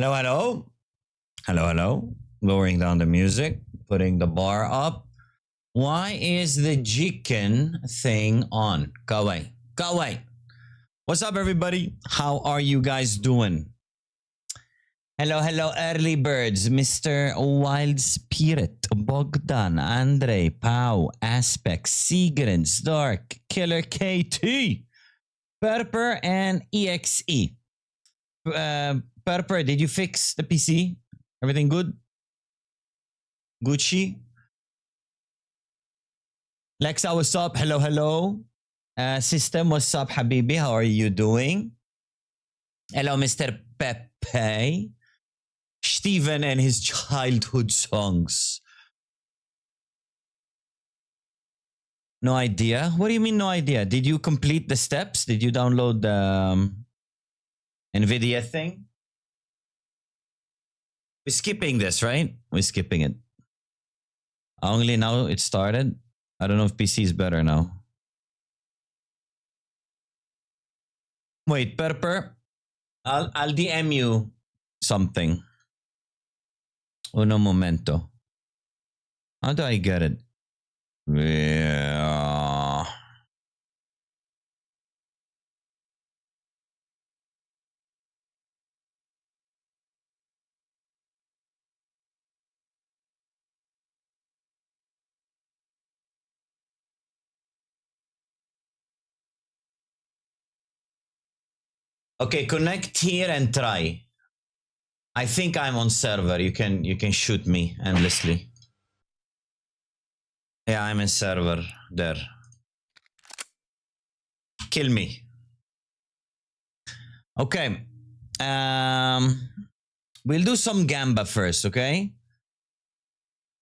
Hello, hello. Hello, hello. Lowering down the music, putting the bar up. Why is the chicken thing on? Go away. Go away. What's up, everybody? How are you guys doing? Hello, hello, early birds. Mr. Wild Spirit, Bogdan, Andre, Pau, Aspect, Sigrid, Stark, Killer KT, Purper, and EXE. Purper, did you fix the PC? Everything good? Gucci? Lexa, what's up? Hello, hello. System, what's up, Habibi? How are you doing? Hello, Mr. Pepe. Steven and his childhood songs. No idea. What do you mean, no idea? Did you complete the steps? Did you download the NVIDIA thing? We're skipping this, right? We're skipping it. Only now it started. I don't know if PC is better now. Wait, Purper. I'll DM you something. Uno momento. How do I get it? Yeah. Okay, connect here and try. I think I'm on server. You can shoot me endlessly. Yeah, I'm in server there. Kill me. Okay. We'll do some gamba first, okay?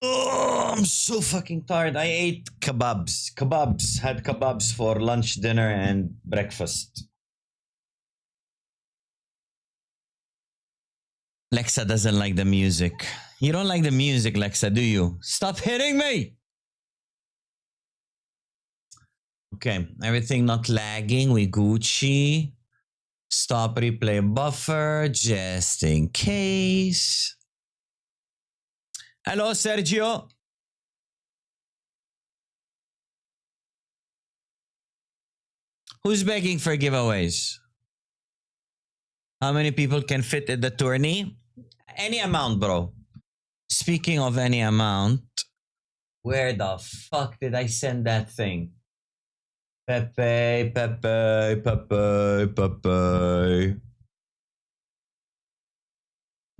Oh, I'm so fucking tired. I ate kebabs. Had kebabs for lunch, dinner, and breakfast. Lexa doesn't like the music. You don't like the music, Lexa, do you? Stop hitting me! Okay, everything not lagging. We Gucci. Stop replay buffer just in case. Hello, Sergio. Who's begging for giveaways? How many people can fit at the tourney? Any amount, bro. Speaking of any amount, where the fuck did I send that thing? Pepe.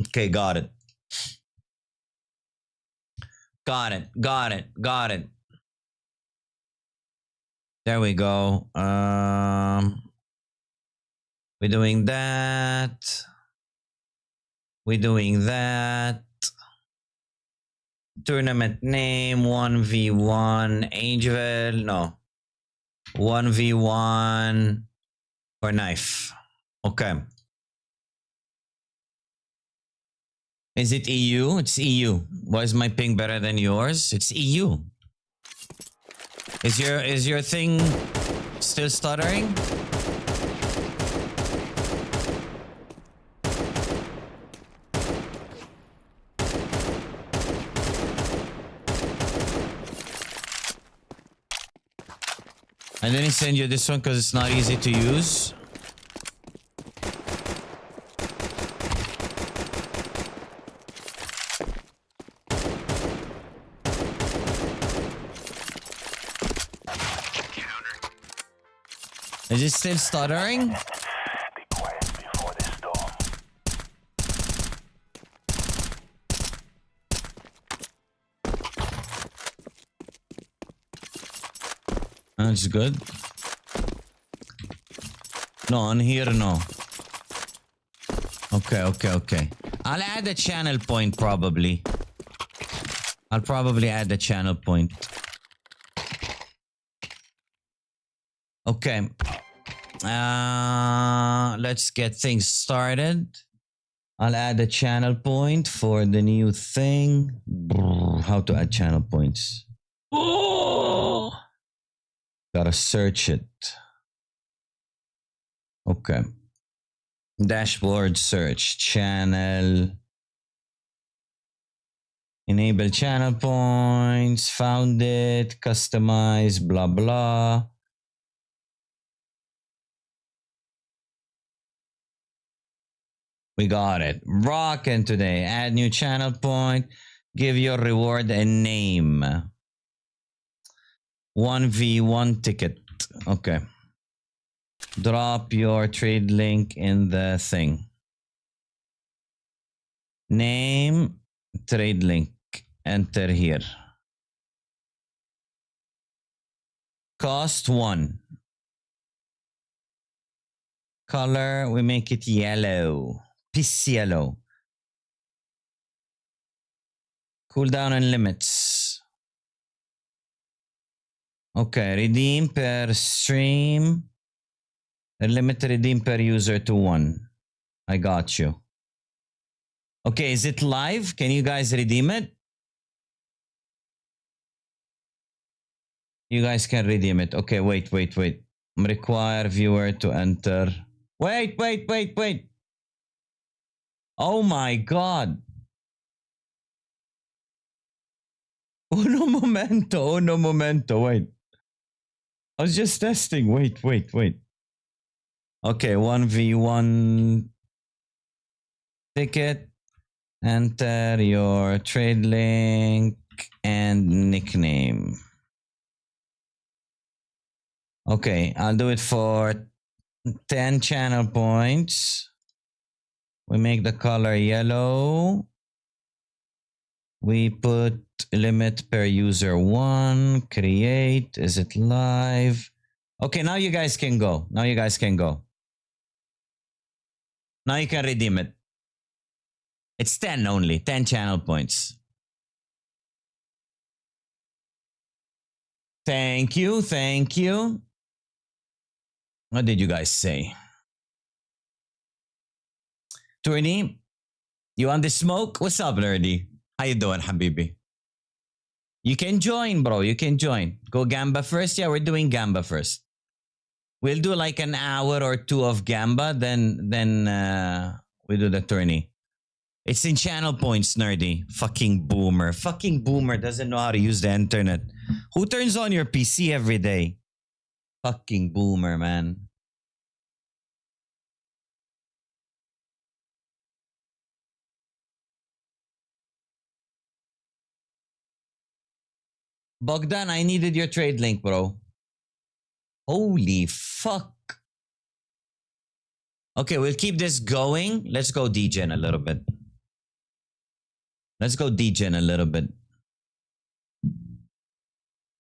Okay, got it. Got it. There we go. We're doing that. Tournament name 1v1 Angel. No. 1v1 for knife. Okay. Is it EU? It's EU. Why is my ping better than yours? It's EU. Is your thing still stuttering? I didn't send you this one because it's not easy to use. Is it still stuttering? That's good. No, on here, no. Okay. I'll add a channel point probably. I'll probably add a channel point. Okay. Let's get things started. I'll add a channel point for the new thing. How to add channel points. Oh! Gotta search it. Okay. Dashboard search, channel, enable channel points, found it, customize, blah, blah. We got it. Rockin' today. Add new channel point. Give your reward a name. 1v1 ticket. Okay. Drop your trade link in the thing. Name, trade link. Enter here. Cost 1. Color, we make it yellow. Piss yellow. Cooldown and limits. Okay, redeem per stream. Limit redeem per user to 1. I got you. Okay, is it live? Can you guys redeem it? You guys can redeem it. Okay, wait. Require viewer to enter. Wait. Oh my God. Uno momento. Wait. I was just testing. Wait. Okay, 1v1 ticket. Enter your trade link and nickname. Okay, I'll do it for 10 channel points. We make the color yellow. We put limit per user 1. Create. Is it live? Okay, now you guys can go. Now you can redeem it. It's 10 only. 10 channel points. Thank you. What did you guys say? Tourney, you want the smoke? What's up, nerdy? How you doing, Habibi? You can join, bro. You can join. Go Gamba first. Yeah, we're doing Gamba first. We'll do like an hour or 2 of Gamba, then we do the tourney. It's in channel points, nerdy. Fucking boomer doesn't know how to use the internet. Who turns on your PC every day? Fucking boomer, man. Bogdan, I needed your trade link, bro. Holy fuck. Okay, we'll keep this going. Let's go degen a little bit.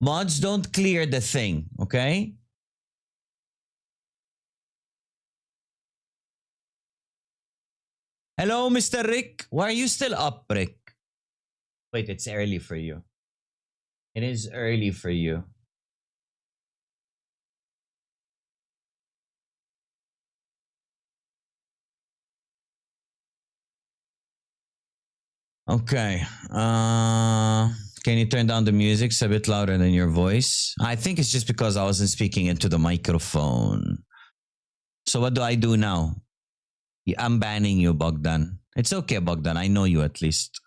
Mods, don't clear the thing, okay? Hello, Mr. Rick. Why are you still up, Rick? Wait, it's early for you. It is early for you. Okay. Can you turn down the music? It's a bit louder than your voice. I think it's just because I wasn't speaking into the microphone. So what do I do now? I'm banning you, Bogdan. It's okay, Bogdan. I know you at least.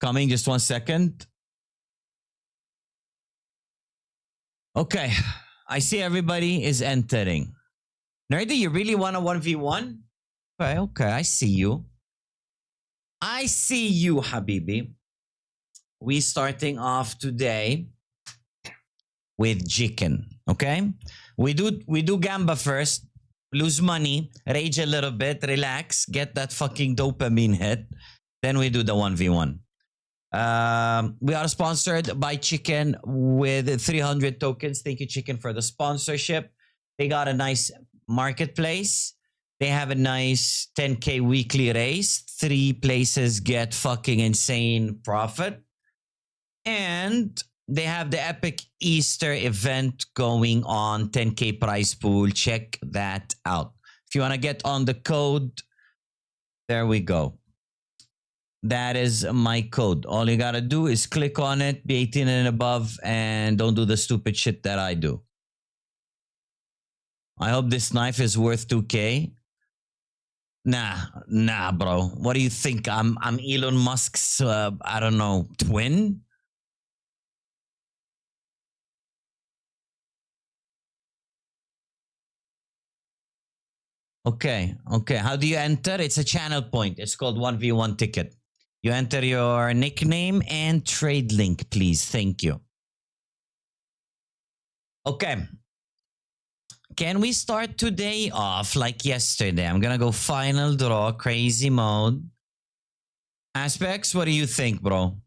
Coming, just 1 second. Okay. I see everybody is entering. Nerdy, you really want a 1v1? Okay, I see you. Habibi. We starting off today with chicken, okay? We do Gamba first, lose money, rage a little bit, relax, get that fucking dopamine hit. Then we do the 1v1. We are sponsored by Chicken with 300 tokens. Thank you, Chicken, for the sponsorship. They got a nice marketplace. They have a nice 10K weekly race. 3 places get fucking insane profit. And they have the epic Easter event going on, 10K prize pool. Check that out. If you want to get on the code, there we go. That is my code. All you got to do is click on it, be 18 and above, and don't do the stupid shit that I do. I hope this knife is worth 2K. Nah, bro. What do you think? I'm Elon Musk's I don't know, twin? Okay. How do you enter? It's a channel point. It's called 1v1 ticket. You enter your nickname and trade link, please. Thank you. Okay. Can we start today off like yesterday? I'm gonna go final draw, crazy mode. Aspects, what do you think, bro?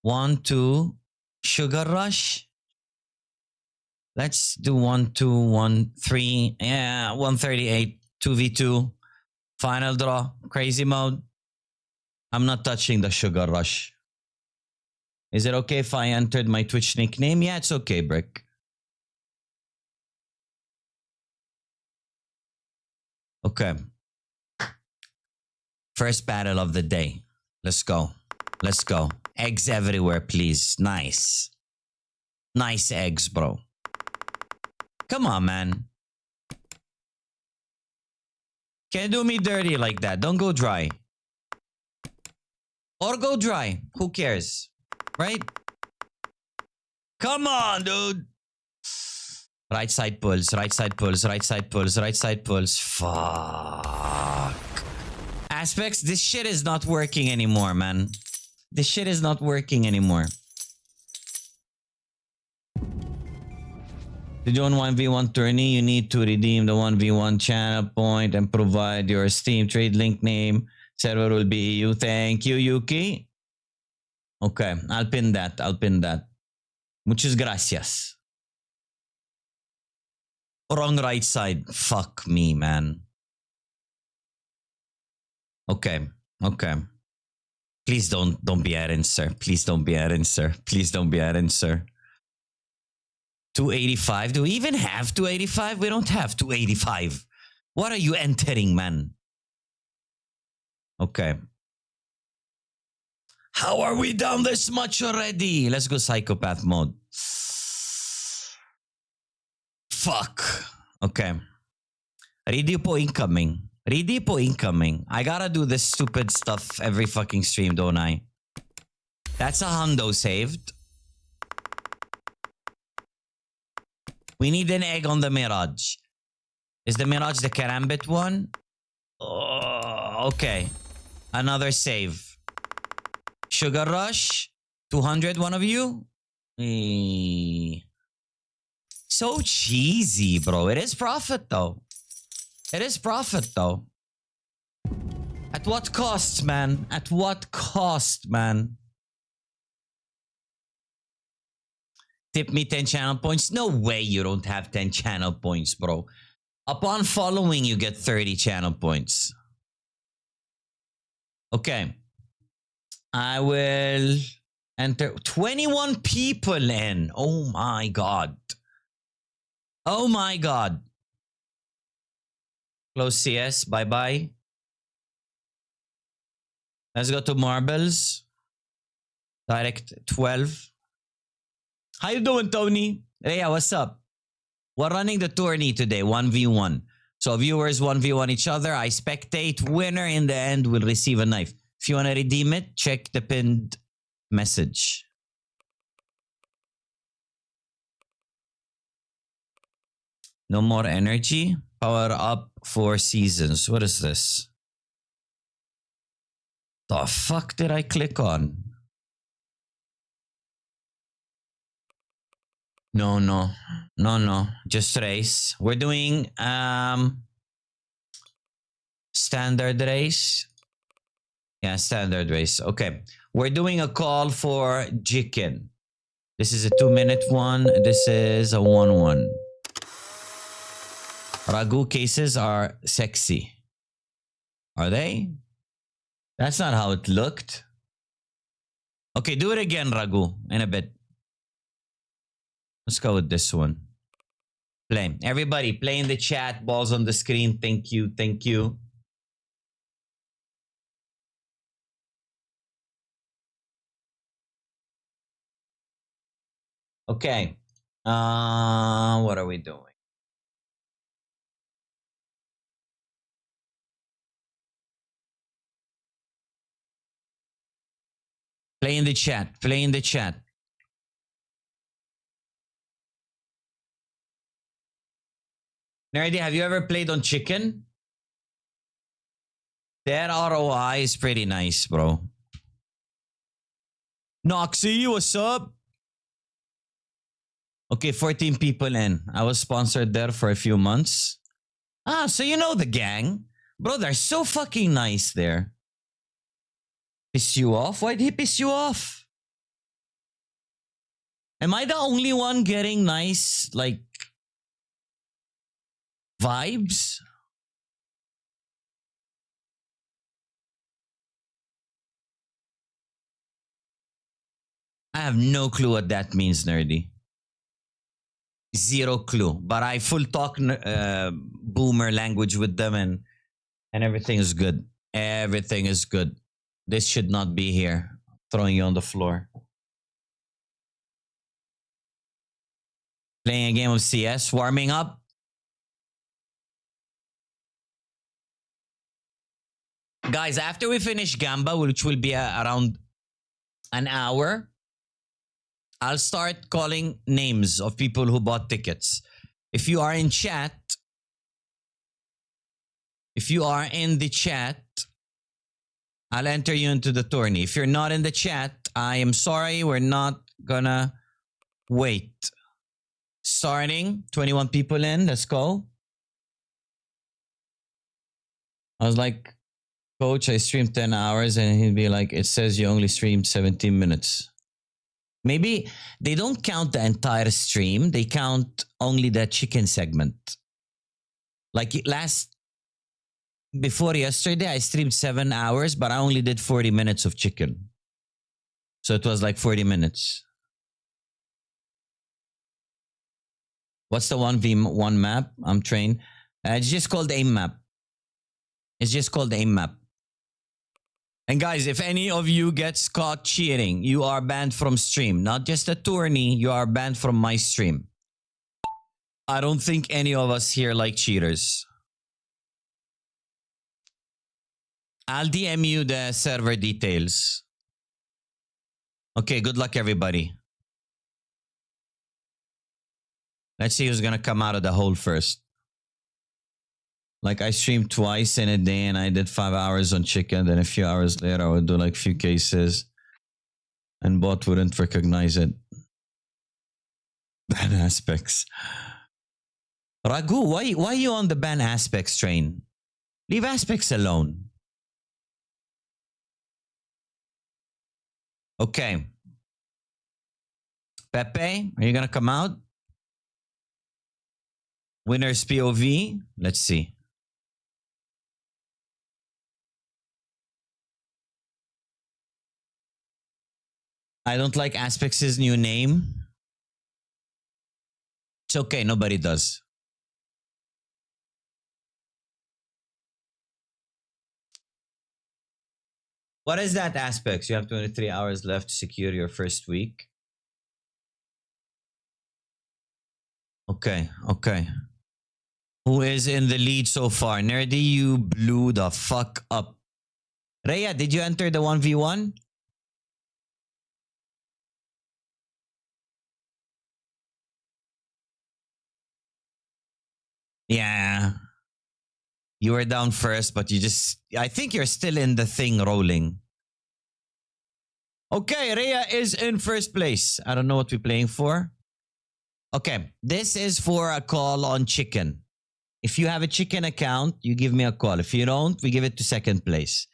1, 2, sugar rush. Let's do 1, 2, 1, 3. Yeah, 138, 2v2. Final draw, crazy mode. I'm not touching the sugar rush. Is it okay if I entered my Twitch nickname? Yeah, it's okay, Brick. Okay. First battle of the day. Let's go. Let's go. Eggs everywhere, please. Nice. Nice eggs, bro. Come on, man. Can't do me dirty like that. Don't go dry. Or go dry. Who cares? Right? Come on, dude. Right side pulls, right side pulls, right side pulls, right side pulls. Fuck. Aspects, this shit is not working anymore, man. This shit is not working anymore. To join 1v1 tourney, you need to redeem the 1v1 channel point and provide your Steam trade link name. Server will be EU. Thank you, Yuki. Okay, I'll pin that. I'll pin that. Muchas gracias. Wrong right side. Fuck me, man. Okay. Please don't be Aaron, sir. Please don't be Aaron, sir. Please don't be Aaron, sir. 285. Do we even have 285? We don't have 285. What are you entering, man? Okay. How are we down this much already? Let's go psychopath mode. Fuck. Okay. Ready po incoming. Ready po incoming. I gotta do this stupid stuff every fucking stream, don't I? That's a hundo saved. We need an egg on the Mirage. Is the Mirage the Karambit one? Oh, okay. Another save. Sugar Rush. 200, one of you? So cheesy, bro. It is profit, though. It is profit, though. At what cost, man? At what cost, man? Tip me 10 channel points? No way you don't have 10 channel points, bro. Upon following, you get 30 channel points. Okay. I will enter 21 people in. Oh my god. Oh my god. Close CS. Bye-bye. Let's go to marbles. Direct 12. How you doing, Tony? Hey, yeah, what's up? We're running the tourney today, 1v1. So viewers 1v1 each other. I spectate. Winner in the end will receive a knife. If you want to redeem it, check the pinned message. No more energy. Power up 4 seasons. What is this? The fuck did I click on? No. Just race. We're doing standard race. Yeah, standard race. Okay. We're doing a call for chicken. This is a 2-minute one. This is a 1-1. Ragu cases are sexy. Are they? That's not how it looked. Okay, do it again, Ragu, in a bit. Let's go with this one. Play. Everybody, play in the chat. Balls on the screen. Thank you. Thank you. Okay. What are we doing? Play in the chat. Play in the chat. Nerdy, have you ever played on chicken? That ROI is pretty nice, bro. Noxy, what's up? Okay, 14 people in. I was sponsored there for a few months. Ah, so you know the gang. Bro, they're so fucking nice there. Piss you off? Why'd he piss you off? Am I the only one getting nice, like, vibes? I have no clue what that means, nerdy. Zero clue. But I full talk boomer language with them, and everything is good. Everything is good. This should not be here. Throwing you on the floor. Playing a game of CS, warming up. Guys, after we finish Gamba, which will be around an hour, I'll start calling names of people who bought tickets. If you are in chat, I'll enter you into the tourney. If you're not in the chat, I am sorry. We're not gonna wait. Starting, 21 people in. Let's go. I was like, Coach, I streamed 10 hours. And he'd be like, it says you only streamed 17 minutes. Maybe they don't count the entire stream. They count only the chicken segment. Like before yesterday, I streamed 7 hours, but I only did 40 minutes of chicken. So it was like 40 minutes. What's the 1v1 map? I'm trained. It's just called aim map. It's just called aim map. And guys, if any of you gets caught cheating, you are banned from stream. Not just a tourney, you are banned from my stream. I don't think any of us here like cheaters. I'll DM you the server details. Okay, good luck everybody. Let's see who's gonna come out of the hole first. Like I streamed twice in a day and I did 5 hours on chicken. Then a few hours later, I would do like a few cases and bot wouldn't recognize it. Ban aspects. Ragu, why are you on the ban aspects train? Leave aspects alone. Okay. Pepe, are you gonna come out? Winner's POV. Let's see. I don't like Aspex's new name. It's okay, nobody does. What is that, Aspects? You have 23 hours left to secure your first week. Okay, okay. Who is in the lead so far? Nerdy, you blew the fuck up. Rhea, did you enter the 1v1? Yeah. You were down first, but I think you're still in the thing rolling. Okay, Rhea is in first place. I don't know what we're playing for. Okay, this is for a call on chicken. If you have a chicken account, you give me a call. If you don't, we give it to second place.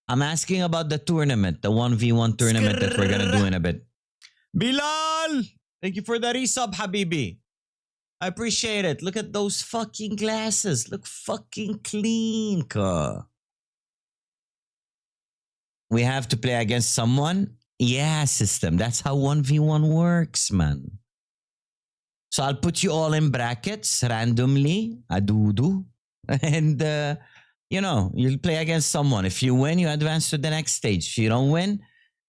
I'm asking about the tournament, the 1v1 tournament that we're going to do in a bit. Bilal! Thank you for the resub, Habibi. I appreciate it. Look at those fucking glasses. Look fucking clean, ka. We have to play against someone? Yeah, system. That's how 1v1 works, man. So I'll put you all in brackets randomly. Adudu. And, you'll play against someone. If you win, you advance to the next stage. If you don't win,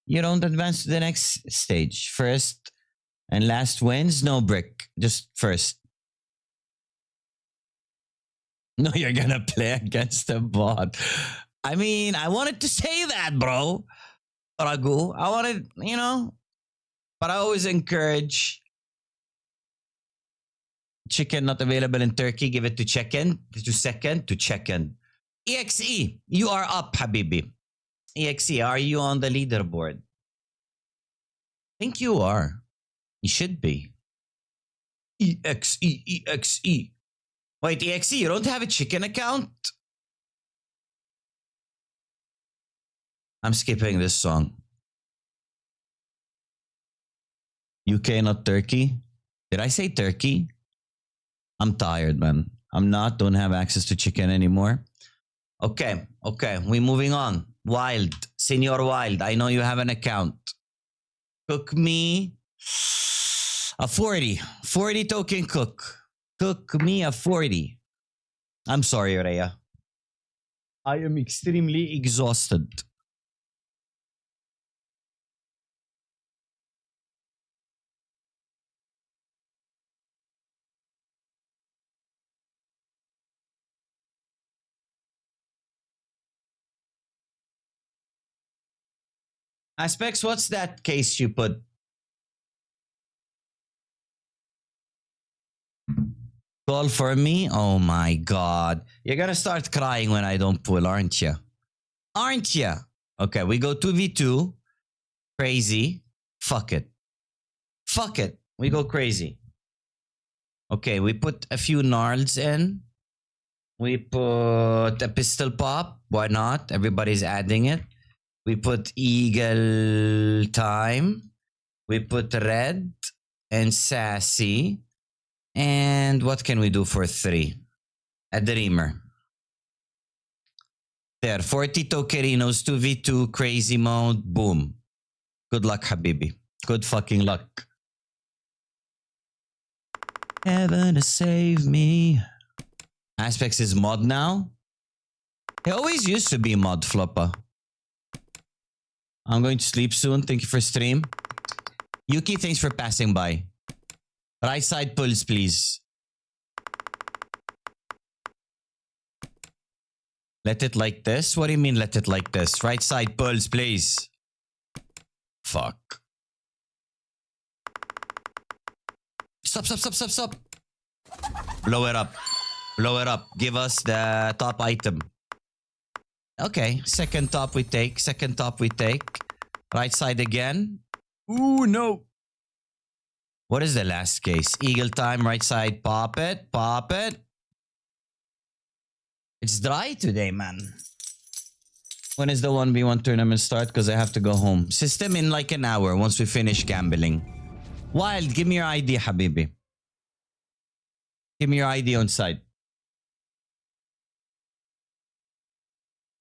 you don't advance to the next stage. First and last wins, no brick. Just first. No, you're gonna play against a bot. I mean, I wanted to say that, bro. ragu. I wanted, but I always encourage chicken not available in Turkey. Give it to chicken, to chicken. EXE, you are up, Habibi. EXE, are you on the leaderboard? I think you are. You should be. EXE, EXE. Wait, EXE, you don't have a chicken account? I'm skipping this song. UK, not Turkey. Did I say Turkey? I'm tired, man. Don't have access to chicken anymore. Okay, we're moving on. Wild, Senior Wild, I know you have an account. Cook me a 40. 40 token cook. Cook me a 40. I'm sorry, Rhea. I am extremely exhausted. Aspects, what's that case you put? Call for me? Oh my god. You're gonna start crying when I don't pull, aren't you? Aren't you? Okay, we go 2v2. Crazy. Fuck it. Fuck it. We go crazy. Okay, we put a few gnarls in. We put a pistol pop. Why not? Everybody's adding it. We put eagle time. We put red and sassy. And what can we do for 3? A dreamer. There, 40 tokerinos, 2v2, crazy mode, boom. Good luck, Habibi. Good fucking luck. Heaven to save me. Aspects is mod now. He always used to be mod, Flopper. I'm going to sleep soon. Thank you for stream. Yuki, thanks for passing by. Right side pulls, please. Let it like this? What do you mean let it like this? Right side pulls, please. Fuck. Stop. Blow it up. Blow it up. Give us the top item. Okay, second top we take. Right side again. Ooh, no. What is the last case? Eagle time, right side. Pop it. It's dry today, man. When is the 1v1 tournament start? Because I have to go home. System in like an hour once we finish gambling. Wild, give me your ID, Habibi. Give me your ID on site.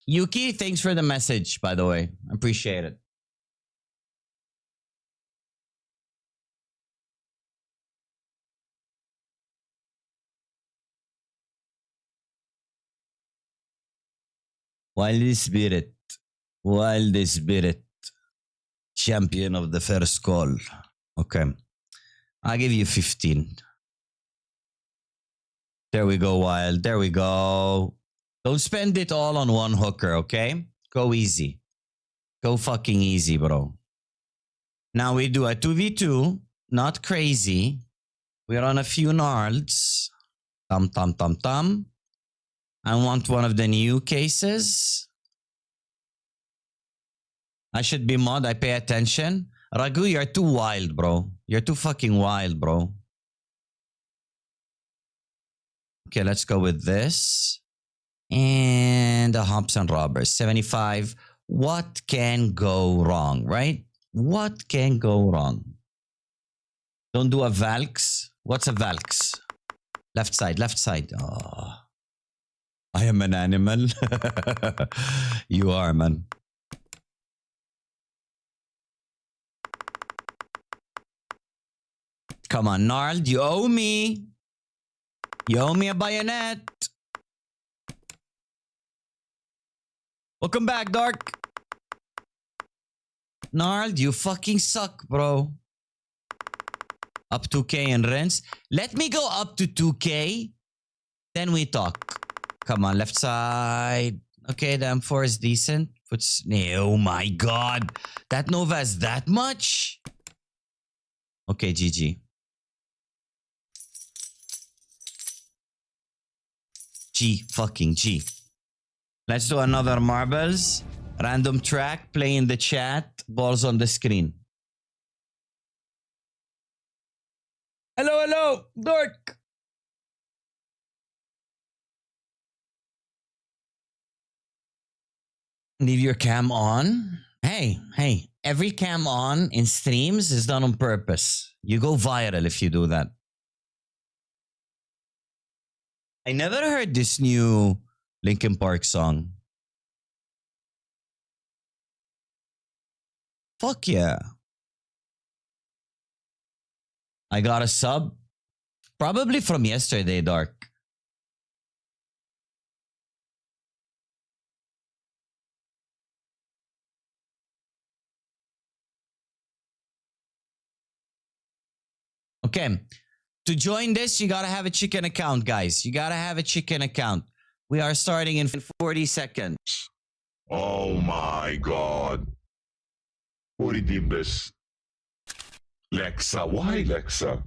Yuki, thanks for the message, by the way. Appreciate it. Wild Spirit. Champion of the first call. Okay. I'll give you 15. There we go, Wild. There we go. Don't spend it all on one hooker, okay? Go easy. Go fucking easy, bro. Now we do a 2v2. Not crazy. We're on a few nards. Tam. I want one of the new cases. I should be mod. I pay attention. Ragu, you're too wild, bro. You're too fucking wild, bro. Okay, let's go with this. And the Hops and Robbers. 75. What can go wrong, right? What can go wrong? Don't do a Valks. What's a Valks? Left side. Oh. I am an animal. You are, man. Come on, Gnarled, you owe me. You owe me a bayonet. Welcome back, Dark. Gnarled, you fucking suck, bro. Up 2k in rents. Let me go up to 2k. Then we talk. Come on, left side. Okay, the M4 is decent. Puts. Oh my god. That Nova has that much? Okay, GG. G fucking G. Let's do another marbles. Random track, play in the chat, balls on the screen. Hello, hello, Dork. Leave your cam on. Hey, every cam on in streams is done on purpose. You go viral if you do that. I never heard this new Linkin Park song. Fuck yeah. I got a sub. Probably from yesterday, Dark. Okay. To join this, you gotta have a chicken account, guys. You gotta have a chicken account. We are starting in 40 seconds. Oh my god. Who redeemed this? Lexa, why Lexa?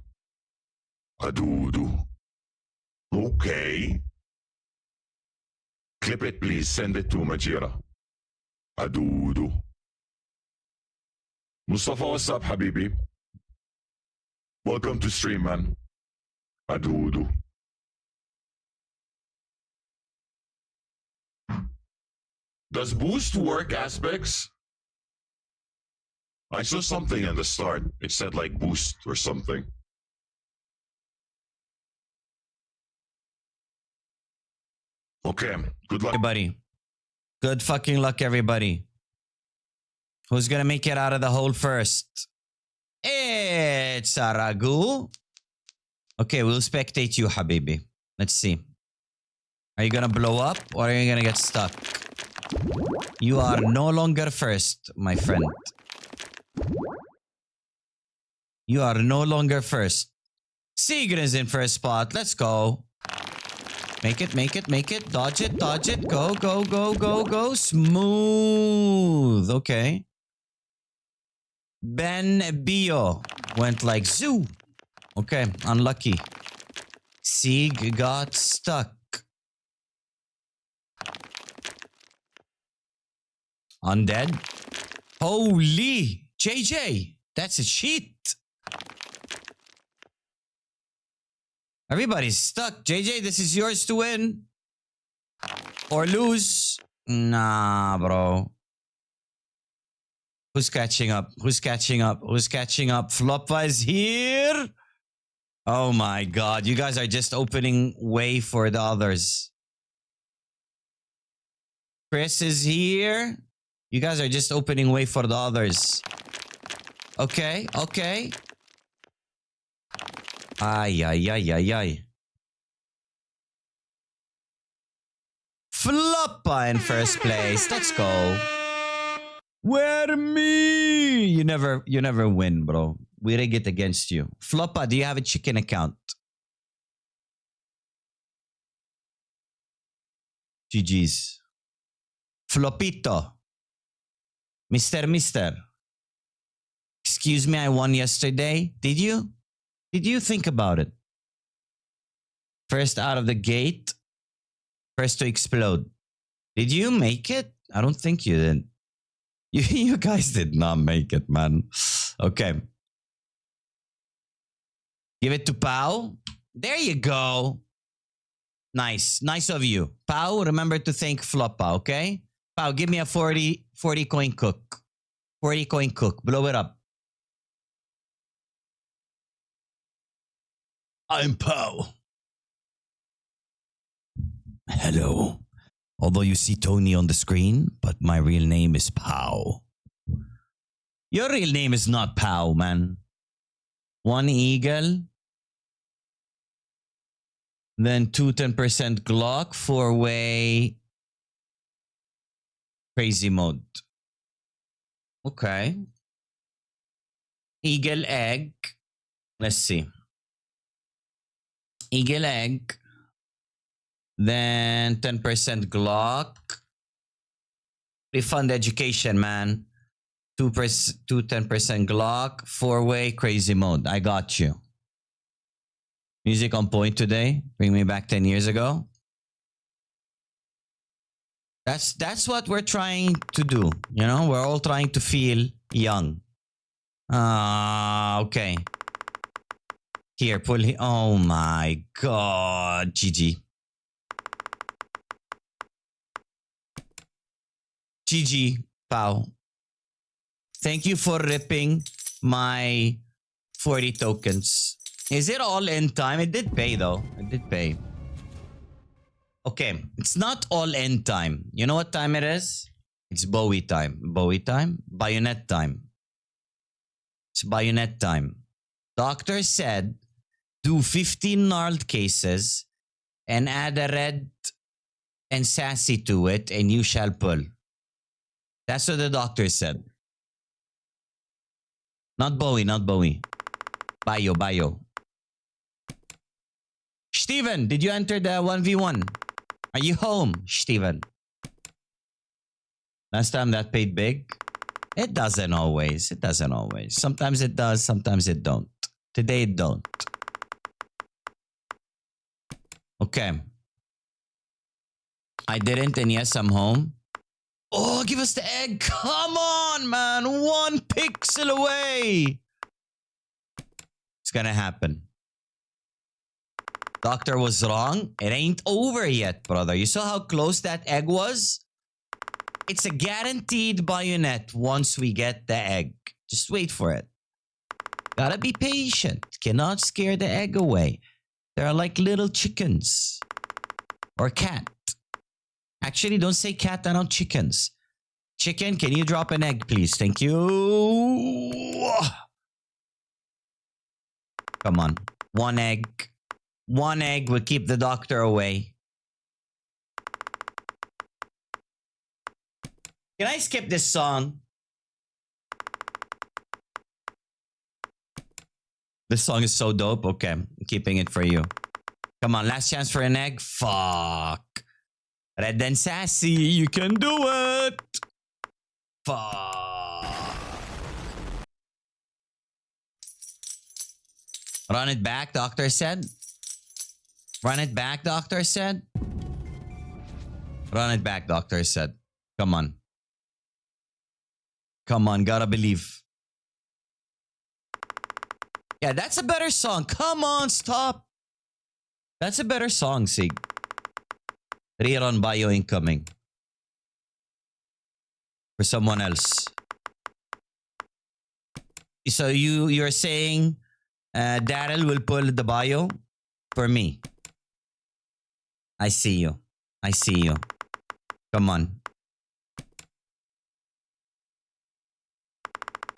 Adudu. Okay. Clip it please, send it to Majira. Adudu. Mustafa, what's up, Habibi? Welcome to stream, man. Adudu. Does boost work aspects? I saw something in the start. It said like boost or something. Okay, good luck. Everybody. Good fucking luck, everybody. Who's gonna make it out of the hole first? It's Aragu. Okay, we'll spectate you, Habibi. Let's see. Are you gonna blow up or are you gonna get stuck? You are no longer first, my friend. You are no longer first. Sigrid is in first spot. Let's go. Make it, make it, make it. Dodge it, dodge it. Go, go, go, go, go. Smooth. Okay. Ben Bio went like zoo. Okay, unlucky. Sieg got stuck. Undead. Holy JJ, that's a cheat. Everybody's stuck. JJ, this is yours to win. Or lose. Nah, bro. Who's catching up? Who's catching up? Who's catching up? Floppa is here. Oh my god. You guys are just opening way for the others. Chris is here. You guys are just opening way for the others. Okay, okay. Ay, ay, ay, ay, ay. Floppa in first place. Let's go. Where me? You never win, bro. We rig it against you. Floppa, do you have a chicken account? GG's. Flopito. Mister. Excuse me, I won yesterday. Did you? Did you think about it? First out of the gate. First to explode. Did you make it? I don't think you did. You guys did not make it, man. Okay. Give it to Pau. There you go. Nice. Nice of you. Pau, remember to thank Floppa, okay? Pau, give me a 40 coin cook. 40 coin cook. Blow it up. I'm Pau. Hello. Although you see Tony on the screen, but my real name is Pau. Your real name is not Pau, man. One eagle. Then 10% Glock, 4-way crazy mode. Okay. Eagle egg. Let's see. Eagle egg. Then 10% Glock. We fund education, man. 210% Glock, 4-way, crazy mode. I got you. Music on point today. Bring me back 10 years ago. That's what we're trying to do. You know, we're all trying to feel young. Okay. Here, pull here. Oh my god. GG. GG, Pau. Thank you for ripping my 40 tokens. Is it all end time? It did pay though. It did pay. Okay, it's not all end time. You know what time it is? It's Bowie time. Bowie time? Bayonet time. It's bayonet time. Doctor said do 15 gnarled cases and add a red and sassy to it and you shall pull. That's what the doctor said. Not Bowie, not Bowie. Bio. Steven, did you enter the 1v1? Are you home, Steven? Last time that paid big? It doesn't always. It doesn't always. Sometimes it does, sometimes it don't. Today it don't. Okay. I didn't, and yes, I'm home. Oh, give us the egg. Come on, man. 1 pixel away. It's gonna happen. Doctor was wrong. It ain't over yet, brother. You saw how close that egg was? It's a guaranteed bayonet once we get the egg. Just wait for it. Gotta be patient. Cannot scare the egg away. They're like little chickens. Or cat. Actually, don't say cat, I know chickens. Chicken, can you drop an egg, please? Thank you. Come on. 1 egg. 1 egg will keep the doctor away. Can I skip this song? This song is so dope. Okay, I'm keeping it for you. Come on, last chance for an egg. Fuck. Red and sassy, you can do it. Fuck. Run it back, doctor said. Run it back, doctor said. Run it back, doctor said. Come on. Come on, gotta believe. Yeah, that's a better song. Come on, stop. That's a better song, Sig. Rerun bio incoming. For someone else. So you're saying Daryl will pull the bio for me. I see you. I see you. Come on.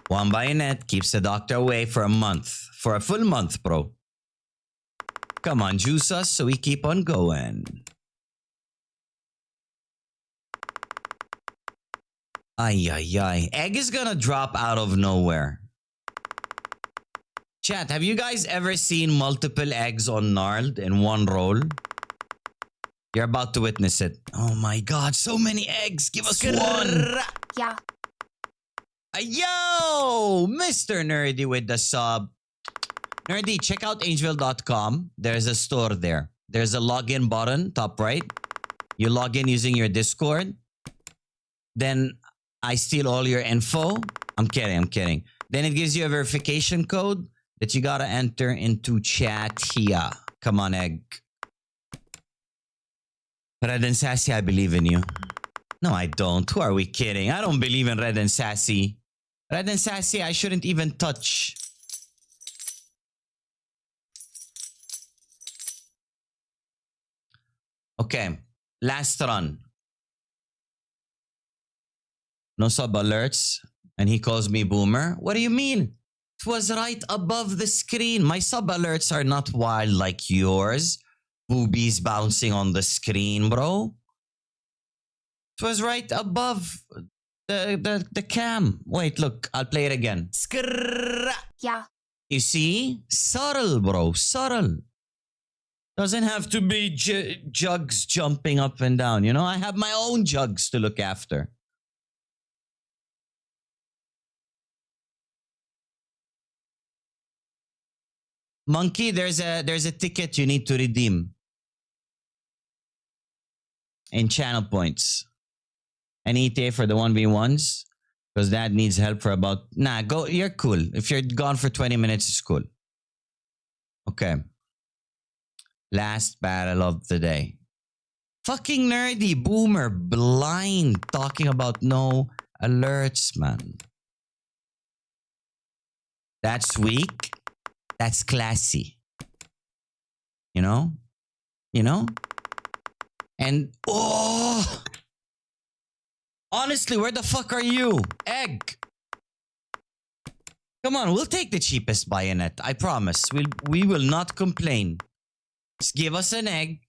1 bayonet keeps the doctor away for a month. For a full month, bro. Come on, juice us so we keep on going. Ay. Egg is gonna drop out of nowhere. Chat, have you guys ever seen multiple eggs on gnarled in one roll? You're about to witness it. Oh my god, so many eggs. Give us one. Yeah. Yo, Mr. Nerdy with the sub. Nerdy, check out angel.com. There's a store there. There's a login button, top right. You log in using your Discord. Then I steal all your info. I'm kidding. Then it gives you a verification code that you gotta enter into chat here. Come on, egg. Red and Sassy, I believe in you. No, I don't. Who are we kidding? I don't believe in Red and Sassy. Red and Sassy, I shouldn't even touch. Okay, last run. No sub alerts. And he calls me boomer. What do you mean? It was right above the screen. My sub alerts are not wild like yours. Boobies bouncing on the screen, bro. It was right above the cam. Wait, look. I'll play it again. Skrrr. Yeah. You see? Subtle, bro. Subtle. Doesn't have to be jugs jumping up and down. You know, I have my own jugs to look after. Monkey, there's a ticket you need to redeem in channel points. An ETA for the 1v1s because Dad needs help for about. Nah, go. You're cool. If you're gone for 20 minutes, it's cool. Okay. Last battle of the day. Fucking nerdy boomer blind talking about no alerts, man. That's weak. That's classy. You know? You know? And oh, honestly, where the fuck are you? Egg. Come on, we'll take the cheapest bayonet. I promise. We will not complain. Just give us an egg.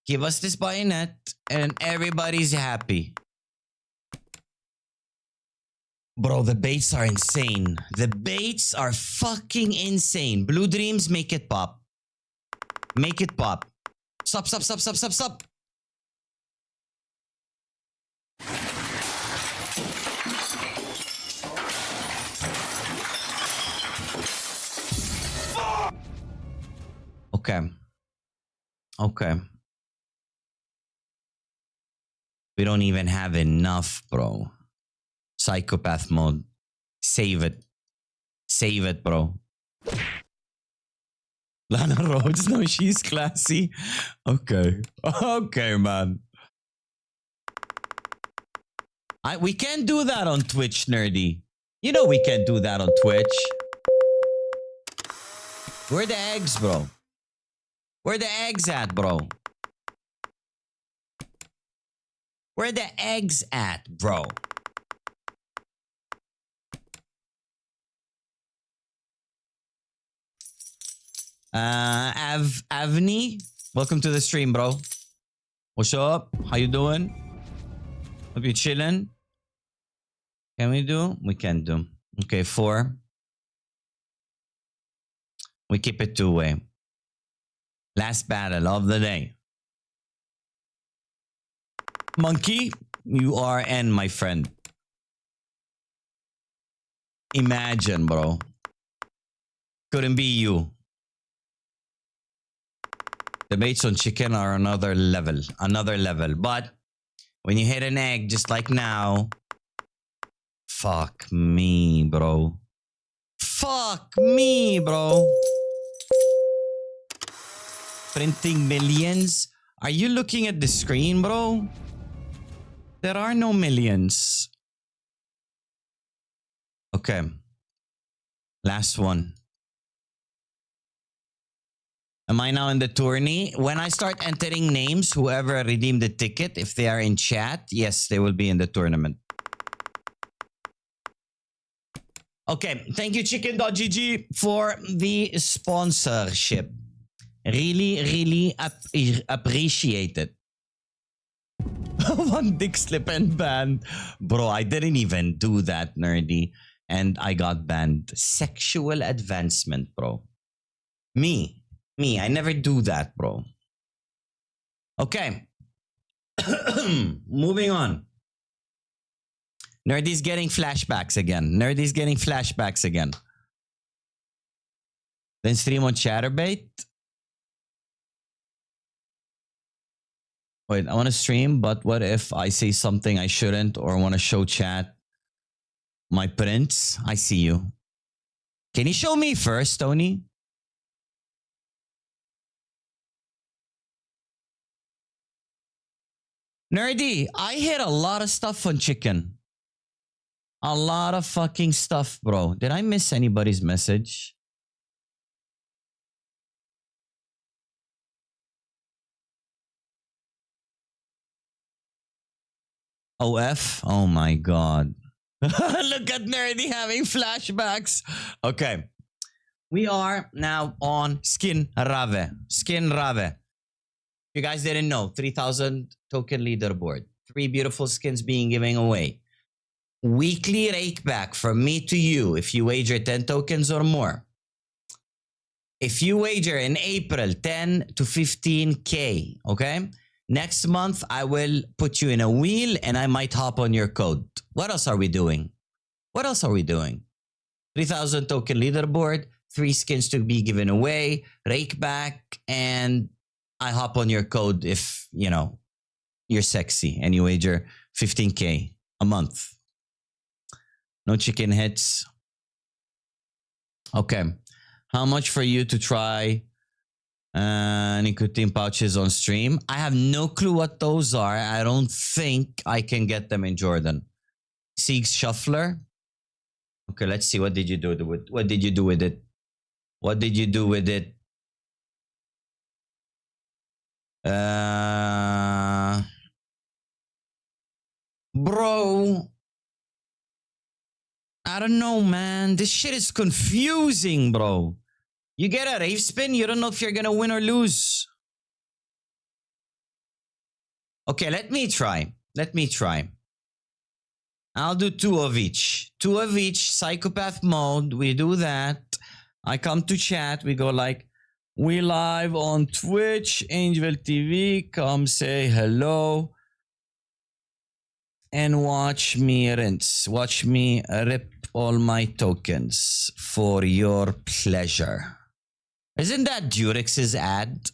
Give us this bayonet. And everybody's happy. Bro, the baits are insane. The baits are fucking insane. Blue Dreams, make it pop. Make it pop. Stop, stop, stop, stop, stop, stop. Okay. Okay. We don't even have enough, bro. Psychopath mode. Save it. Save it, bro. Lana Rhodes, no, she's classy. Okay. Okay, man. We can't do that on Twitch, nerdy. You know we can't do that on Twitch. Where the eggs, bro? Where the eggs at, bro? Where the eggs at, bro? Avni, welcome to the stream, bro. What's up? How you doing? Hope you chilling. Can we do? We can do. Okay, 4. We keep it 2-way. Last battle of the day. Monkey, you are N, my friend. Imagine, bro. Couldn't be you. The baits on chicken are another level. Another level. But when you hit an egg just like now, fuck me, bro. Fuck me, bro. Printing millions. Are you looking at the screen, bro? There are no millions. Okay. Last one. Am I now in the tourney? When I start entering names, whoever redeemed the ticket, if they are in chat, yes, they will be in the tournament. Okay, thank you chicken.gg for the sponsorship. Really, really appreciate it. One dick slip and banned. Bro, I didn't even do that, nerdy. And I got banned. Sexual advancement, bro. Me, I never do that, bro. Okay. Moving on. Nerdy's getting flashbacks again. Nerdy's getting flashbacks again. Then stream on Chatterbait. Wait, I want to stream, but what if I say something I shouldn't or want to show chat? My prince, I see you. Can you show me first, Tony? Nerdy, I hit a lot of stuff on chicken. A lot of fucking stuff, bro. Did I miss anybody's message? OF? Oh my god. Look at Nerdy having flashbacks. Okay. We are now on Skinrave. Skinrave. You guys didn't know, 3,000 token leaderboard. 3 beautiful skins being given away. Weekly rake back from me to you if you wager 10 tokens or more. If you wager in April 10 to 15K, okay? Next month, I will put you in a wheel and I might hop on your code. What else are we doing? What else are we doing? 3,000 token leaderboard, 3 skins to be given away, rake back, and I hop on your code if, you're sexy and you wager 15K a month. No chicken hits. Okay. How much for you to try nicotine pouches on stream? I have no clue what those are. I don't think I can get them in Jordan. Sieg's Shuffler. Okay, let's see. What did you do with it? What did you do with it? What did you do with it? Bro, I don't know, man. This shit is confusing, bro. You get a rave spin, you don't know if you're gonna win or lose. Okay, let me try. I'll do 2 of each. 2 of each, psychopath mode. We do that. I come to chat. We go like, we live on Twitch, Angel TV. Come say hello. And watch me rinse. Watch me rip all my tokens for your pleasure. Isn't that Durex's ad?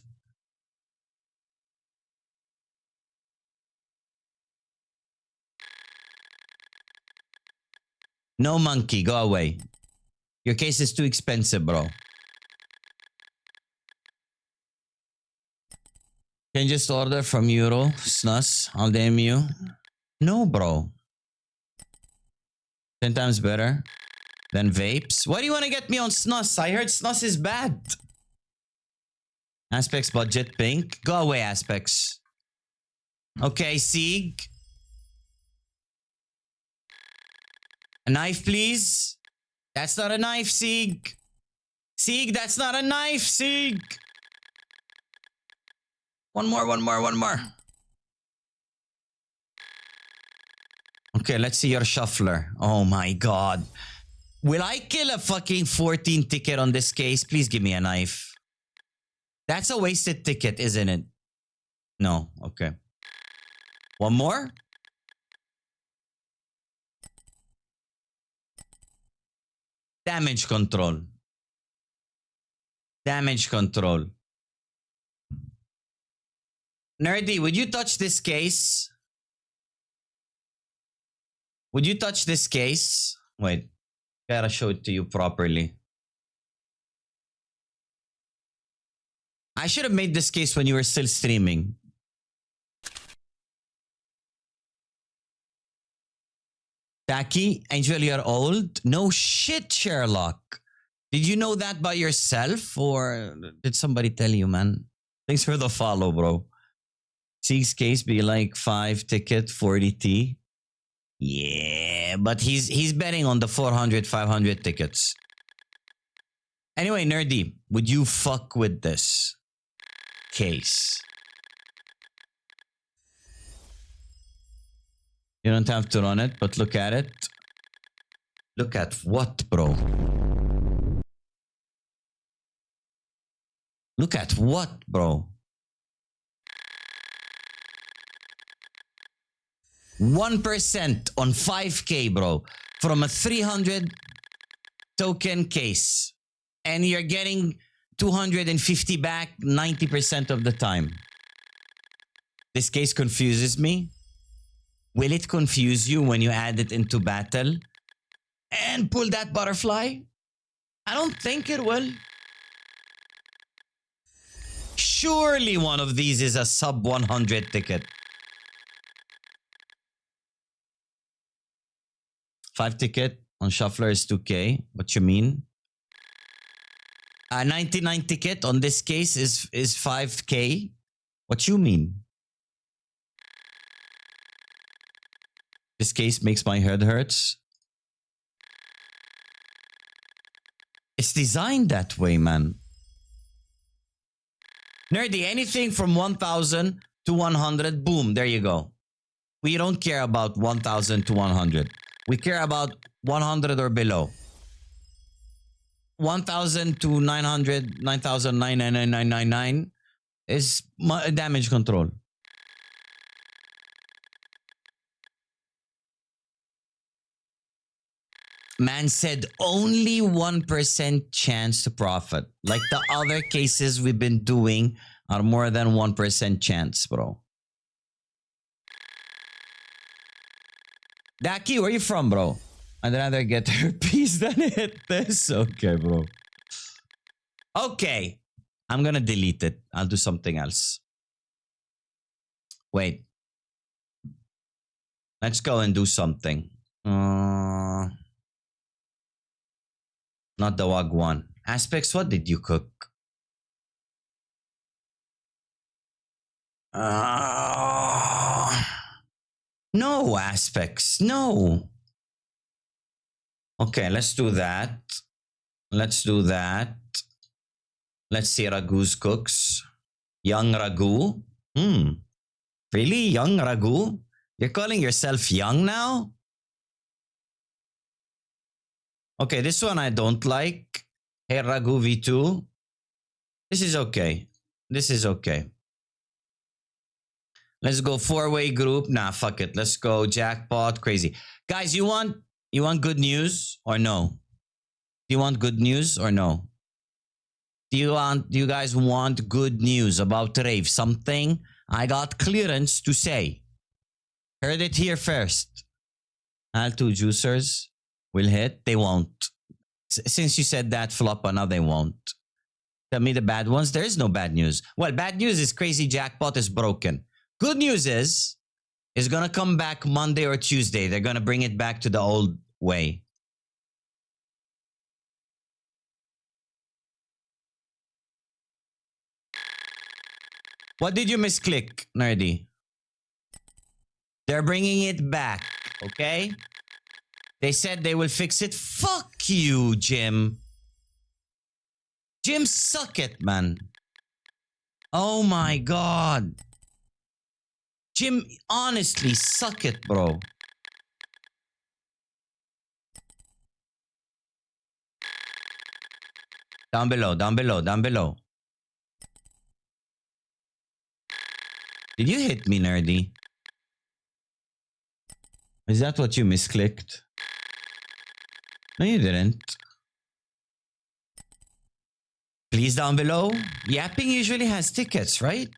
No monkey, go away. Your case is too expensive, bro. Can you just order from Euro, Snus? I'll damn you. No, bro. 10 times better than vapes. Why do you want to get me on Snus? I heard Snus is bad. Aspects budget pink. Go away, Aspects. Okay, Sieg. A knife, please. That's not a knife, Sieg. Sieg, that's not a knife, Sieg. One more. Okay, let's see your shuffler. Oh my god. Will I kill a fucking 14 ticket on this case? Please give me a knife. That's a wasted ticket, isn't it? No, okay. One more? Damage control. Damage control. Nerdy, would you touch this case? Would you touch this case? Wait, gotta show it to you properly. I should have made this case when you were still streaming. Taki, Angel, you're old? No shit, Sherlock. Did you know that by yourself or did somebody tell you, man? Thanks for the follow, bro. Sieg's case be like 5 ticket, 40T. Yeah, but he's betting on the 400, 500 tickets. Anyway, Nerdy, would you fuck with this case? You don't have to run it, but look at it. Look at what, bro? Look at what, bro? 1% on 5K, bro. From a 300 token case. And you're getting 250 back 90% of the time. This case confuses me. Will it confuse you when you add it into battle and pull that butterfly? I don't think it will. Surely one of these is a sub 100 ticket. 5 ticket on shuffler is 2K. What you mean? A 99 ticket on this case is 5K. What you mean? This case makes my head hurts. It's designed that way, man. Nerdy, anything from 1,000 to 100, boom, there you go. We don't care about 1,000 to 100. We care about 100 or below. 1,000 to 900, 9,999 is damage control. Man said only 1% chance to profit. Like the other cases we've been doing are more than 1% chance, bro. Daki, where you from, bro? I'd rather get herpes than hit this. Okay, bro. Okay. I'm gonna delete it. I'll do something else. Wait. Let's go and do something. Not the Wagwan. Aspects, what did you cook? No aspects. No. Okay, let's do that. Let's do that. Let's see Ragu's cooks. Young Ragu. Really? Young Ragu? You're calling yourself young now? Okay, this one I don't like. Hey Ragu V2. This is okay. This is okay. Let's go four-way group. Nah, fuck it. Let's go jackpot. Crazy. Guys, you want good news or no? Do you want good news or no? Do you guys want good news about Rave? Something I got clearance to say. Heard it here first. Al2 juicers will hit. They won't. Since you said that, Floppa, now they won't. Tell me the bad ones. There is no bad news. Well, bad news is crazy jackpot is broken. Good news is it's going to come back Monday or Tuesday. They're going to bring it back to the old way. What did you misclick, Nerdy? They're bringing it back, okay? They said they will fix it. Fuck you, Jim. Jim, suck it, man. Oh my God. Jim, honestly, suck it, bro. Down below, down below, down below. Did you hit me, Nerdy? Is that what you misclicked? No, you didn't. Please, down below. Yapping usually has tickets, right?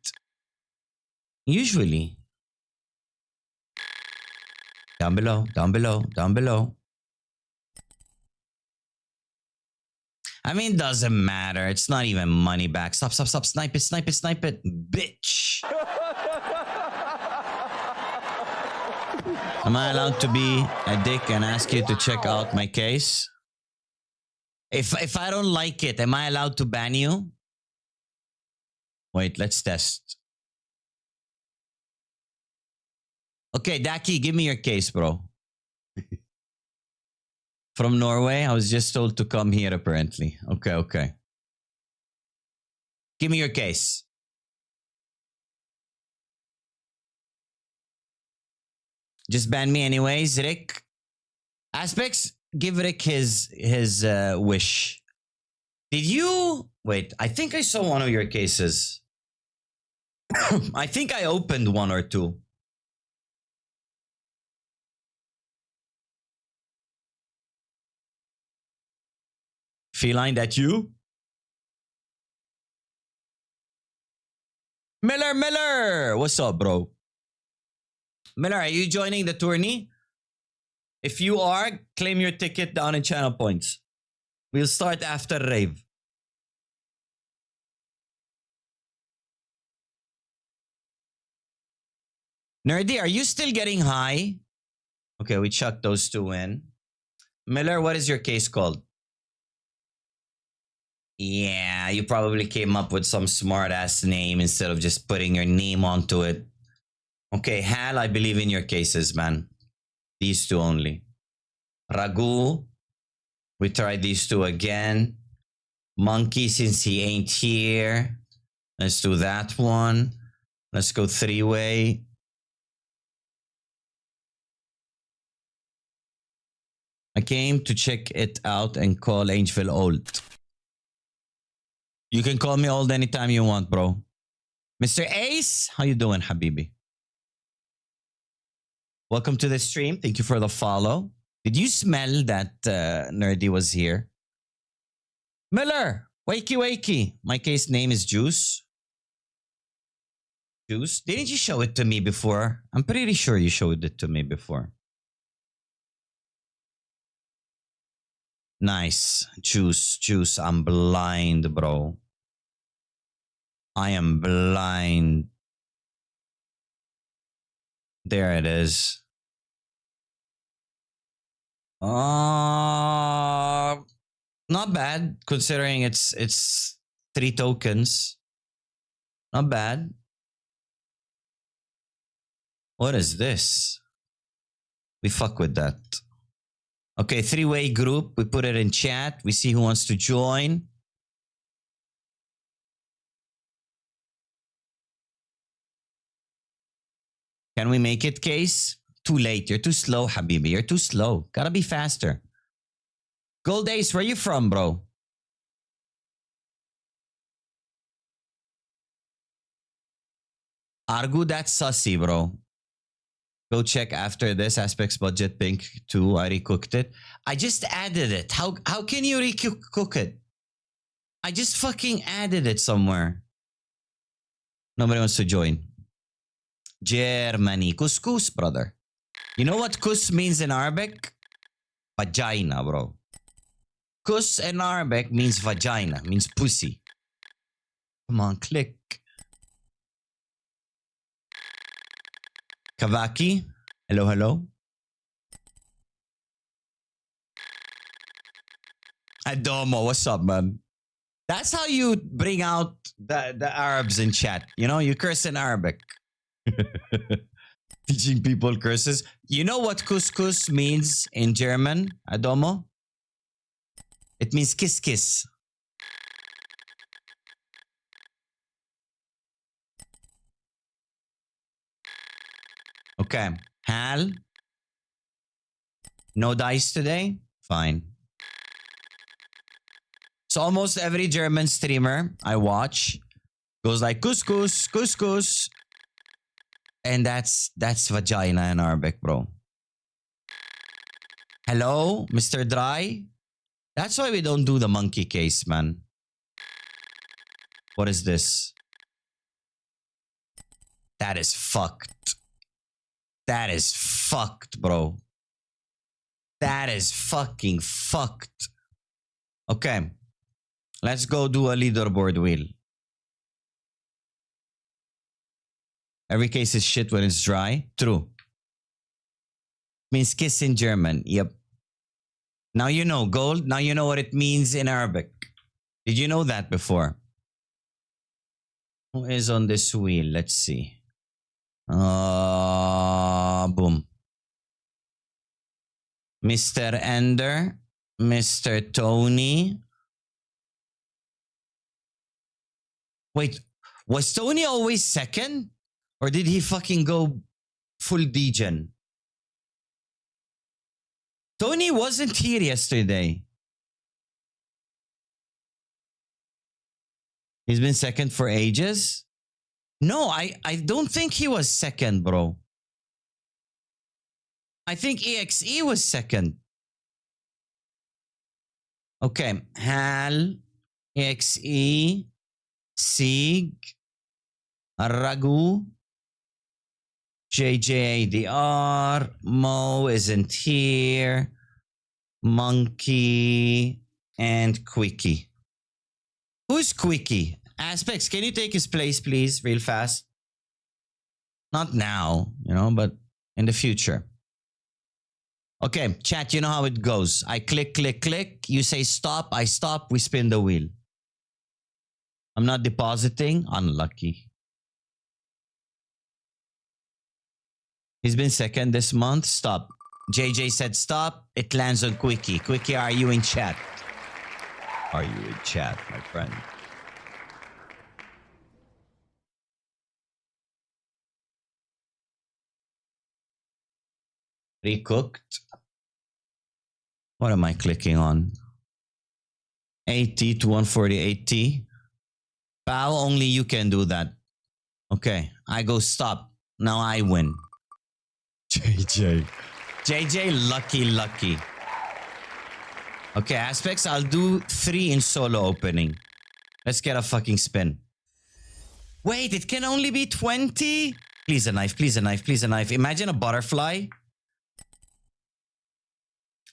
Usually. Down below, down below, down below. I mean, it doesn't matter. It's not even money back. Stop, stop, stop. Snipe it, snipe it, snipe it. Bitch. Am I allowed to be a dick and ask you to check out my case? If I don't like it, am I allowed to ban you? Wait, let's test. Okay, Daki, give me your case, bro. From Norway? I was just told to come here, apparently. Okay, okay. Give me your case. Just ban me anyways, Rick. Aspects, give Rick his wish. Did you... Wait, I think I saw one of your cases. I think I opened one or two. Feline, that you? Miller! What's up, bro? Miller, are you joining the tourney? If you are, claim your ticket down in channel points. We'll start after Rave. Nerdy, are you still getting high? Okay, we chucked those two in. Miller, what is your case called? Yeah, you probably came up with some smart ass name instead of just putting your name onto it. Okay, Hal, I believe in your cases, man. These two only. Ragu, we tried these two again. Monkey, since he ain't here. Let's do that one. Let's go three-way. I came to check it out and call Angeville old. You can call me old anytime you want, bro. Mr. Ace, how you doing, Habibi? Welcome to the stream. Thank you for the follow. Did you smell that Nerdy was here? Miller, wakey wakey. My case name is Juice. Juice? Didn't you show it to me before? I'm pretty sure you showed it to me before. Nice. Juice, juice. I'm blind, bro. I am blind. There it is. Not bad considering it's 3 tokens. Not bad. What is this? We fuck with that. Okay, 3-way group. We put it in chat. We see who wants to join. Can we make it, Case? Too late. You're too slow, Habibi. You're too slow. Gotta be faster. Gold Ace, where you from, bro? Argu, that's sussy, bro. Go check after this. Aspects Budget Pink 2. I recooked it. I just added it. How can you recook it? I just fucking added it somewhere. Nobody wants to join. Germany. Couscous, brother. You know what kus means in Arabic? Vagina, bro. Kus in Arabic means vagina, means pussy. Come on, click. Kavaki. Hello, hello. Adomo, what's up, man? That's how you bring out the Arabs in chat. You know, you curse in Arabic. Teaching people curses. You know what couscous means in German, Adomo? It means kiss kiss. Okay. Hal. No dice today? Fine. So almost every German streamer I watch goes like couscous, couscous. And that's vagina in Arabic, bro. Hello, Mr. Dry? That's why we don't do the monkey case, man. What is this? That is fucked. That is fucked, bro. That is fucking fucked. Okay. Let's go do a leaderboard wheel. Every case is shit when it's dry. True. Means kiss in German. Yep. Now you know, gold. Now you know what it means in Arabic. Did you know that before? Who is on this wheel? Let's see. Boom. Mr. Ender. Mr. Tony. Wait, was Tony always second? Or did he fucking go full degen? Tony wasn't here yesterday. He's been second for ages? No, I don't think he was second, bro. I think EXE was second. Okay, Hal, EXE, Sig, Ragu, JJADR, Mo isn't here, Monkey, and Quickie. Who's Quickie? Aspects, can you take his place, please, real fast? Not now, you know, but in the future. Okay, chat, you know how it goes. I click, click, click. You say stop, I stop, we spin the wheel. I'm not depositing. Unlucky. He's been second this month. Stop. JJ said stop. It lands on Quickie. Quickie, are you in chat? Are you in chat, my friend? Recooked. What am I clicking on? 80 to 140, 80. Pal, only you can do that. Okay, I go stop. Now I win. JJ. JJ, lucky. Okay, aspects, I'll do 3 in solo opening. Let's get a fucking spin. Wait, it can only be 20? Please a knife, please a knife, please a knife. Imagine a butterfly.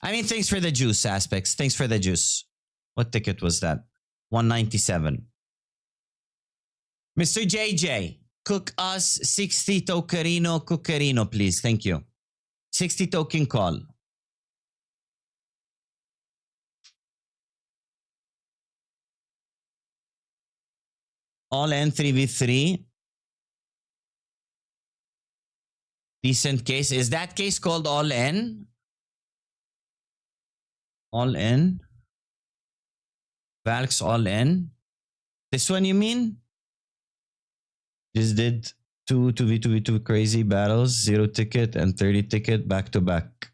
I mean, thanks for the juice, aspects. Thanks for the juice. What ticket was that? 197. Mr. JJ, cook us 60 tokerino cuccherino, please. Thank you. 60 token call. All in 3v3. Decent case. Is that case called all in? All in? Valk's all in? This one you mean? Just did 2v2v2 crazy battles, 0 ticket and 30 ticket back to back.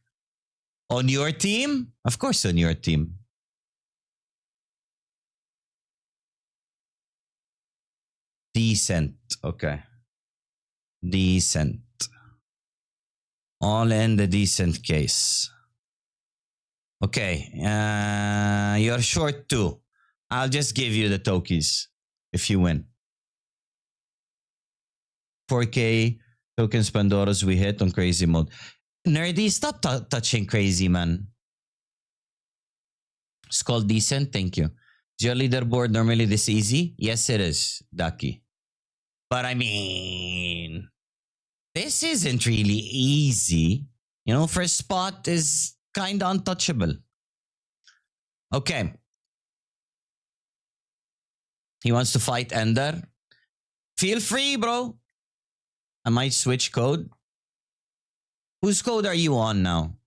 On your team? Of course on your team. Decent. Okay. Decent. All in the decent case. Okay. You're short 2. I'll just give you the tokies if you win. 4K tokens Pandoras we hit on crazy mode. Nerdy, stop touching crazy, man. It's called decent. Thank you. Is your leaderboard normally this easy? Yes, it is, Ducky. But I mean, this isn't really easy. You know, first spot is kind of untouchable. Okay. He wants to fight Ender. Feel free, bro. I might switch code. Whose code are you on now?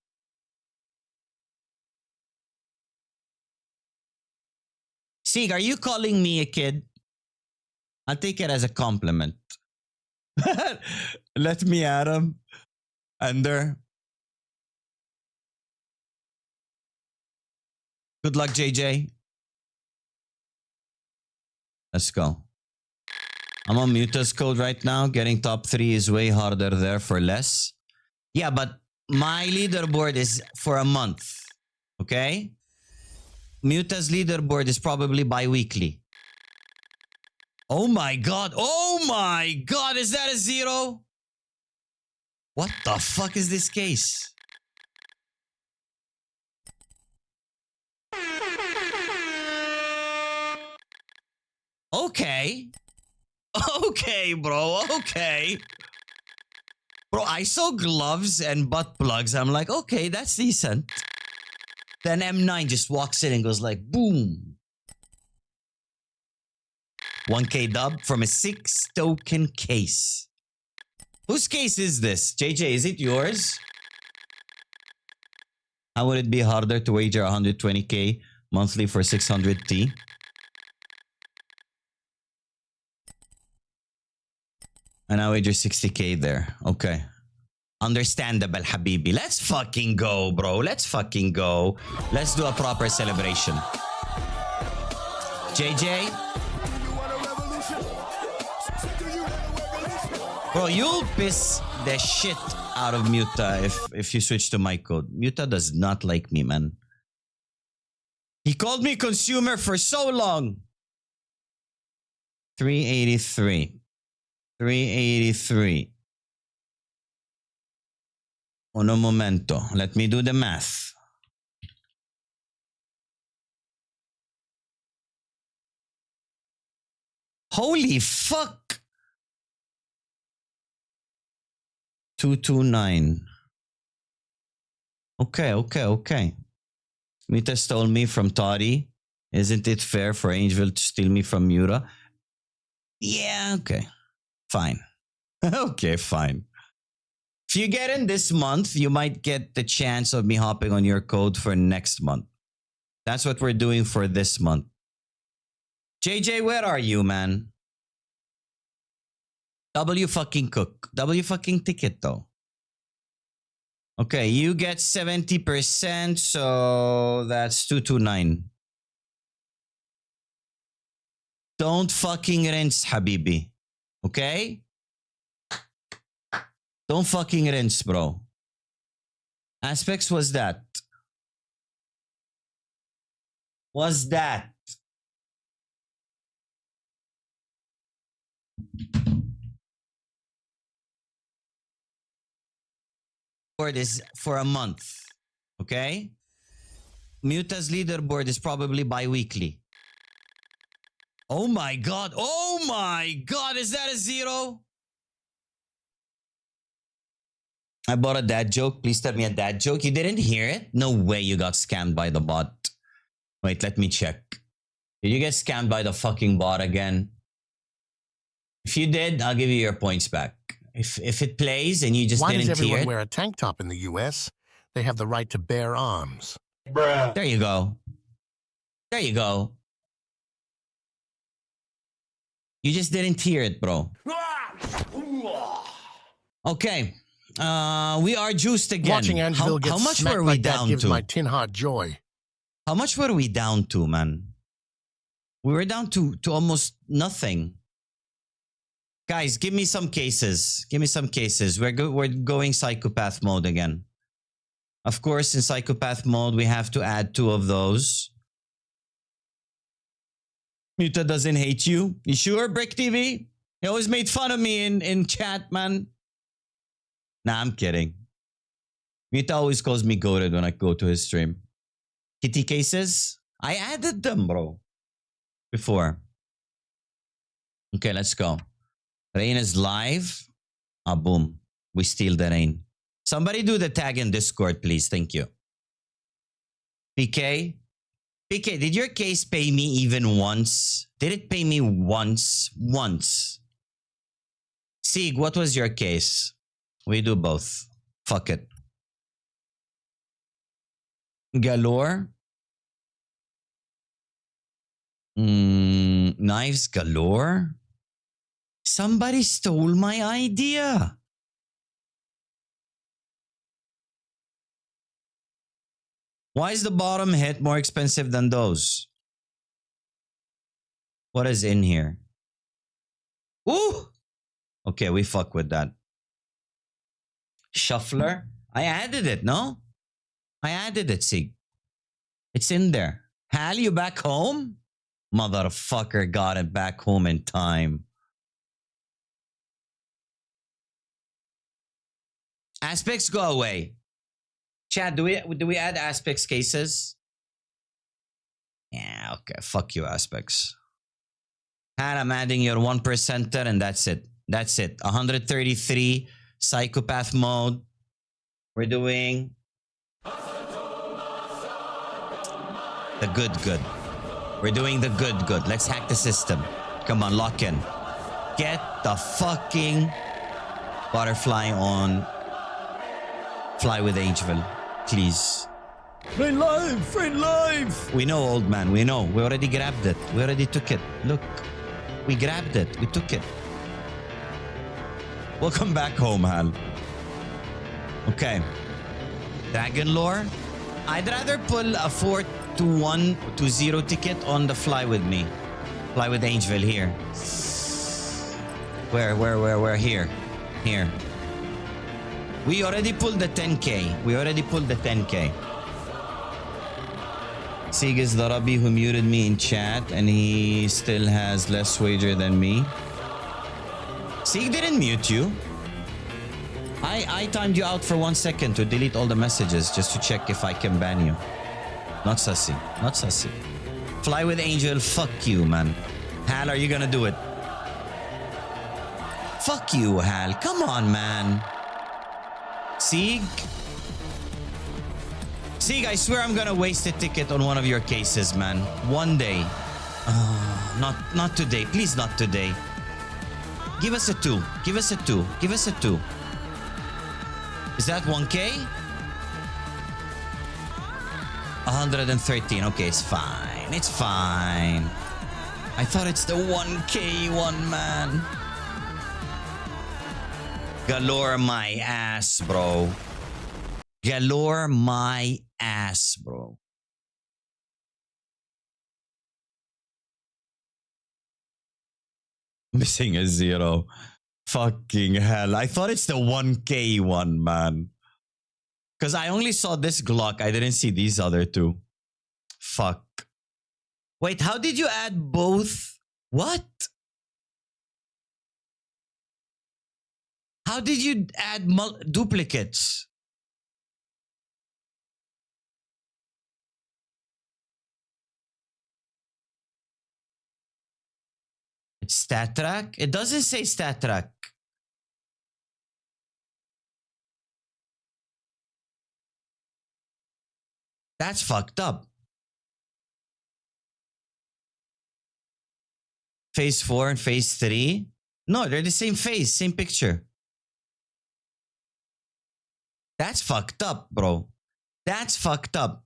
Sig, are you calling me a kid? I'll take it as a compliment. Let me add him. Ender. Good luck, JJ. Let's go. I'm on Muta's code right now. Getting top 3 is way harder there for less. Yeah, but my leaderboard is for a month. Okay? Muta's leaderboard is probably bi-weekly. Oh my god. Oh my god. Is that a 0? What the fuck is this case? Okay. Okay, bro. Okay. Bro, I saw gloves and butt plugs. I'm like, okay, that's decent. Then M9 just walks in and goes like, boom. 1K dub from a 6 token case. Whose case is this? JJ, is it yours? How would it be harder to wager 120K monthly for 600T? And I wager 60K there. Okay. Understandable, Habibi. Let's fucking go, bro. Let's fucking go. Let's do a proper celebration. JJ? Bro, you'll piss the shit out of Muta if you switch to my code. Muta does not like me, man. He called me consumer for so long. 383. 383. Uno momento. Let me do the math. Holy fuck. 229. Okay. Mita stole me from Toddy. Isn't it fair for Angel to steal me from Mura? Yeah, okay. Fine. Okay, fine. If you get in this month, you might get the chance of me hopping on your code for next month. That's what we're doing for this month. JJ, where are you, man? W fucking cook. W fucking ticket, though. Okay, you get 70%, so that's 229. Don't fucking rinse, Habibi. Okay? Don't fucking rinse, bro. Aspects was that? Was that? Board is for a month. Okay? Muta's leaderboard is probably bi-weekly. Oh my god. Oh my god. Is that a 0? I bought a dad joke. Please tell me a dad joke. You didn't hear it? No way you got scammed by the bot. Wait, let me check. Did you get scammed by the fucking bot again? If you did, I'll give you your points back. If it plays and you just Why didn't does everyone hear it, wear a tank top in the U.S.? They have the right to bear arms. Bruh. there you go. There you go. You just didn't hear it, bro. Okay. We are juiced again. Watching Angeville get how much smacked were we like that down gives to? my tin heart joy. How much were we down to, man? We were down to almost nothing. Guys, give me some cases. Give me some cases. We're going psychopath mode again. Of course, in psychopath mode, we have to add 2 of those. Muta doesn't hate you. You sure, Brick TV? He always made fun of me in chat, man. Nah, I'm kidding. Muta always calls me goated when I go to his stream. Kitty cases? I added them, bro. Before. Okay, let's go. Rain is live. Ah, boom. We steal the rain. Somebody do the tag in Discord, please. Thank you. PK? PK, did your case pay me even once? Did it pay me once? Once. Sig, what was your case? We do both. Fuck it. Galore? Knives galore? Somebody stole my idea. Why is the bottom hit more expensive than those? What is in here? Ooh! Okay, we fuck with that. Shuffler? I added it, no? I added it, Sig. It's in there. Hal, you back home? Motherfucker got it back home in time. Aspects go away. Chad, do we add aspects cases? Yeah, okay. Fuck you, aspects. And I'm adding your 1%er and that's it. That's it. 133 psychopath mode. We're doing the good. We're doing the good. Let's hack the system. Come on, lock in. Get the fucking butterfly on. Fly with Angel, please. Friend live. We know, old man. We know. We already grabbed it. We already took it. Look, we grabbed it. We took it. Welcome back home, Hal. Okay. Dragon lore. I'd rather pull a 4-1-0 ticket on the fly with me. Fly with Angel here. Where? Here. Here. We already pulled the 10K. We already pulled the 10K. Sig is the Rabbi who muted me in chat and he still has less wager than me. Sig didn't mute you. I timed you out for 1 second to delete all the messages just to check if I can ban you. Not sussy. Not sussy. Fly with Angel, fuck you, man. Hal, are you gonna do it? Fuck you, Hal. Come on, man. Sieg? Sieg, I swear I'm gonna waste a ticket on one of your cases, man. One day. Not today. Please, not today. Give us a 2. Give us a 2. Give us a 2. Is that 1K? 113. Okay, it's fine. It's fine. I thought it's the 1K one, man. Galore my ass, bro. Galore my ass, bro. Missing a 0. Fucking hell. I thought it's the 1K one, man. Because I only saw this Glock. I didn't see these other two. Fuck. Wait, how did you add both? What? How did you add duplicates? It's stat track? It doesn't say stat track. That's fucked up. Phase 4 and phase 3? No, they're the same phase, same picture. That's fucked up, bro. That's fucked up.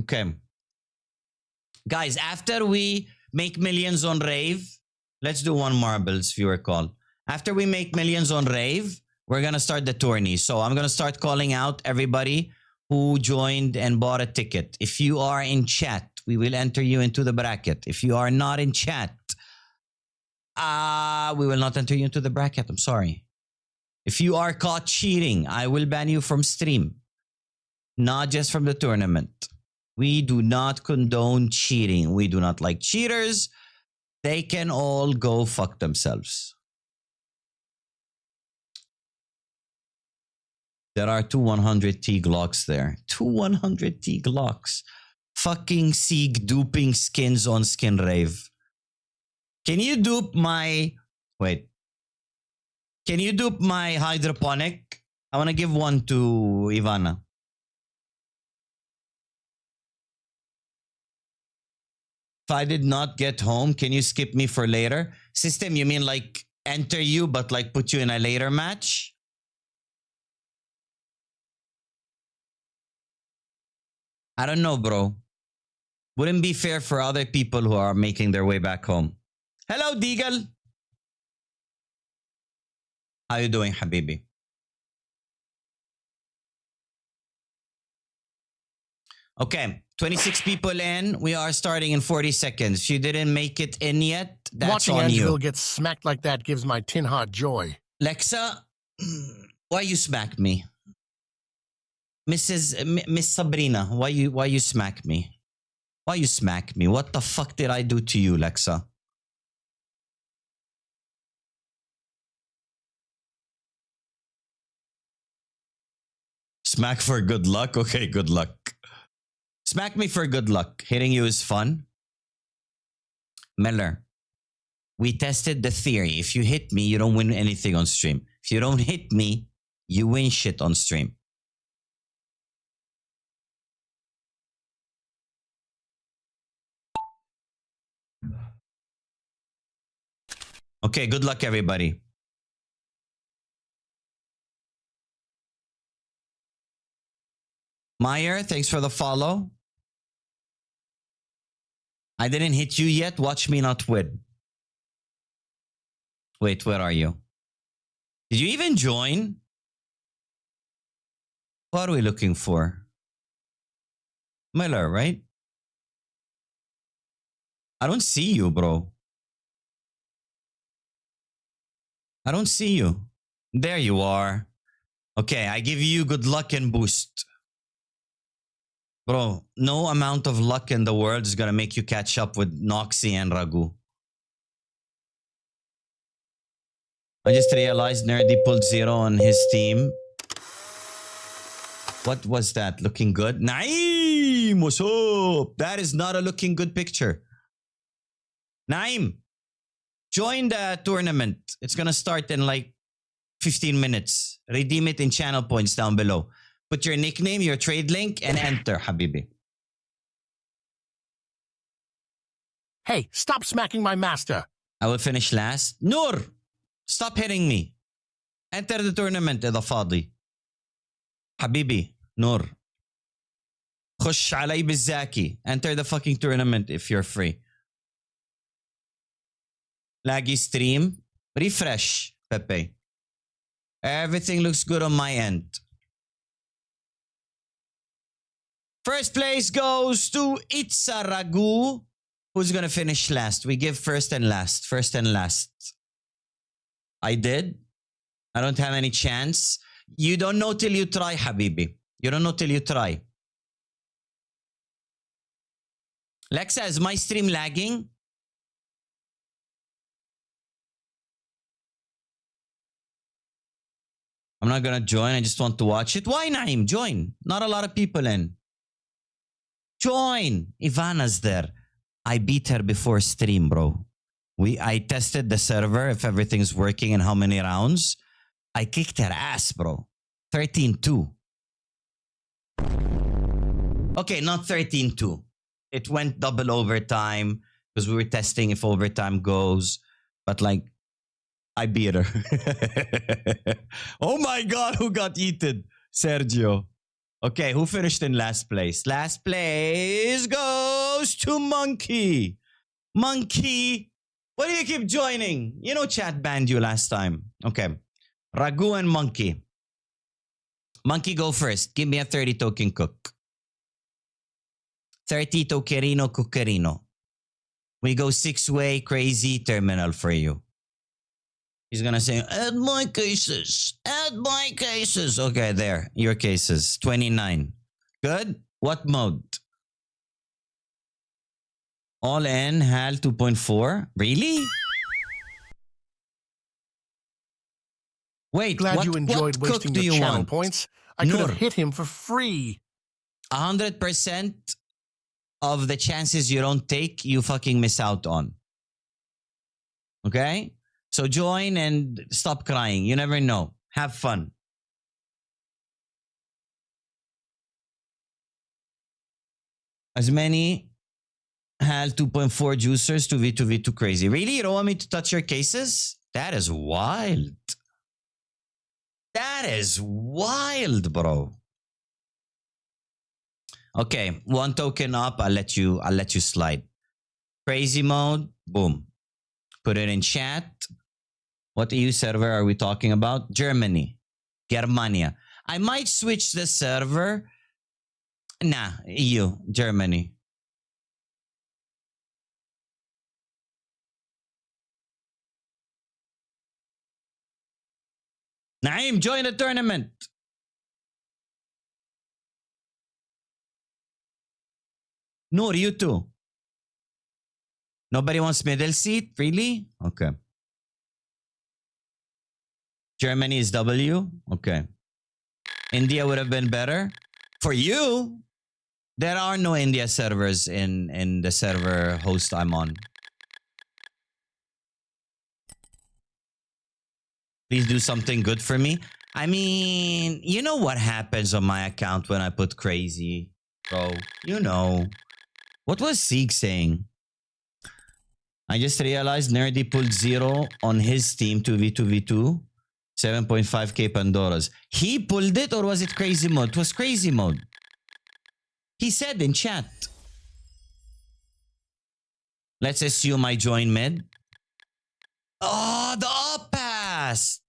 Okay. Guys, after we make millions on Rave, let's do one marbles, if you recall. After we make millions on Rave, we're going to start the tourney. So I'm going to start calling out everybody who joined and bought a ticket. If you are in chat, we will enter you into the bracket. If you are not in chat, we will not enter you into the bracket. I'm sorry. If you are caught cheating, I will ban you from stream. Not just from the tournament. We do not condone cheating. We do not like cheaters. They can all go fuck themselves. There are two 100T Glocks there. Two 100T Glocks. Fucking Sieg duping skins on Skinrave. Can you dupe my... Wait. Can you dupe my hydroponic? I want to give one to Ivana. If I did not get home, can you skip me for later? System, you mean like enter you, but like put you in a later match? I don't know, bro. Wouldn't be fair for other people who are making their way back home. Hello, Deagle. How you doing, Habibi? Okay, 26 people in. We are starting in 40 seconds. If you didn't make it in yet, that's Watching on Angelo you. get smacked like that gives my tin heart joy. Lexa, why you smack me? Miss Sabrina, why you smack me? Why you smack me? What the fuck did I do to you, Lexa? Smack for good luck? Okay, good luck. Smack me for good luck. Hitting you is fun. Miller, we tested the theory. If you hit me, you don't win anything on stream. If you don't hit me, you win shit on stream. Okay, good luck, everybody. Meyer, thanks for the follow. I didn't hit you yet. Watch me not win. Wait, where are you? Did you even join? What are we looking for? Miller, right? I don't see you, bro. I don't see you. There you are. Okay, I give you good luck and boost. Bro, no amount of luck in the world is going to make you catch up with Noxy and Ragu. I just realized Nerdy pulled 0 on his team. What was that? Looking good? Naim, what's up? That is not a looking good picture. Naim, join the tournament. It's going to start in like 15 minutes. Redeem it in channel points down below. Put your nickname, your trade link, and enter, Habibi. Hey, stop smacking my master. I will finish last. Noor, stop hitting me. Enter the tournament, Eda Fadi. Habibi, Noor. Khush alay bizzaki. Enter the fucking tournament if you're free. Laggy stream. Refresh, Pepe. Everything looks good on my end. First place goes to Itza Ragu. Who's going to finish last? We give first and last. First and last. I did. I don't have any chance. You don't know till you try, Habibi. You don't know till you try. Lexa, is my stream lagging? I'm not gonna join. I just want to watch it. Why, Naeem? Join. Not a lot of people in. Join. Ivana's there. I beat her before stream, bro. I tested the server if everything's working and how many rounds. I kicked her ass, bro. 13-2. Okay, not 13-2. It went double overtime because we were testing if overtime goes. But like, I beat her. Oh my God, who got eaten? Sergio. Okay, who finished in last place? Last place goes to Monkey. Monkey, why do you keep joining? You know chat banned you last time. Okay. Ragu and Monkey. Monkey, go first. Give me a 30 token cook. 30 tokerino cuccherino. We go 6-way crazy terminal for you. He's gonna say, add my cases. Add my cases. Okay, there. Your cases. 29. Good. What mode? All in, HAL 2.4. Really? Wait, Glad you enjoyed what wasting cook do your you channel want? points. I could Noor. have hit him for free. 100% of the chances you don't take, you fucking miss out on. Okay? So join and stop crying. You never know. Have fun. As many HAL 2.4 juicers to V2V2 crazy. Really? You don't want me to touch your cases? That is wild. That is wild, bro. Okay, one token up. I'll let you slide. Crazy mode. Boom. Put it in chat. What EU server are we talking about? Germany. Germania. I might switch the server. Nah, EU. Germany. Naeem, join the tournament. Noor, you too. Nobody wants middle seat? Really? Okay. Germany is W? Okay. India would have been better? For you? There are no India servers in the server host I'm on. Please do something good for me. I mean, you know what happens on my account when I put crazy, bro. You know. What was Sieg saying? I just realized Nerdy pulled 0 on his team 2v2v2. 7.5k Pandoras. He pulled it or was it crazy mode? It was crazy mode. He said in chat. Let's assume I join mid. Oh, the up passed.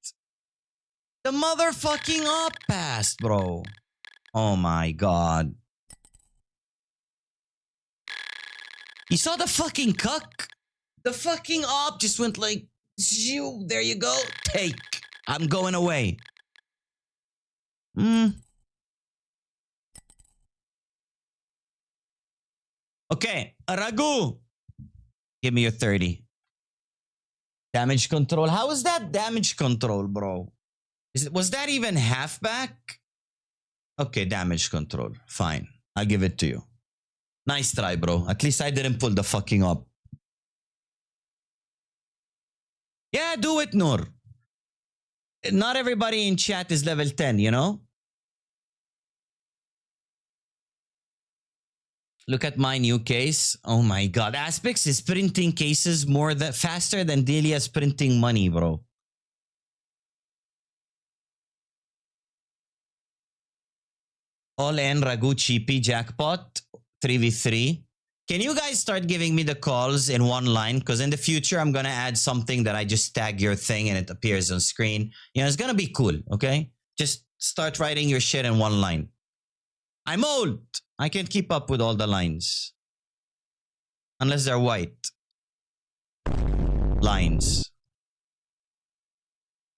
The motherfucking up passed, bro. Oh my God. You saw the fucking cuck? The fucking op just went like, there you go. Take. I'm going away. Okay, Ragu. Give me your 30. Damage control. How is that damage control, bro? Was that even halfback? Okay, damage control. Fine. I'll give it to you. Nice try, bro. At least I didn't pull the fucking up. Yeah, do it, Noor. Not everybody in chat is level 10, you know? Look at my new case. Oh my God. Aspects is printing cases faster than Delia's printing money, bro. All in Ragu Cheapy Jackpot 3v3. Can you guys start giving me the calls in one line? Because in the future, I'm going to add something that I just tag your thing and it appears on screen. You know, it's going to be cool, okay? Just start writing your shit in one line. I'm old. I can't keep up with all the lines. Unless they're white. Lines.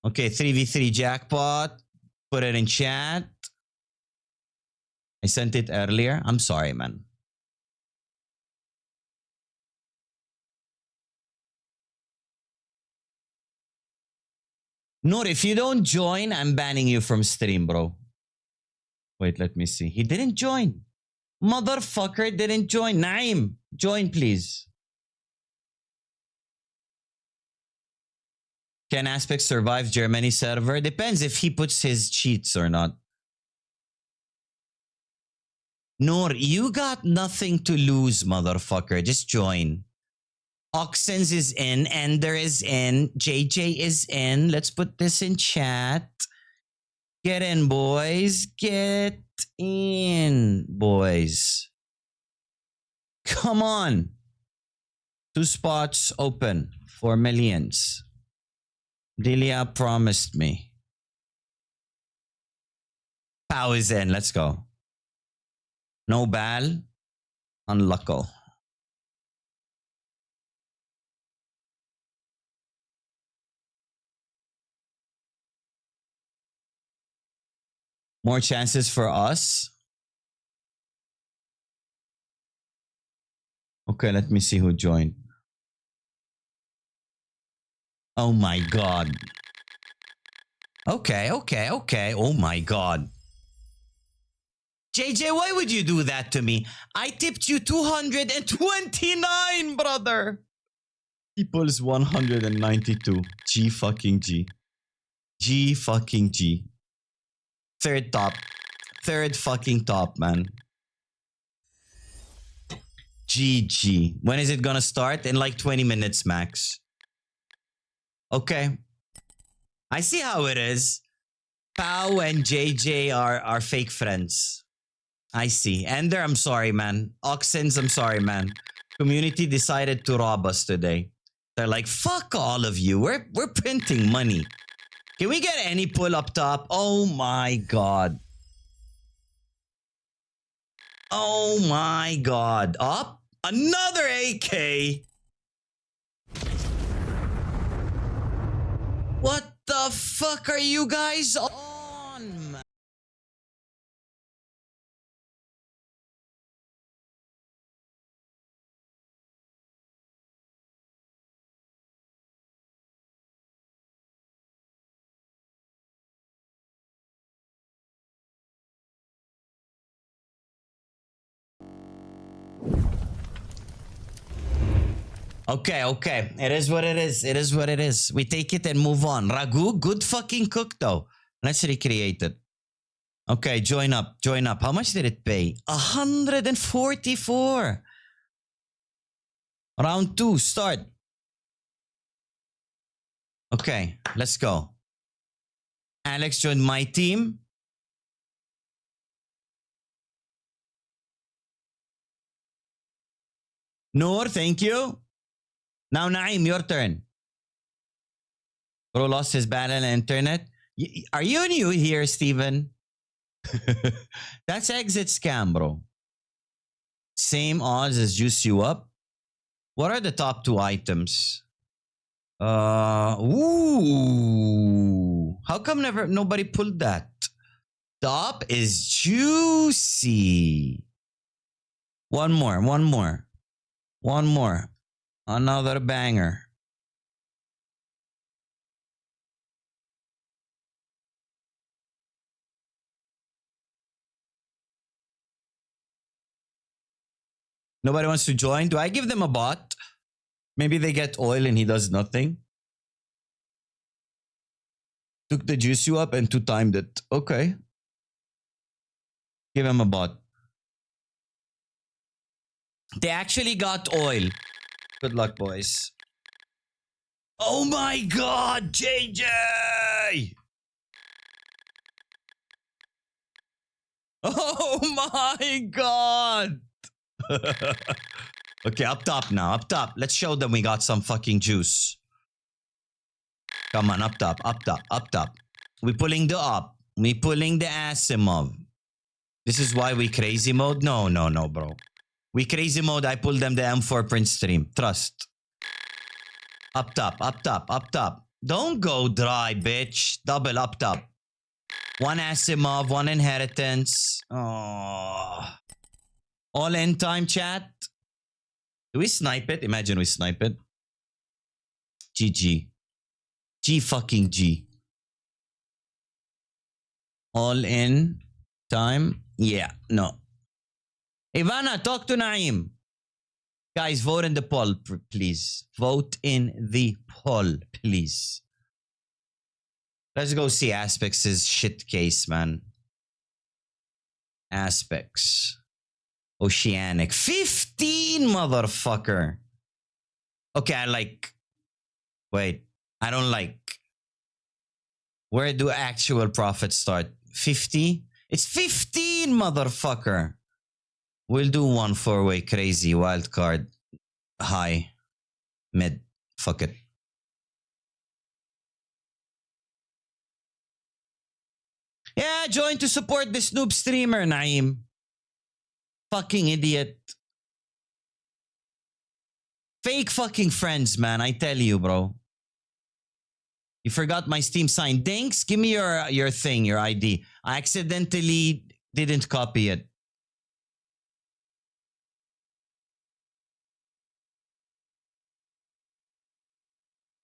Okay, 3v3 jackpot. Put it in chat. I sent it earlier. I'm sorry, man. Noor, if you don't join, I'm banning you from stream, bro. Wait, let me see. He didn't join. Motherfucker didn't join. Naim, join, please. Can Aspect survive Germany server? Depends if he puts his cheats or not. Noor, you got nothing to lose, motherfucker. Just join. Oxens is in. Ender is in. JJ is in. Let's put this in chat. Get in, boys. Get in, boys. Come on. 2 spots open for millions. Delia promised me. Pow is in. Let's go. No bal. Unlucko. More chances for us. Okay, let me see who joined. Oh my god. Okay. Oh my god. JJ, why would you do that to me? I tipped you 229, brother. People's 192. G fucking G. G fucking G. Third top. Third fucking top, man. GG. When is it gonna start? In like 20 minutes max. Okay. I see how it is. Pau and JJ are fake friends. I see. Ender, I'm sorry, man. Oxens, I'm sorry, man. Community decided to rob us today. They're like, fuck all of you. We're printing money. Can we get any pull up top? Oh my god. Oh my god. Up? Another AK. What the fuck are you guys on, man? Okay. It is what it is. It is what it is. We take it and move on. Ragu, good fucking cook though. Let's recreate it. Okay, join up. How much did it pay? 144. Round 2, start. Okay, let's go. Alex joined my team. Noor, thank you. Now, Naim, your turn. Bro lost his battle on internet. Are you new here, Steven? That's exit scam, bro. Same odds as Juice You Up. What are the top 2 items? Ooh. How come nobody pulled that? Top is juicy. One more. Another banger. Nobody wants to join? Do I give them a bot? Maybe they get oil and he does nothing. Took the juice you up and 2-timed it. Okay. Give him a bot. They actually got oil. Good luck, boys. Oh my god, JJ! Oh my god! Okay, up top now, up top. Let's show them we got some fucking juice. Come on, up top. We pulling the up. We pulling the Asimov. This is why we crazy mode? No, bro. We crazy mode, I pull them the M4 print stream. Trust. Up top. Don't go dry, bitch. Double up top. One Asimov, one Inheritance. Oh. All in time, chat. Do we snipe it? Imagine we snipe it. GG. G fucking G. All in time. Yeah, no. Ivana, talk to Naeem. Guys, vote in the poll, please. Vote in the poll, please. Let's go see Aspects' shit case, man. Aspects. Oceanic. 15, motherfucker. Okay, I like. Wait, I don't like. Where do actual profits start? 50? It's 15, motherfucker. We'll do one four-way crazy wild card. High. Mid. Fuck it. Yeah, join to support this noob streamer, Naeem. Fucking idiot. Fake fucking friends, man. I tell you, bro. You forgot my Steam sign. Dinks, give me your thing, your ID. I accidentally didn't copy it.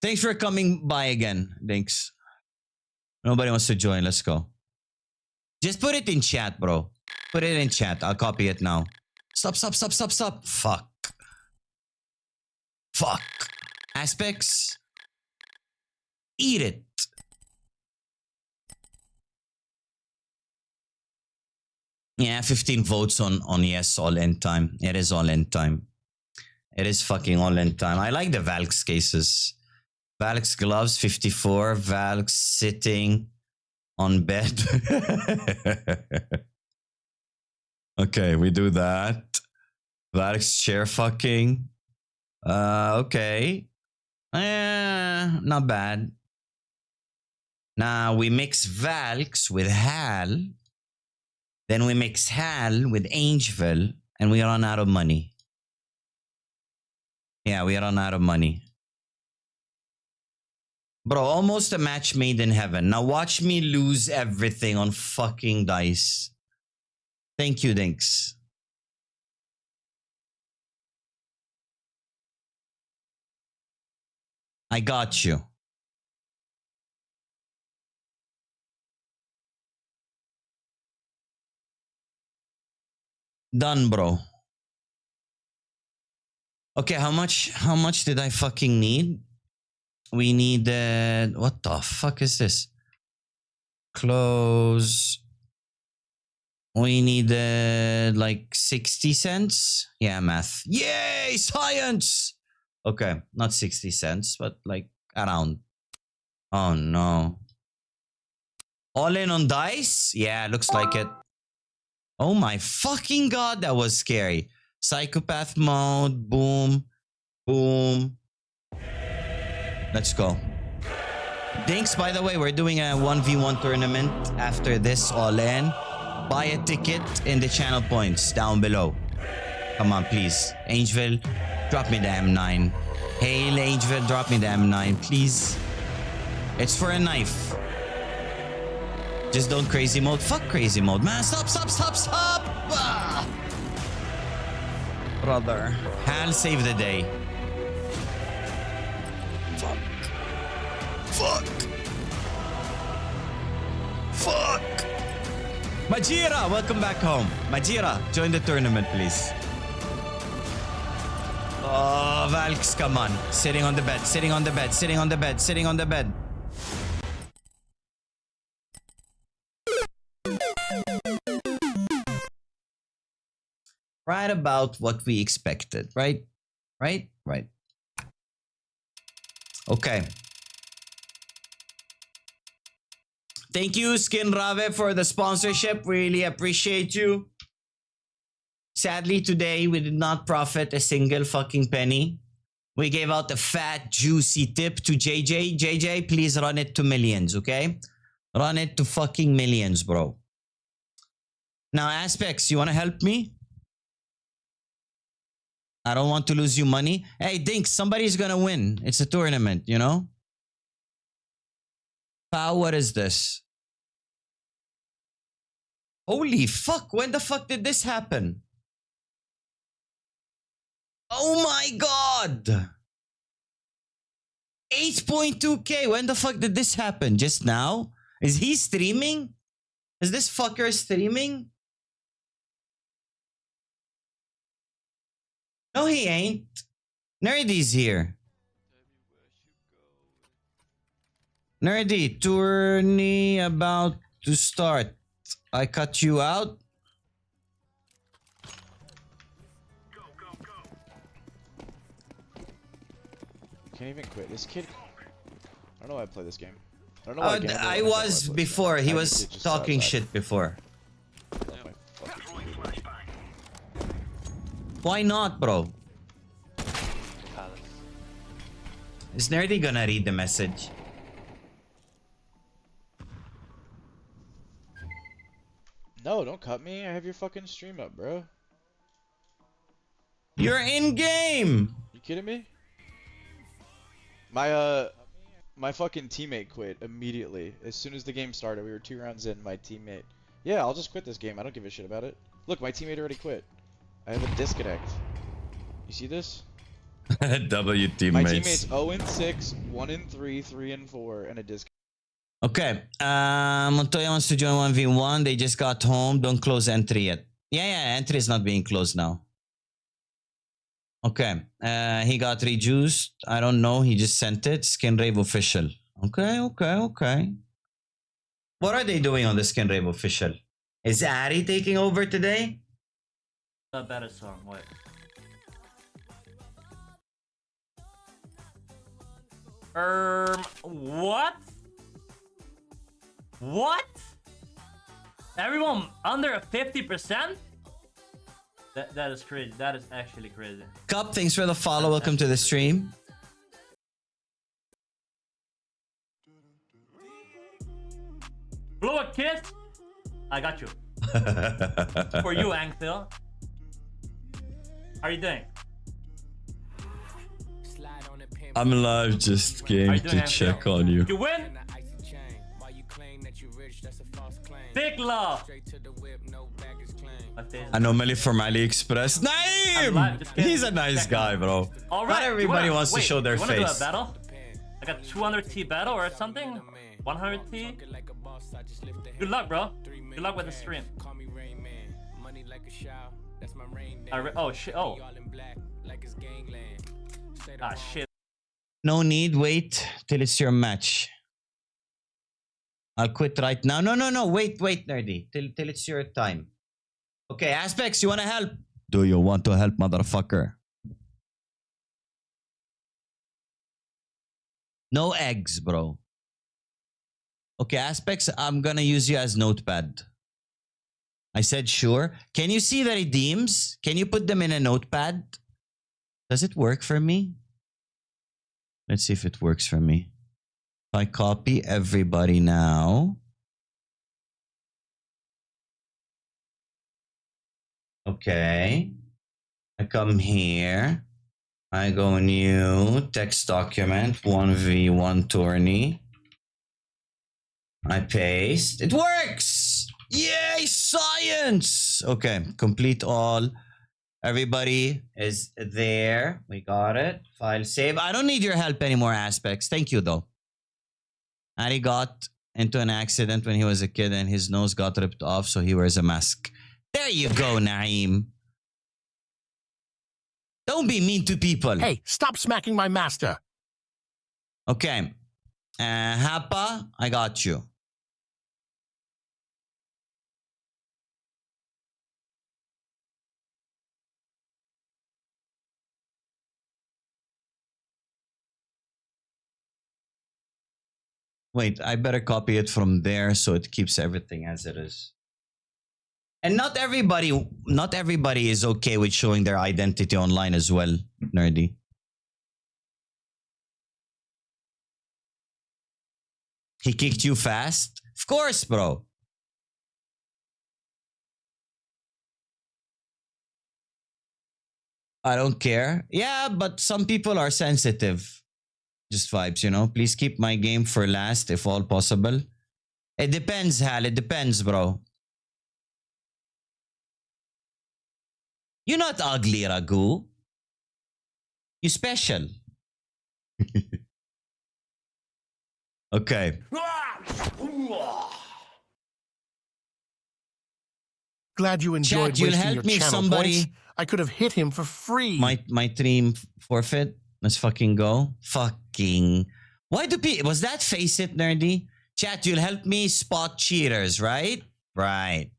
Thanks for coming by again, Dinks. Nobody wants to join. Let's go. Just put it in chat, bro. Put it in chat. I'll copy it now. Stop. Fuck. Fuck. Aspects. Eat it. Yeah, 15 votes on yes, all in time. It is all in time. It is fucking all in time. I like the Valks cases. Valks gloves, 54. Valks sitting on bed. Okay, we do that. Valks chair fucking. Okay. Not bad. Now we mix Valks with Hal. Then we mix Hal with Angel. And we run out of money. Yeah, we run out of money. Bro, almost a match made in heaven. Now watch me lose everything on fucking dice. Thank you, Dinks. I got you. Done, bro. Okay, how much did I fucking need? We need what the fuck is this? Close. We need like 60 cents. Yeah, math. Yay, science. Okay, not 60 cents, but like around. Oh no. All in on dice? Yeah, looks like it. Oh my fucking god, that was scary. Psychopath mode, boom, boom. Let's go. Dinks, by the way, we're doing a 1v1 tournament after this all in. Buy a ticket in the channel points down below. Come on, please. Angel, drop me the M9. Hail, Angel, drop me the M9, please. It's for a knife. Just don't crazy mode. Fuck crazy mode, man. Stop. Ah! Brother. Hal, save the day. Fuck. Majira, welcome back home. Majira, join the tournament, please. Oh, Valks, come on. Sitting on the bed. Right about what we expected, right? Right. Okay. Thank you, Skinrave, for the sponsorship. Really appreciate you. Sadly, today we did not profit a single fucking penny. We gave out a fat, juicy tip to JJ. JJ, please run it to millions, okay? Run it to fucking millions, bro. Now, Aspects, you want to help me? I don't want to lose you money. Hey, Dink, somebody's gonna win. It's a tournament, you know? Pow, what is this? Holy fuck, when the fuck did this happen? Oh my god! 8.2k, when the fuck did this happen? Just now? Is he streaming? Is this fucker streaming? No, he ain't. Nerdy's here. Nerdy, tourney about to start. I cut you out. Can't even quit. This kid. I don't know why I play this game. I don't know why I gamble. I was before. He was talking sad. shit before. Why not, bro? Is Nerdy gonna read the message? No, don't cut me. I have your fucking stream up, bro. You're in game. You kidding me? My fucking teammate quit immediately. As soon as the game started, we were 2 rounds in, my teammate. Yeah, I'll just quit this game. I don't give a shit about it. Look, my teammate already quit. I have a disconnect. You see this? W My teammates. teammate's 0-6, 1-3, 3-4, and a disconnect. Okay. Montoya wants to join 1v1. They just got home. Don't close entry yet. Yeah, entry is not being closed now. Okay. He got rejuiced. I don't know. He just sent it. Skinrave official. Okay. What are they doing on the Skinrave official? Is Ari taking over today? A better song, wait. What? What? Everyone under 50%? That is crazy. That is actually crazy. Cup, thanks for the follow. Welcome to the stream. Blow a kiss? I got you. For you, Angthil. How are you doing? I'm live, just came How you to doing, check Angthil? on you. You win? Big love. Anomaly from AliExpress. Naeem! He's a nice guy, bro. All right. Not everybody wants to show their you wanna face. Do a battle? Like a 200 T battle or something? 100 T? Good luck, bro. Good luck with the stream. Oh shit! Oh. Ah shit. No need. Wait till it's your match. I'll quit right now. No. Wait, Nerdy. Till it's your time. Okay, Aspects, you want to help? Do you want to help, motherfucker? No eggs, bro. Okay, Aspects, I'm gonna use you as notepad. I said sure. Can you see the redeems? Can you put them in a notepad? Does it work for me? Let's see if it works for me. If I copy everybody now. Okay. I come here. I go new text document 1v1 tourney. I paste. It works! Yay, science! Okay, complete all. Everybody is there. We got it. File save. I don't need your help anymore, Aspects. Thank you, though. Ari got into an accident when he was a kid and his nose got ripped off, so he wears a mask. There you go, Naeem. Don't be mean to people. Hey, stop smacking my master. Okay. Hapa, I got you. Wait, I better copy it from there so it keeps everything as it is. And not everybody is okay with showing their identity online as well, Nerdy. He kicked you fast? Of course, bro. I don't care. Yeah, but some people are sensitive. Just vibes, you know. Please keep my game for last if all possible. It depends, Hal. It depends, bro. You're not ugly, Ragu. You special. Okay. Glad you enjoyed Chat, you'll wasting help your me if channel points. somebody. I could have hit him for free. My dream forfeit. Let's fucking go. Fucking. Why do people. Was that Face It, nerdy? Chat, you'll help me spot cheaters, right? Right.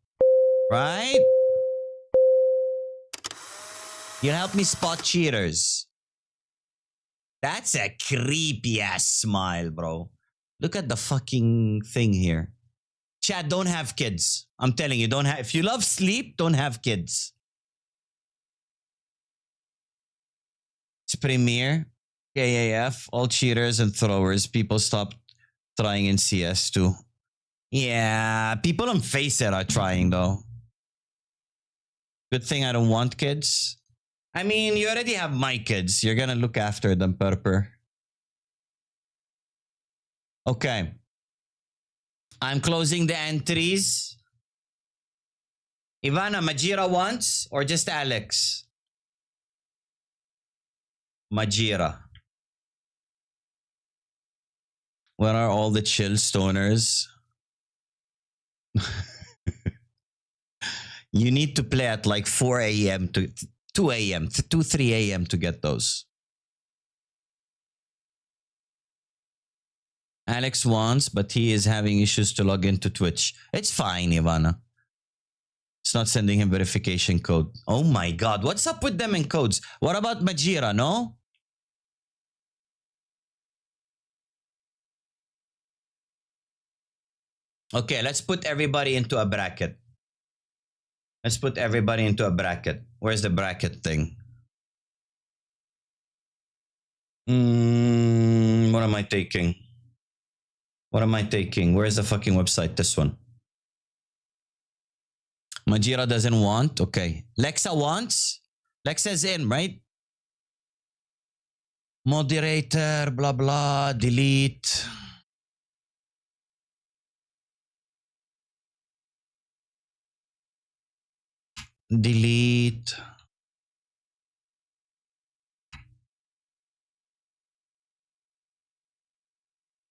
Right? You'll help me spot cheaters. That's a creepy ass smile, bro. Look at the fucking thing here. Chat, don't have kids. I'm telling you, don't have. If you love sleep, don't have kids. It's Premiere, KAF, all cheaters and throwers. People stop trying in CS too. Yeah, people on Face It are trying though. Good thing I don't want kids. I mean, you already have my kids. You're gonna look after them, Purper. Okay. I'm closing the entries. Ivana, Majira once or just Alex? Majira. Where are all the chill stoners? You need to play at like 4 a.m. to 2 a.m., 2, 3 a.m. to get those. Alex wants, but he is having issues to log into Twitch. It's fine, Ivana. It's not sending him verification code. Oh my God, what's up with them and codes? What about Majira, no? Okay, let's put everybody into a bracket. Let's put everybody into a bracket. Where's the bracket thing? What am I taking? What am I taking? Where's the fucking website? This one. Majira doesn't want. Okay. Lexa wants. Lexa's in, right? Moderator, blah, blah, delete. Delete.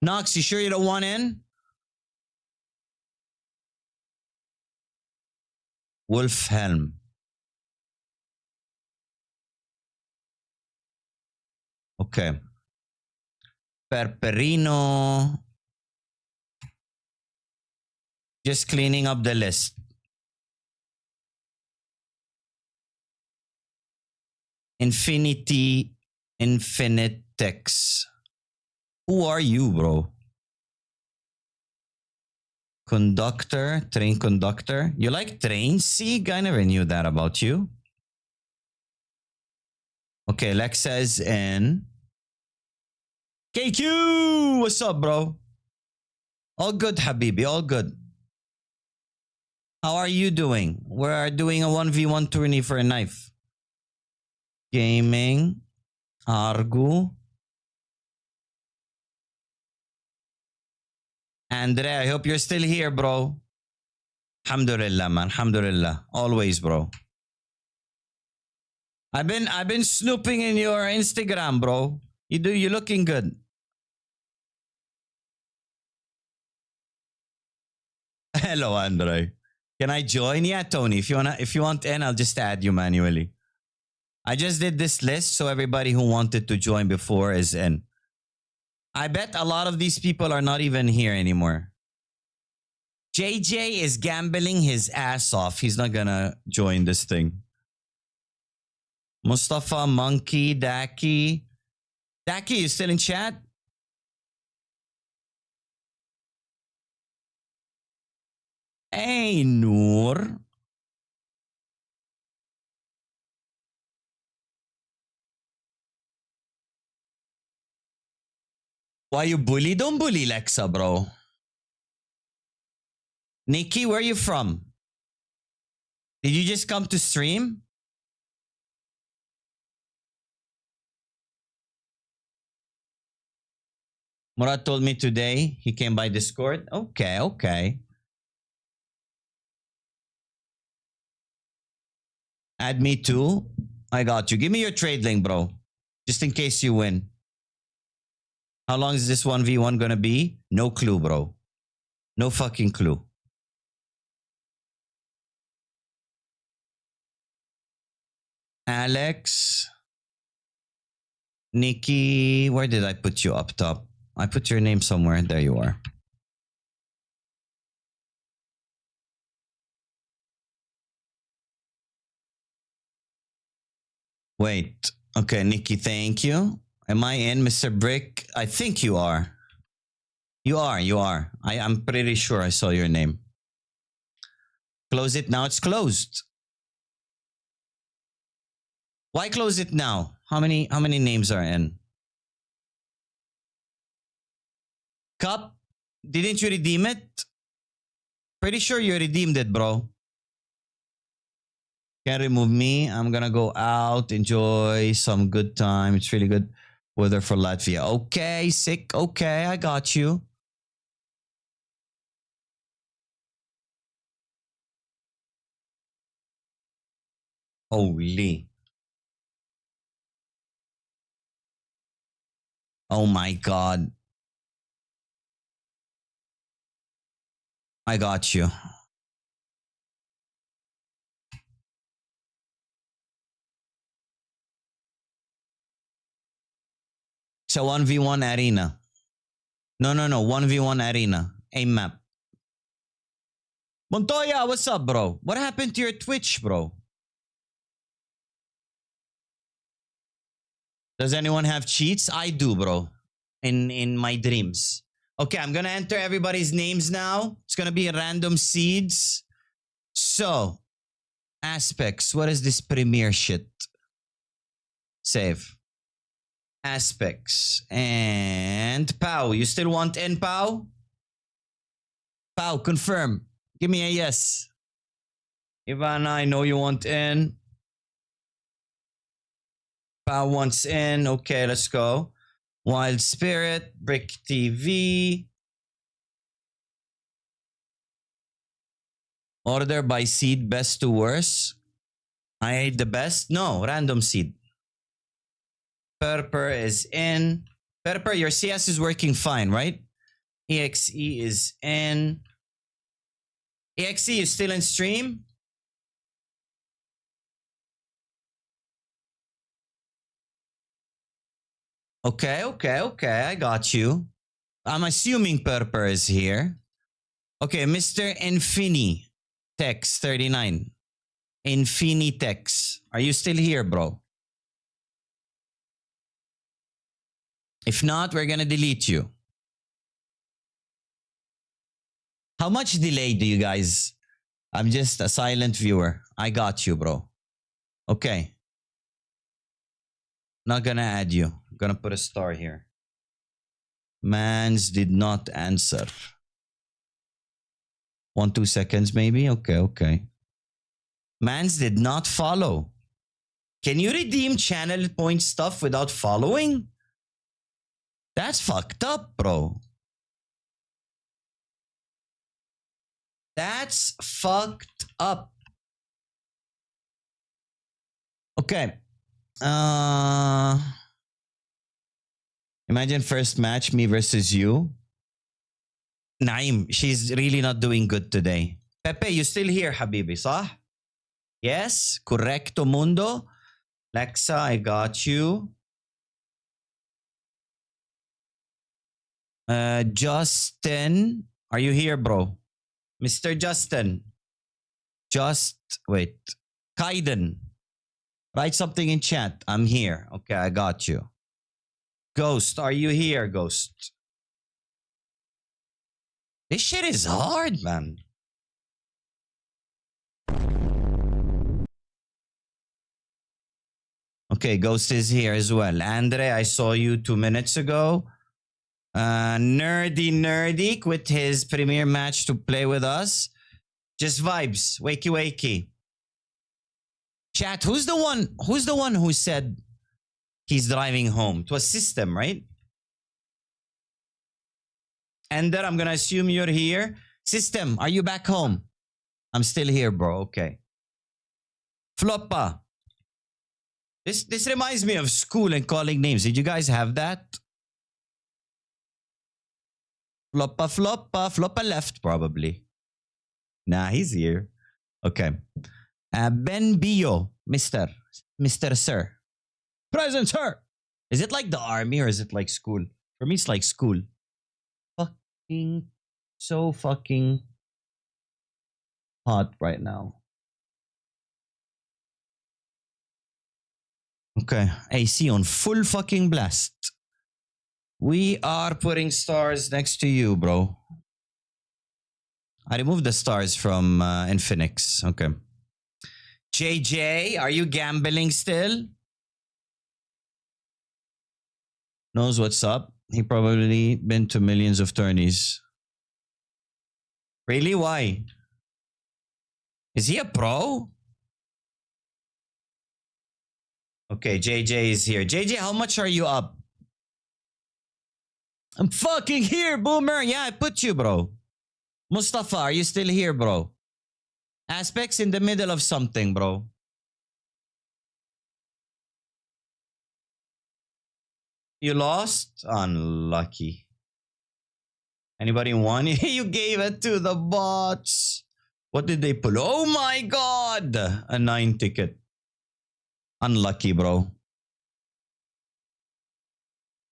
Nox, you sure you don't want in? Wolfhelm. Okay. Perperino. Just cleaning up the list. Infinity Infinitex. Who are you, bro? Conductor, train conductor. You like trains, Sieg? I never knew that about you. Okay, Lexa is in. KQ! What's up, bro? All good, Habibi, all good. How are you doing? We're doing a 1v1 tourney for a knife. Gaming. Argu. Andre, I hope you're still here, bro. Alhamdulillah, man. Alhamdulillah. Always, bro. I've been snooping in your Instagram, bro. You're looking good. Hello, Andre. Can I join? Yeah, Tony. If you want in, I'll just add you manually. I just did this list so everybody who wanted to join before is in. I bet a lot of these people are not even here anymore. JJ is gambling his ass off. He's not gonna join this thing. Mustafa, Monkey, Daki. Daki, you still in chat? Hey, Noor. Why you bully? Don't bully Lexa, bro. Nikki, where are you from? Did you just come to stream? Murad told me today he came by Discord. Okay, okay. Add me too. I got you. Give me your trade link, bro. Just in case you win. How long is this 1v1 gonna be? No clue, bro. No fucking clue. Alex. Nikki. Where did I put you up top? I put your name somewhere. There you are. Wait. Okay, Nikki, thank you. Am I in, Mr. Brick? I think you are. You are. I'm pretty sure I saw your name. Close it now. It's closed. Why close it now? How many names are in? Cup? Didn't you redeem it? Pretty sure you redeemed it, bro. Can't remove me. I'm gonna go out, enjoy some good time. It's really good weather for Latvia. Okay, sick. Okay, I got you. Holy. Oh my God. I got you. It's a 1v1 arena. No. 1v1 arena. A map. Montoya, what's up, bro? What happened to your Twitch, bro? Does anyone have cheats? I do, bro. In my dreams. Okay, I'm gonna enter everybody's names now. It's gonna be random seeds. So, aspects. What is this premiere shit? Save. Aspects. And Pau. You still want in, Pau? Pau, confirm. Give me a yes. Ivana, I know you want in. Pau wants in. Okay, let's go. Wild Spirit, Brick TV. Order by seed, best to worst. I ate the best. No, random seed. Purper is in. Purper, your CS is working fine, right? EXE is in. EXE is still in stream? Okay. I got you. I'm assuming Purper is here. Okay, Mr. Infini Tex 39. Infinitex. Are you still here, bro? If not, we're gonna delete you. How much delay do you guys? I'm just a silent viewer. I got you, bro. Okay. Not gonna add you. Gonna put a star here. Mans did not answer. 1-2 seconds maybe? Okay. Mans did not follow. Can you redeem channel point stuff without following? That's fucked up, bro. That's fucked up. Okay. Imagine first match, me versus you. Naim, she's really not doing good today. Pepe, you still here, Habibi, sah? Yes, correcto mundo. Lexa, I got you. Justin, are you here, bro? Mr. Justin. Wait. Kaiden. Write something in chat. I'm here. Okay, I got you. Ghost, are you here, Ghost? This shit is hard, man. Okay, Ghost is here as well. Andre, I saw you 2 minutes ago. Nerdy quit his premiere match to play with us. Just vibes. Wakey. Chat, who's the one who said he's driving home? It was System, right? Ender, I'm gonna assume you're here. System, are you back home? I'm still here, bro. Okay. Floppa. This reminds me of school and calling names. Did you guys have that? Floppa, Floppa. Floppa left, probably. Nah, he's here. Okay. Ben Bio, Mr. Sir. Present, sir. Is it like the army or is it like school? For me, it's like school. Fucking, so fucking hot right now. Okay, AC on full fucking blast. We are putting stars next to you, bro. I removed the stars from Infinix. Okay. JJ, are you gambling still? Knows what's up. He probably been to millions of tourneys. Really? Why? Is he a pro? Okay, JJ is here. JJ, how much are you up? I'm fucking here, Boomer. Yeah, I put you, bro. Mustafa, are you still here, bro? Aspects in the middle of something, bro. You lost? Unlucky. Anybody won? You gave it to the bots. What did they pull? Oh my god! A 9 ticket. Unlucky, bro.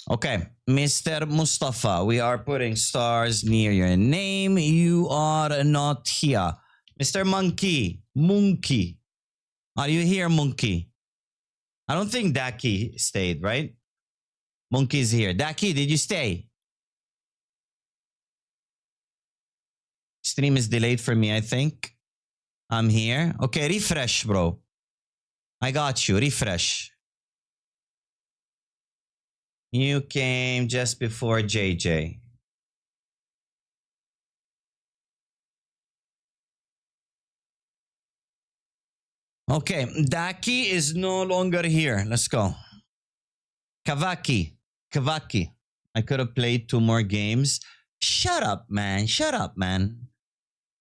Okay, Mr. Mustafa, we are putting stars near your name. You are not here. Mr. Monkey. Are you here, Monkey? I don't think Daki stayed, right? Monkey's here. Daki, did you stay? Stream is delayed for me, I think. I'm here. Okay, refresh, bro. I got you. Refresh. You came just before JJ. Okay, Daki is no longer here. Let's go. Kavaki. I could have played 2 more games. Shut up, man.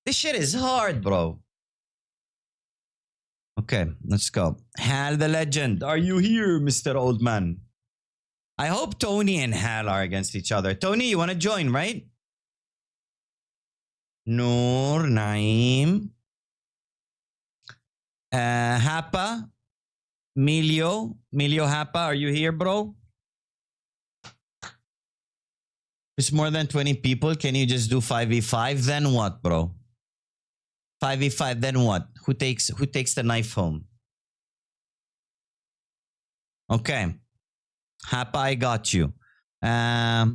This shit is hard, bro. Okay, let's go. Hal the Legend. Are you here, Mr. Old Man? I hope Tony and Hal are against each other. Tony, you want to join, right? Noor, Naeem. Hapa. Milio Hapa, are you here, bro? It's more than 20 people. Can you just do 5v5? Then what, bro? 5v5, then what? Who takes the knife home? Okay. Hapa, I got you. I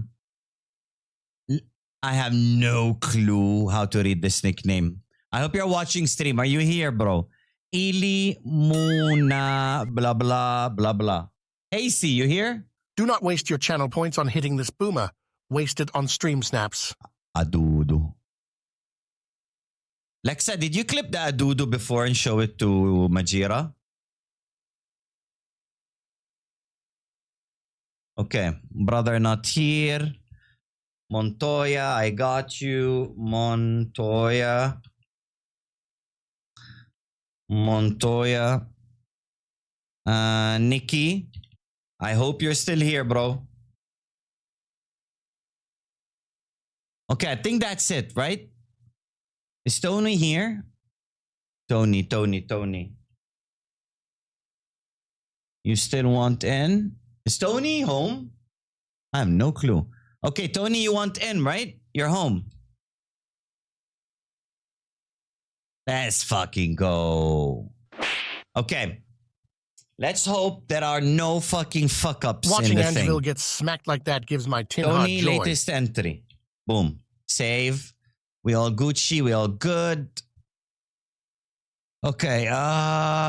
have no clue how to read this nickname. I hope you're watching stream. Are you here, bro? Ili Muna blah blah blah blah. Hey, C, you here? Do not waste your channel points on hitting this boomer. Waste it on stream snaps. Adudu. Lexa, did you clip the Adudu before and show it to Majira? Okay, brother not here. Montoya, I got you. Montoya. Nikki, I hope you're still here, bro. Okay, I think that's it, right? Is Tony here? Tony. You still want in? Is Tony home? I have no clue. Okay, Tony, you want in, right? You're home. Let's fucking go. Okay. Let's hope there are no fucking fuck-ups Watching in the Angelo thing. get smacked like that gives my tin hot Tony, joy. latest entry. Boom. Save. We all Gucci. We all good. Okay.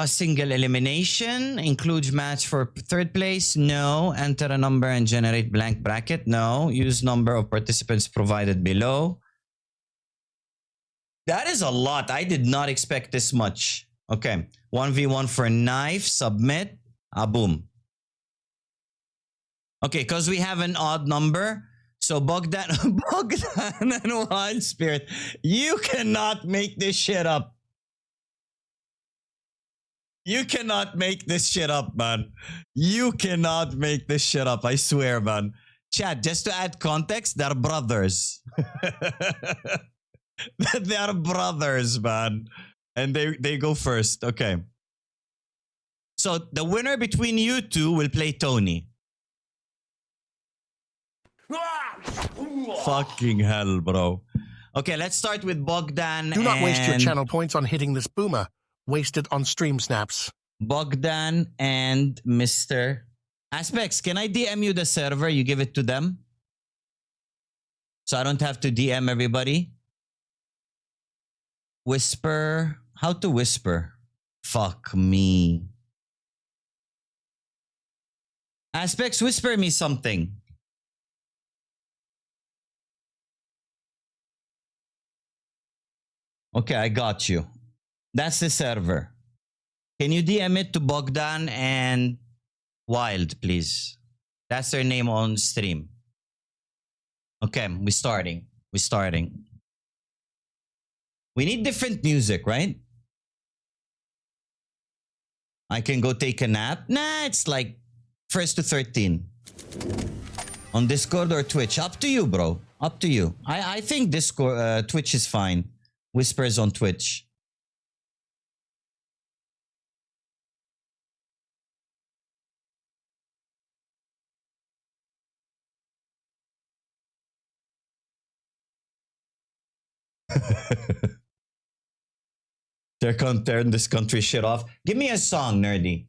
Single elimination. Includes match for 3rd place. No. Enter a number and generate blank bracket. No. Use number of participants provided below. That is a lot. I did not expect this much. Okay. 1v1 for knife. Submit. Boom. Okay, because we have an odd number, So Bogdan, Bogdan and Wild Spirit, you cannot make this shit up. You cannot make this shit up, man. You cannot make this shit up. I swear, man. Chad, just to add context, they're brothers. They are brothers, man. And they go first. Okay. So the winner between you two will play Tony. Fucking hell, bro. Okay, let's start with Bogdan. Do not waste your channel points on hitting this boomer. Waste it on stream snaps. Bogdan and Mr. Aspects, can I DM you the server? You give it to them? So I don't have to DM everybody? Whisper. How to whisper? Fuck me. Aspects, whisper me something. Okay, I got you. That's the server. Can you DM it to Bogdan and Wild, please? That's their name on stream. Okay, we're starting. We're starting. We need different music, right? I can go take a nap. Nah, it's like 1st to 13. On Discord or Twitch. Up to you, bro. Up to you. I think Discord, Twitch is fine. Whispers on Twitch. They can't turn this country shit off. Give me a song, nerdy.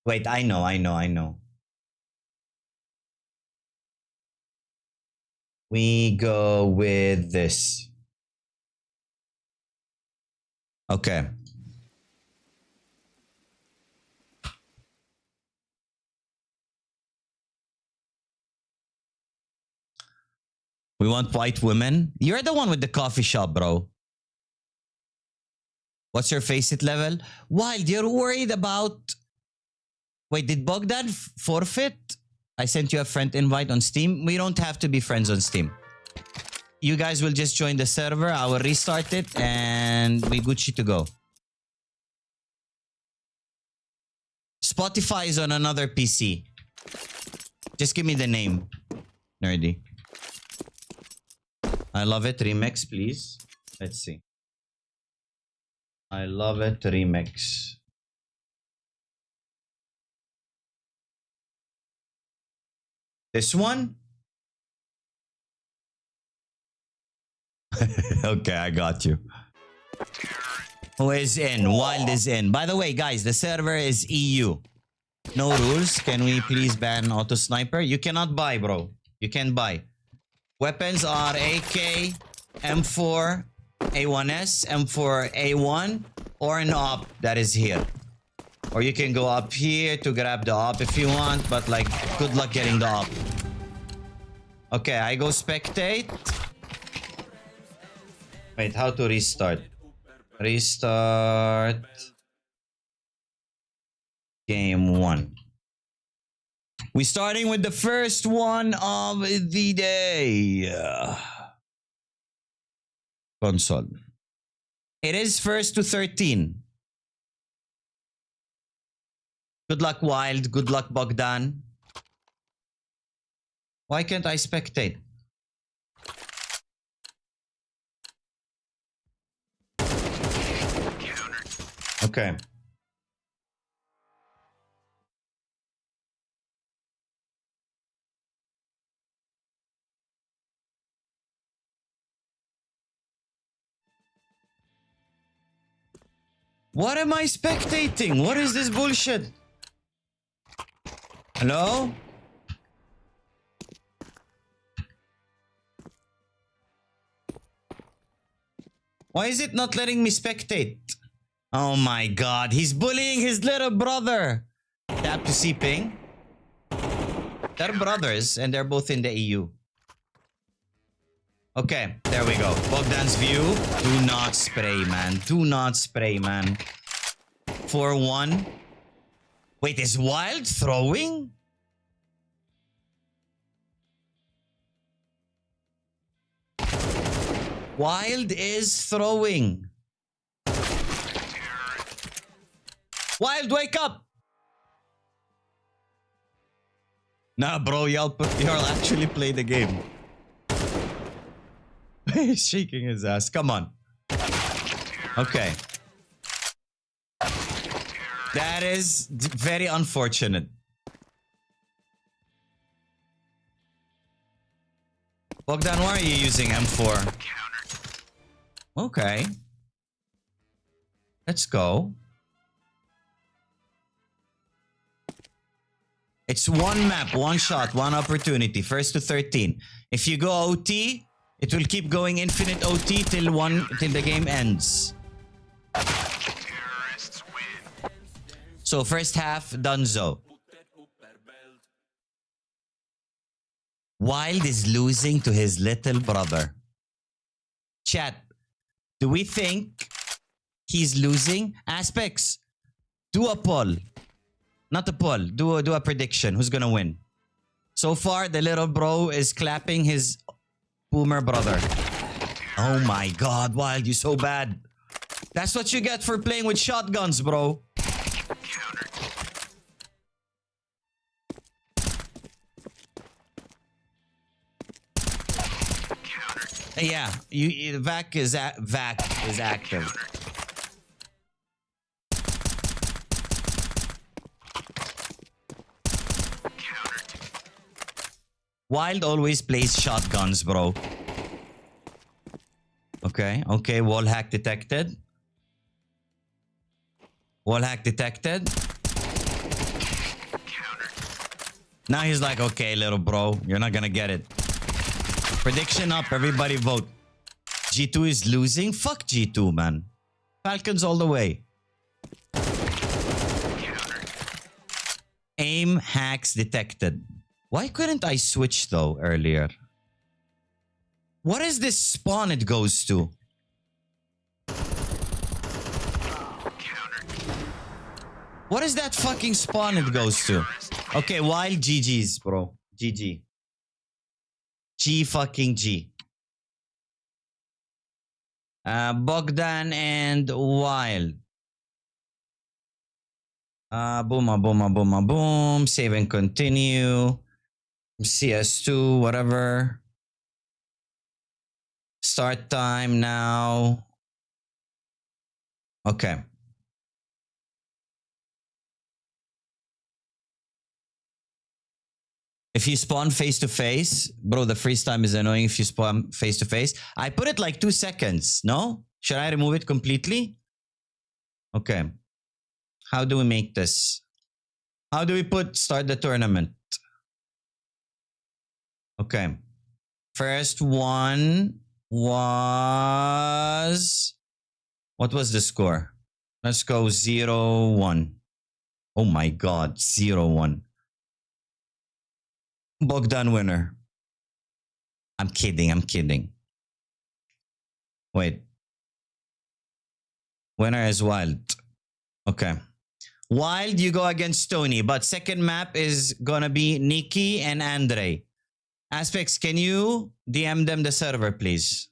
Wait, I know. We go with this. Okay. We want white women. You're the one with the coffee shop, bro. What's your face it level? Wild, you're worried about... Wait, did Bogdan forfeit? I sent you a friend invite on Steam. We don't have to be friends on Steam. You guys will just join the server. I will restart it and we Gucci to go. Spotify is on another PC. Just give me the name, nerdy. I love it. Remix, please. Let's see. I love it. Remix. This one? Okay, I got you. Who is in? Wild is in. By the way, guys, the server is EU. No rules. Can we please ban auto sniper? You cannot buy, bro. You can't buy. Weapons are AK, M4, A1S, M4, A1, or an op that is here. Or you can go up here to grab the op if you want, but like, good luck getting the op. Okay, I go spectate. Wait, how to restart? Restart. Game 1. We're starting with the first one of the day. Console. It is 1st to 13. Good luck, Wild. Good luck, Bogdan. Why can't I spectate? Okay. What am I spectating? What is this bullshit? Hello? Why is it not letting me spectate? Oh my god, he's bullying his little brother. Tap to see ping. They're brothers and they're both in the EU. Okay, there we go. Bogdan's view. Do not spray, man. Do not spray, man. 4-1. Wait, is Wild throwing? Wild is throwing. Wild, wake up! Nah, bro, y'all actually play the game. He's shaking his ass. Come on. Okay. That is very unfortunate. Bogdan, why are you using M4? Okay. Let's go. It's one map, one shot, one opportunity. First to 13. If you go OT, it will keep going infinite OT till the game ends. So first half, Dunzo. Wild is losing to his little brother. Chat, do we think he's losing? Aspects, do a poll. Not a poll, do a prediction. Who's gonna win? So far, the little bro is clapping his boomer brother. Oh my god, Wild, you're so bad. That's what you get for playing with shotguns, bro. Yeah, VAC is active. Wild always plays shotguns, bro. Okay, wall hack detected. Wall hack detected. Now he's like, okay, little bro, you're not gonna get it. Prediction up, everybody vote. G2 is losing? Fuck G2, man. Falcons all the way. Aim hacks detected. Why couldn't I switch though earlier? What is this spawn it goes to? What is that fucking spawn it goes to? Okay, Wild GG's, bro. GG. G fucking G. Bogdan and Wild. Boom. Save and continue. CS2, whatever. Start time now. Okay. If you spawn face to face, bro, the freeze time is annoying if you spawn face to face. I put it like 2 seconds, no? Should I remove it completely? Okay. How do we make this? How do we start the tournament? Okay. First one was... What was the score? Let's go 0-1. Oh my god, 0-1. Bogdan winner. I'm kidding. Wait. Winner is Wild. Okay. Wild, you go against Tony, but second map is gonna be Nikki and Andre. Aspects, can you DM them the server, please?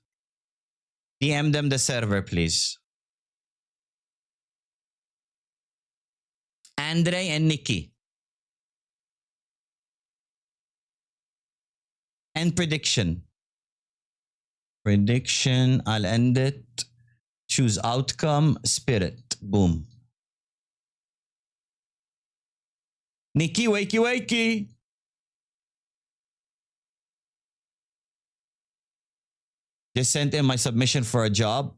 DM them the server, please. Andre and Nikki. And prediction. Prediction, I'll end it. Choose outcome, spirit. Boom. Nikki, wakey. Just sent in my submission for a job.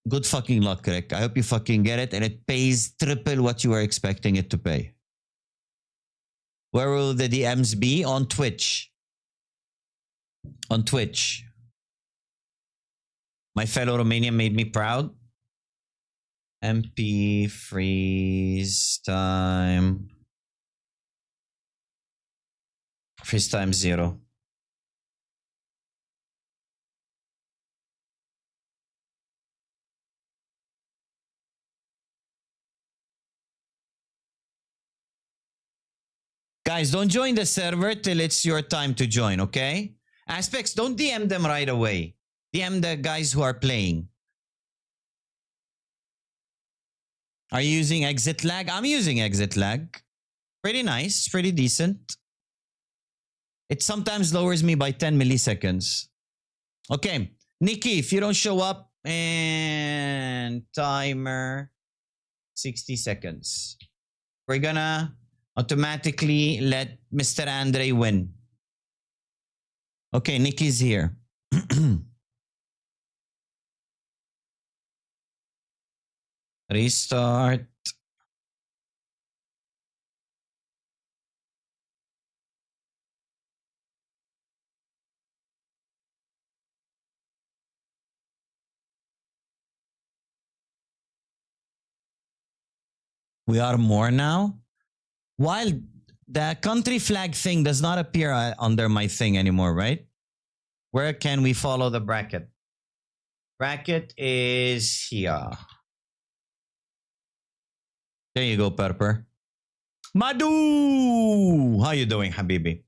Good fucking luck, Rick. I hope you fucking get it and it pays triple what you were expecting it to pay. Where will the DMs be? On Twitch. On Twitch. My fellow Romanian made me proud. MP freeze time. Freeze time 0. Guys, don't join the server till it's your time to join, okay? Aspects, don't DM them right away. DM the guys who are playing. Are you using exit lag? I'm using exit lag. Pretty nice, pretty decent. It sometimes lowers me by 10 milliseconds. Okay, Nikki, if you don't show up, and timer 60 seconds. We're gonna automatically let Mr. Andre win. Okay, Nikki's here. Restart. We are more now. While the country flag thing does not appear under my thing anymore, right? Where can we follow the bracket? Bracket is here. There you go, Purper. Madu! How you doing, Habibi?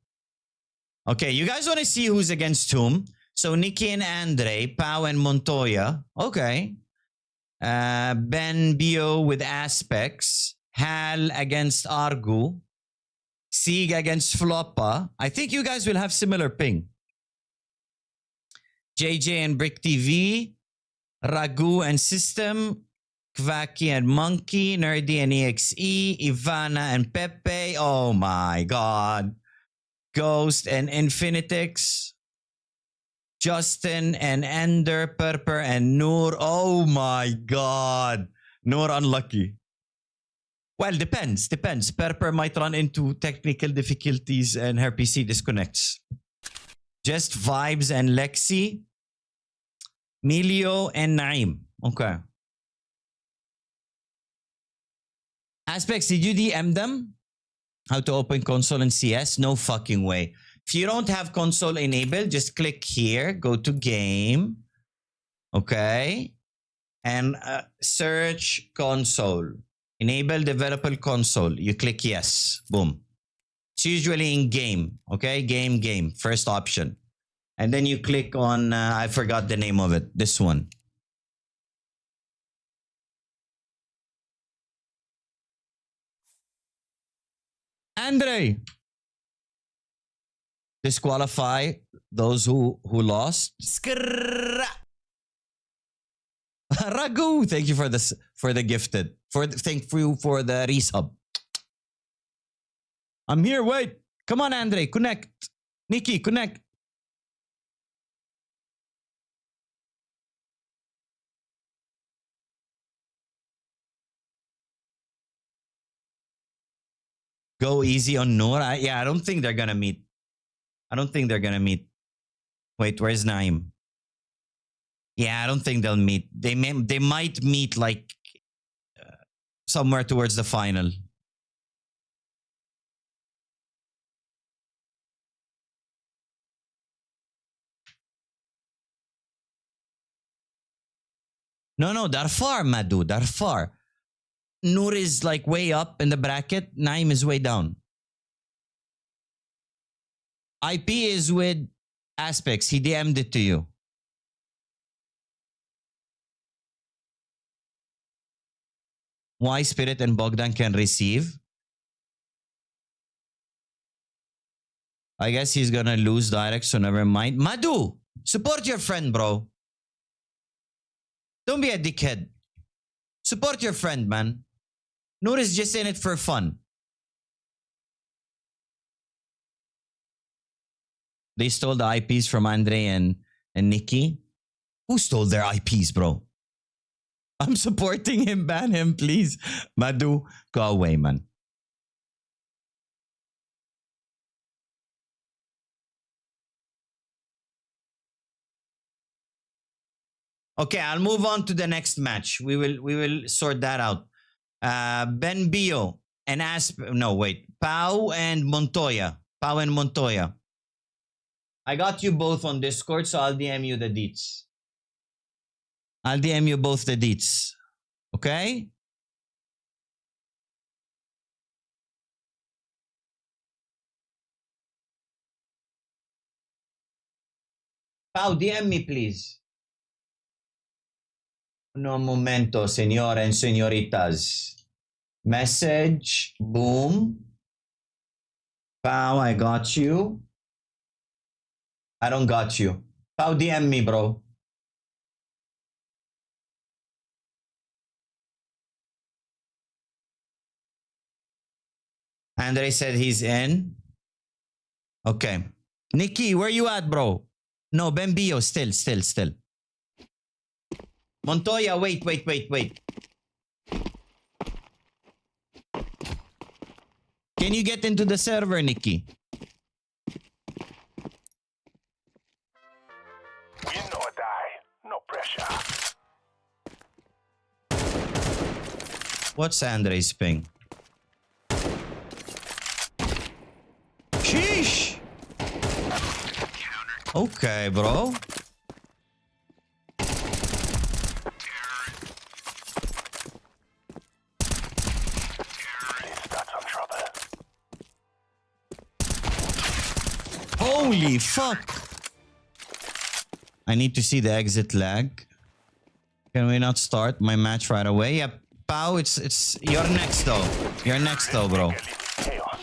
Okay, you guys want to see who's against whom? So Nikki and Andre, Pau and Montoya. Okay. Ben Bio with Aspects. Hal against Argu. Sieg against Floppa. I think you guys will have similar ping. JJ and Brick TV. Ragu and System. Kvaki and Monkey. Nerdy and EXE. Ivana and Pepe. Oh my god. Ghost and Infinitix. Justin and Ender, Purper and Noor. Oh my god. Noor unlucky. Well, depends. Purper might run into technical difficulties and her PC disconnects. Just Vibes and Lexi. Milio and Naim. Okay. Aspects, did you DM them? How to open console in CS? No fucking way. If you don't have console enabled, just click here, go to game, okay, and search console. Enable developer console. You click yes, boom. It's usually in game, okay, game, first option. And then you click on, I forgot the name of it, this one. Andre! Disqualify those who lost. Ragu, thank you for this, for the gifted, thank you for the resub. I'm here. Wait, come on, Andre, connect. Nikki, connect. Go easy on Noor. Yeah, I don't think they're gonna meet. Wait, where's Naim? Yeah, I don't think they'll meet. They might meet like somewhere towards the final. No, they're far, Madu. They're far. Noor is like way up in the bracket. Naim is way down. IP is with Aspects. He DM'd it to you. Why Spirit and Bogdan can receive? I guess he's gonna lose direct, so never mind. Madu, support your friend, bro. Don't be a dickhead. Support your friend, man. Noor is just in it for fun. They stole the IPs from Andre and Nikki. Who stole their IPs, bro? I'm supporting him. Ban him, please. Madu, go away, man. Okay, I'll move on to the next match. We will sort that out. Ben Bio and no, wait. Pau and Montoya. Pau and Montoya. I got you both on Discord, so I'll DM you the deets. I'll DM you both the deets. Okay? Pau, DM me, please. No momento, senora and senoritas. Message. Boom. Pau, I got you. I don't got you. Pau, DM me, bro. Andre said he's in. Okay. Nikki, where you at, bro? No, Bembio, still. Montoya, wait. Can you get into the server, Nikki? Win or die. No pressure. What's Andre's ping? Sheesh! Okay, bro. Start some trouble. Holy fuck! I need to see the exit lag. Can we not start my match right away? Yeah, Pau, it's you're next though. You're next though, bro. Chaos.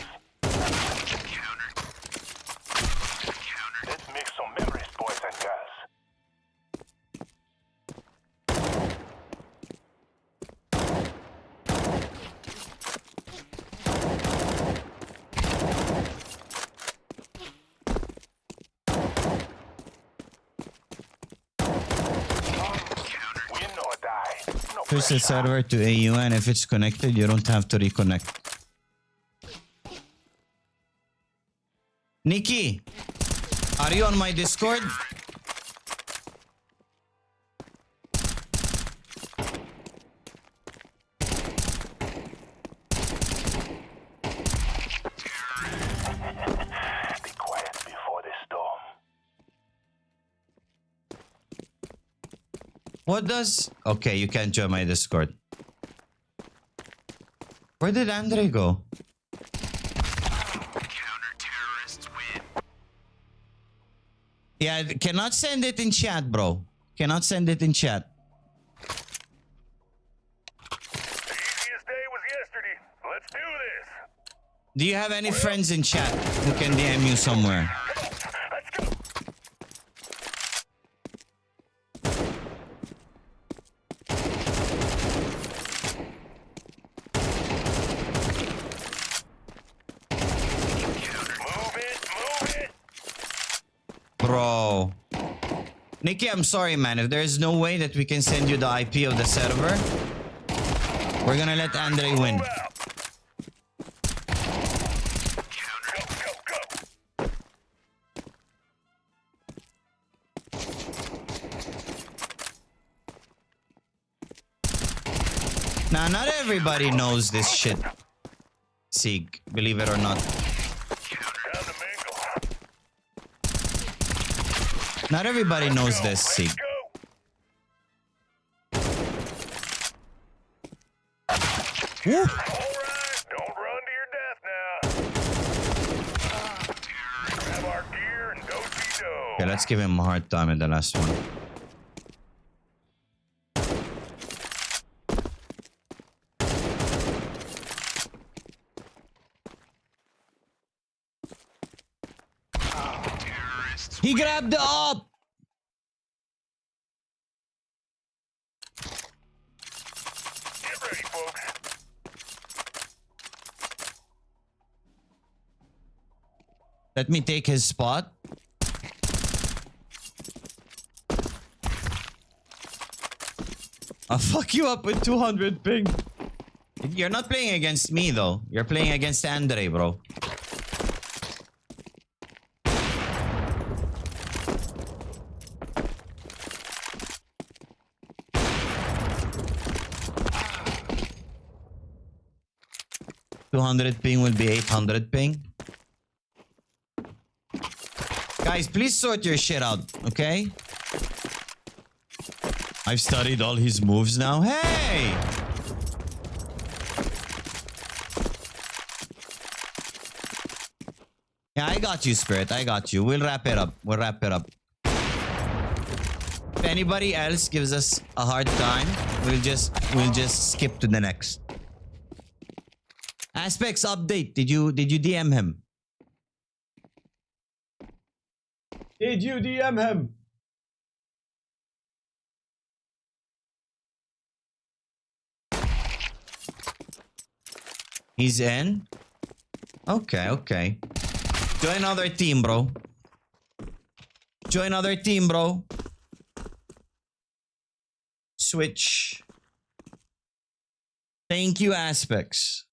Let's make some memories, boys and girls. Win or die. No Switch the pressure. server to AU, and if it's connected, you don't have to reconnect. Nikki, are you on my Discord? Be quiet before the storm. What does... Okay, you can't join my Discord. Where did Andre go? Yeah, cannot send it in chat, bro. Cannot send it in chat. The easiest day was yesterday. Let's do this. Do you have any friends in chat who can DM you somewhere? Let's go. Move it. Bro. Nikki, I'm sorry, man. If there's no way that we can send you the IP of the server, we're gonna let Andre win. Move out. Go. Now, not everybody knows this shit, Sig, believe it or not. Down the mingle. Not everybody knows this, Sig. Go. Woo! All right. Don't run to your death now. Grab our gear and do-si-do. Okay, let's give him a hard time in the last one. He grabbed the op! Get ready, folks. Let me take his spot. I'll fuck you up with 200 ping. You're not playing against me though. You're playing against Andre, bro. $200 ping will be 800 ping. Guys, please sort your shit out, okay? I've studied all his moves now. Hey! Yeah, I got you, Spirit. I got you. We'll wrap it up. anybody else gives us a hard time, we'll just skip to the next. Aspects update. Did you DM him? Did you DM him? He's in? Okay, okay. Join other team, bro. Join other team, bro. Switch. Thank you, Aspects.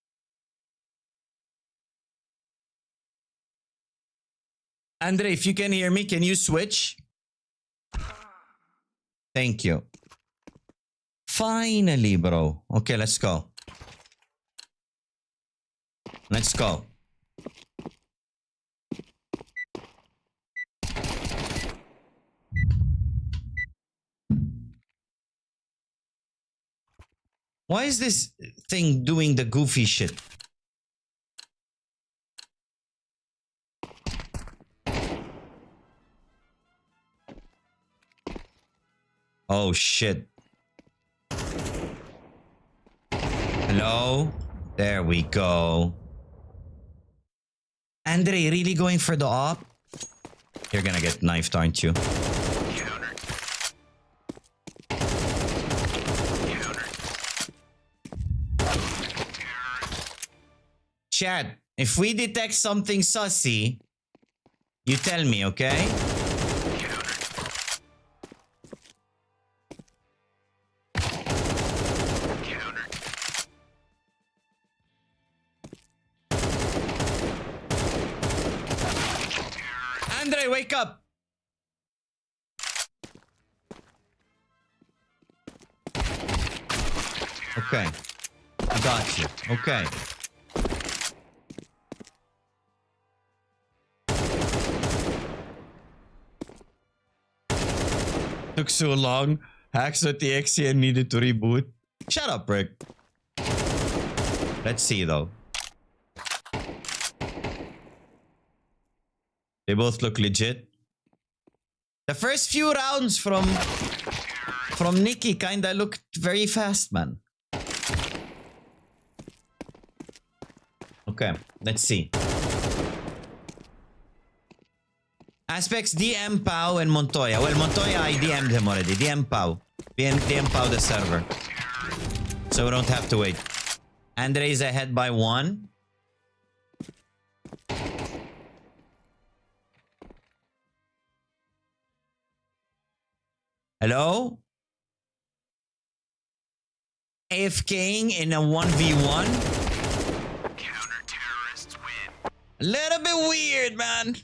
Andre, if you can hear me, can you switch? Thank you. Finally, bro. Okay, let's go. Let's go. Why is this thing doing the goofy shit? Oh shit. Hello? There we go. Andre, really going for the op? You're gonna get knifed, aren't you? Chat, if we detect something sussy, you tell me, okay? Andre, wake up! Okay. I got you. Okay. Took so long. Hacks with the XCN needed to reboot. Shut up, Rick. Let's see, though. They both look legit. The first few rounds from Nikki kinda looked very fast, man. Okay, let's see. Aspects DM Pau and Montoya. Well, Montoya, I DM'd him already. DM Pau. DM Pau the server. So we don't have to wait. Andre's ahead by 1. Hello? AFKing in a 1v1? Counter-terrorists win. A little bit weird, man.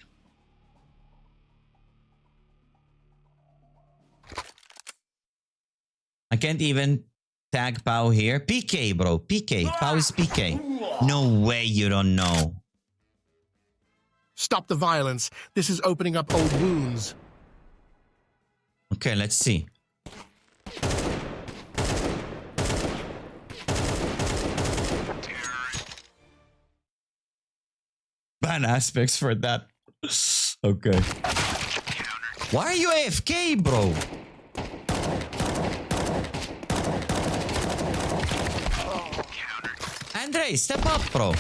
I can't even tag Pau here. PK, bro. PK. Pau is PK. No way you don't know. Stop the violence. This is opening up old wounds. Okay, let's see. Ban aspects for that. Okay. Why are you AFK, bro? Andre, step up, bro.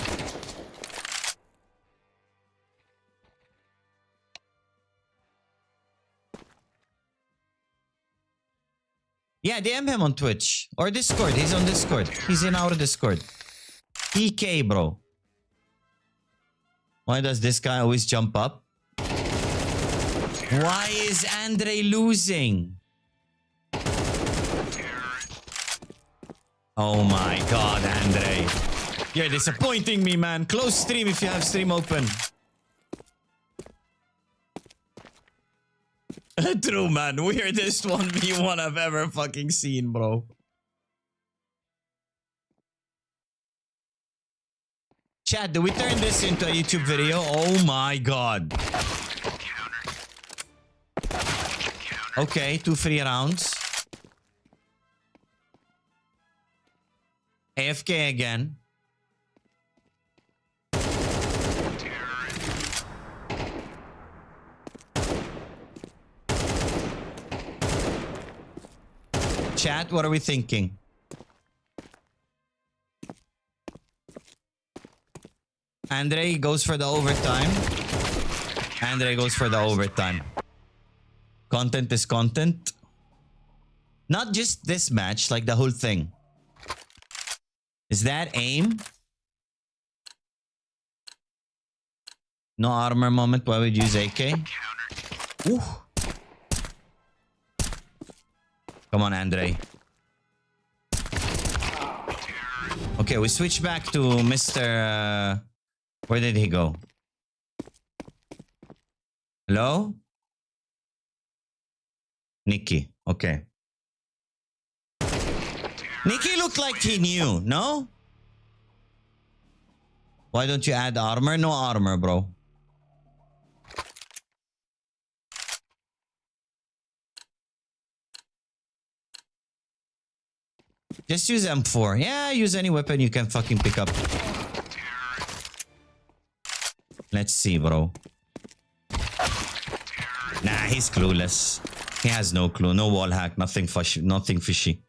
Yeah, DM him on Twitch or Discord. He's on Discord. He's in our Discord. PK, bro. Why does this guy always jump up? Why is Andre losing? Oh my god, Andre. You're disappointing me, man. Close stream if you have stream open. True, man. Weirdest 1v1 I've ever fucking seen, bro. Chat, do we turn this into a YouTube video? Oh my god. Okay, 2 free rounds. AFK again. Chat, what are we thinking? Andre goes for the overtime. Andre goes for the overtime. Content is content. Not just this match, like the whole thing. Is that aim? No armor moment. Why would you use AK? Ooh. Come on, Andre. Okay, we switch back to Mr. Where did he go? Hello? Nikki. Okay. Nikki looked like he knew, no? Why don't you add armor? No armor, bro. Just use M4. Yeah, use any weapon you can fucking pick up. Let's see, bro. Nah, he's clueless. He has no clue. No wall hack. Nothing fishy. Nothing fishy.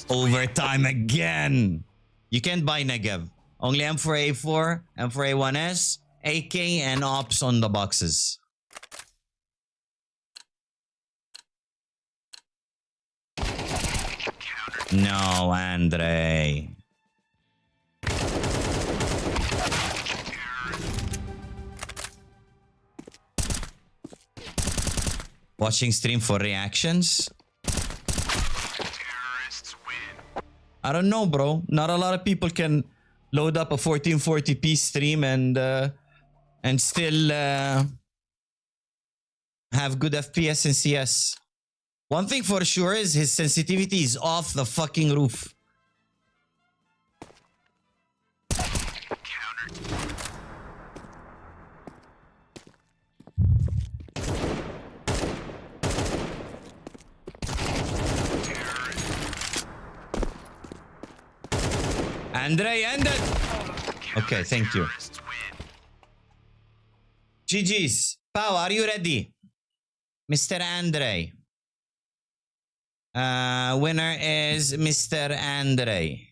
Overtime again. You can't buy Negev. Only M4A4, M4A1S, AK, and Ops on the boxes. No, Andre. Watching stream for reactions? I don't know, bro. Not a lot of people can load up a 1440p stream and still have good FPS and CS. One thing for sure is his sensitivity is off the fucking roof. Andre, end it. Okay, thank you. GG's. Pau, are you ready? Mr. Andre. Winner is Mr. Andre.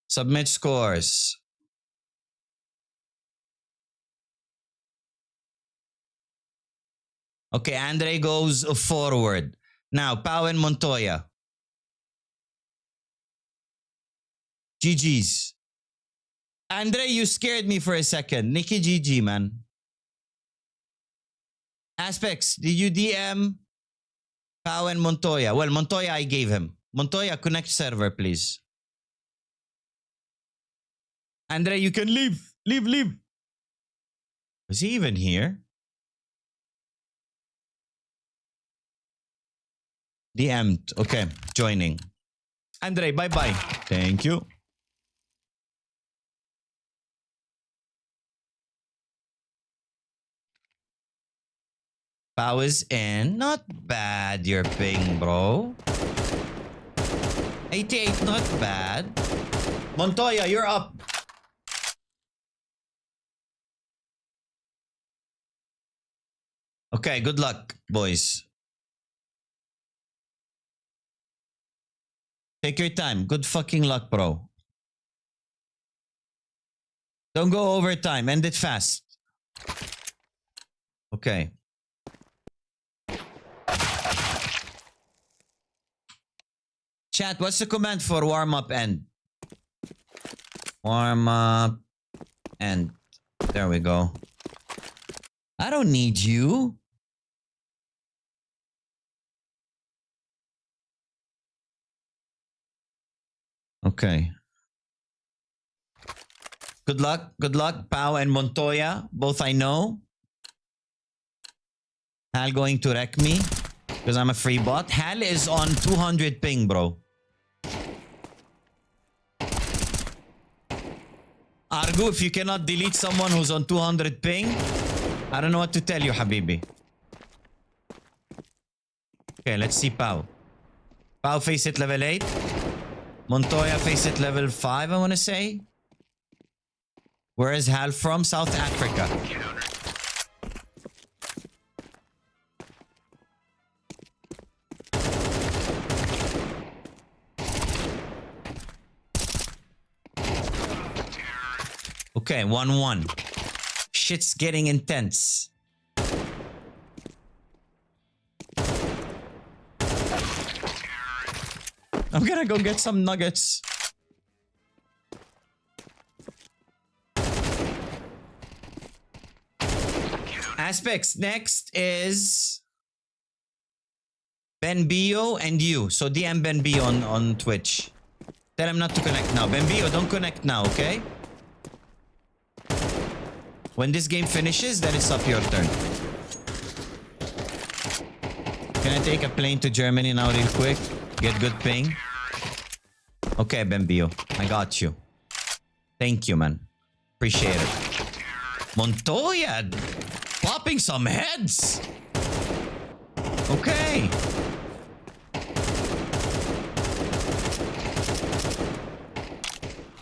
Submit scores. Okay, Andre goes forward. Now, Pau and Montoya. GG's. Andre, you scared me for a second. Nikki GG, man. Aspects, did you DM Pau and Montoya? Well, Montoya I gave him. Montoya, connect server, please. Andre, you can leave. Leave. Was he even here? DM'd. Okay, joining. Andre, bye-bye. Thank you. Pau is in. Not bad, your ping, bro. 88, not bad. Montoya, you're up. Okay, good luck, boys. Take your time. Good fucking luck, bro. Don't go overtime. End it fast. Okay. Chat, what's the command for warm up end? Warm up end. There we go. I don't need you. Okay. Good luck. Good luck, Pau and Montoya. Both I know. Hal going to wreck me because I'm a free bot. Hal is on 200 ping, bro. Argu, if you cannot delete someone who's on 200 ping, I don't know what to tell you, Habibi. Okay, let's see Pau. Pau face it level 8. Montoya face it level 5, I want to say. Where is Hal from? South Africa. Okay, 1-1. Shit's getting intense. I'm gonna go get some nuggets. Aspects, next is Ben Bio and you. So DM Ben Bio on Twitch. Tell him not to connect now. Ben Bio, don't connect now, okay? When this game finishes, then it's up your turn. Can I take a plane to Germany now real quick? Get good ping. Okay, Ben Bio. I got you. Thank you, man. Appreciate it. Montoya popping some heads. Okay.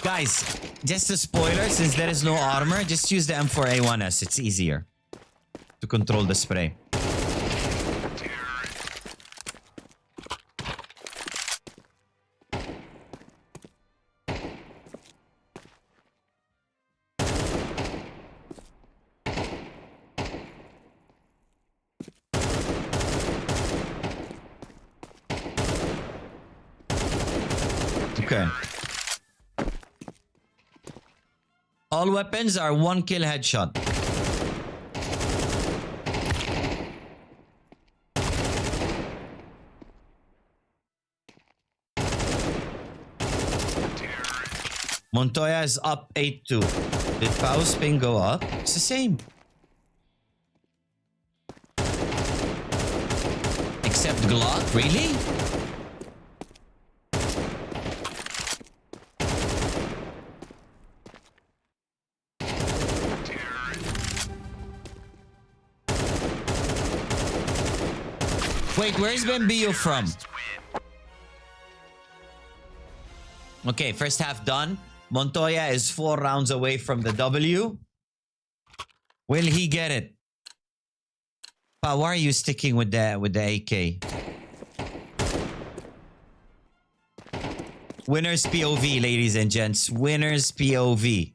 Guys, just a spoiler, since there is no armor, just use the M4A1S. It's easier to control the spray. Okay. All weapons are 1 kill headshot. Montoya is up 8-2. Did Pau's ping go up? It's the same. Except Glock, really? Wait, where's Bembio from? Okay, first half done. Montoya is 4 rounds away from the W. Will he get it? Pa, why are you sticking with the AK? Winner's POV, ladies and gents. Winner's POV.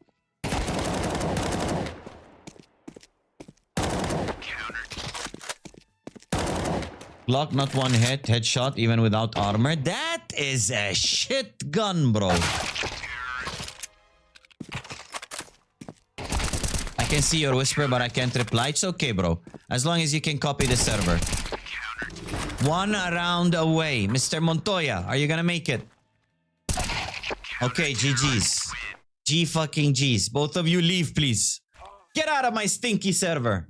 Glock not one hit, headshot even without armor. That is a shit gun, bro. I can see your whisper, but I can't reply. It's okay, bro. As long as you can copy the server. 1 round away. Mr. Montoya, are you gonna make it? Okay, GG's. G fucking G's. Both of you leave, please. Get out of my stinky server.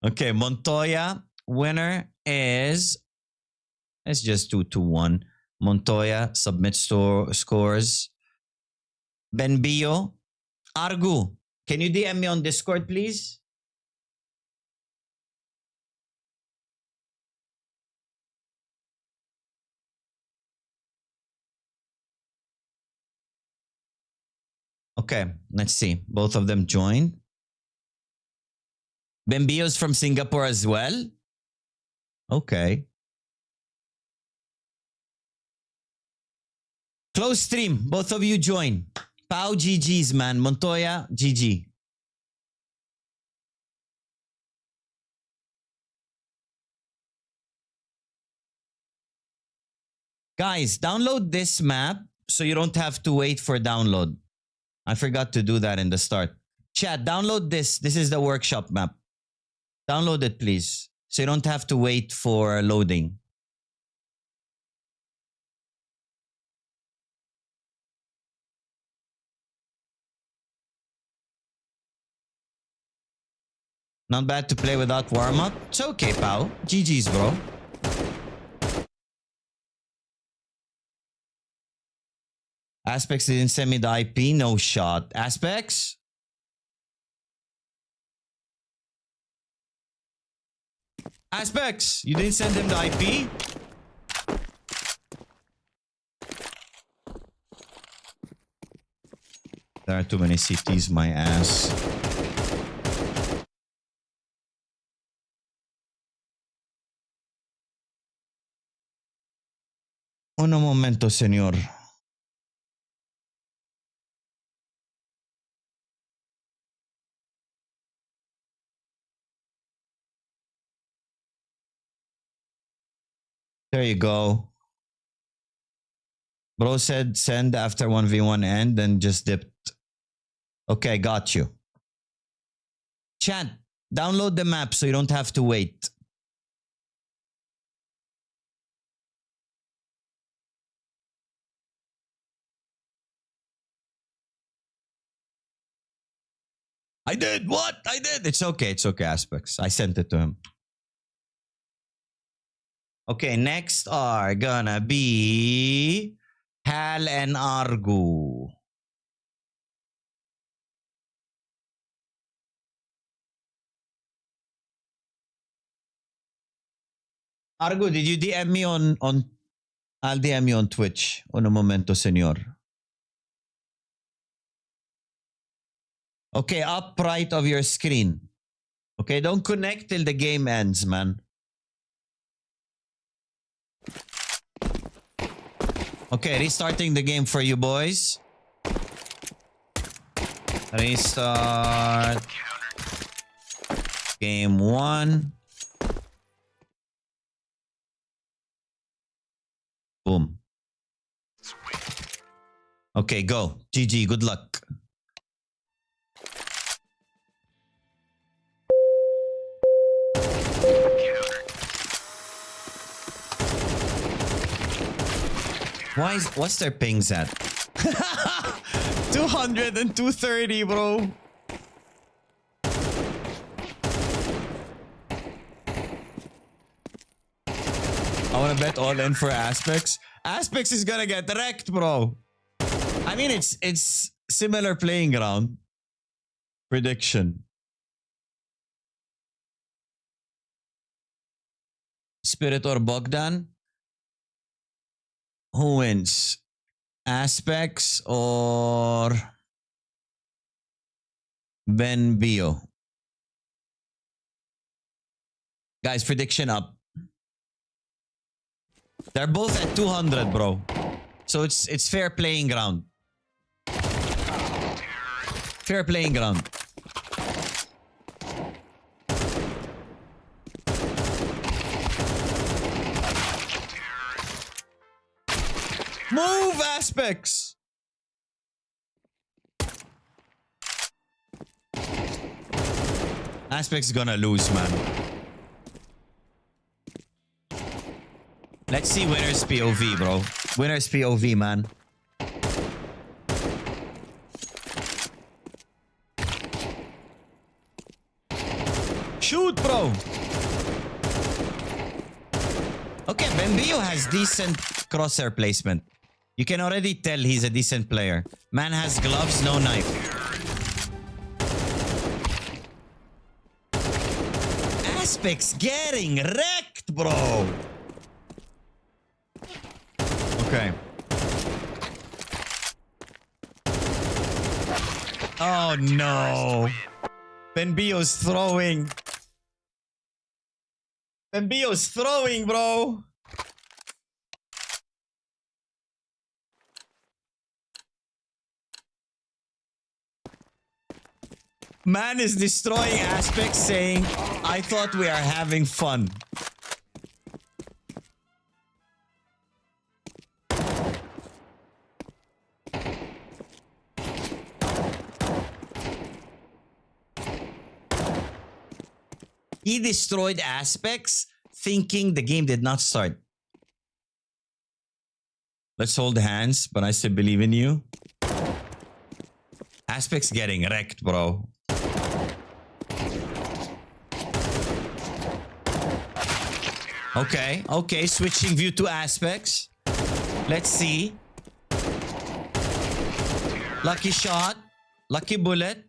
Okay, Montoya. Winner is... Let's just do 2-1. Montoya, submit scores. Benbio. Argu, can you DM me on Discord, please? Okay, let's see. Both of them joined. Benbio's from Singapore as well? Okay. Close stream. Both of you join. Pau GG's, man. Montoya, GG. Guys, download this map so you don't have to wait for download. I forgot to do that in the start. Chat, download this. This is the workshop map. Download it, please. So you don't have to wait for loading. Not bad to play without warm-up. It's okay, pal. GG's, bro. Aspects didn't send me the IP. No shot. Aspects? Aspects, you didn't send him the IP? There are too many CTs, my ass. Un momento, señor. There you go. Bro said send after 1v1 end, then just dipped. Okay, got you. Chat, download the map so you don't have to wait. I did what? I did. It's okay. It's okay, Aspects. I sent it to him. Okay, next are gonna be Hal and Argu. Argu, did you DM me on I'll DM you on Twitch. Un momento, senor. Okay, up right of your screen. Okay, don't connect till the game ends, man. Okay, restarting the game for you boys. Restart. Game 1. Boom. Okay, go. GG, good luck. What's their pings at? 200 and 230, bro. I want to bet all in for Aspects. Aspects is gonna get wrecked, bro. I mean, it's similar playing ground. Prediction. Spirit or Bogdan? Who wins? Aspects or Ben Bio? Guys, prediction up. They're both at 200, bro. So it's fair playing ground. Fair playing ground. Move, Aspects! Aspects gonna lose, man. Let's see winner's POV, bro. Winner's POV, man. Shoot, bro! Okay, Bembio has decent crosshair placement. You can already tell he's a decent player. Man has gloves, no knife. Aspects getting wrecked, bro. Okay. Oh no. Benbio's throwing. Benbio's throwing, bro. Man is destroying Aspects, saying, I thought we are having fun. He destroyed Aspects, thinking the game did not start. Let's hold hands, but I still believe in you. Aspects getting wrecked, bro. Okay, okay, switching view to Aspects. Let's see. Lucky shot. Lucky bullet.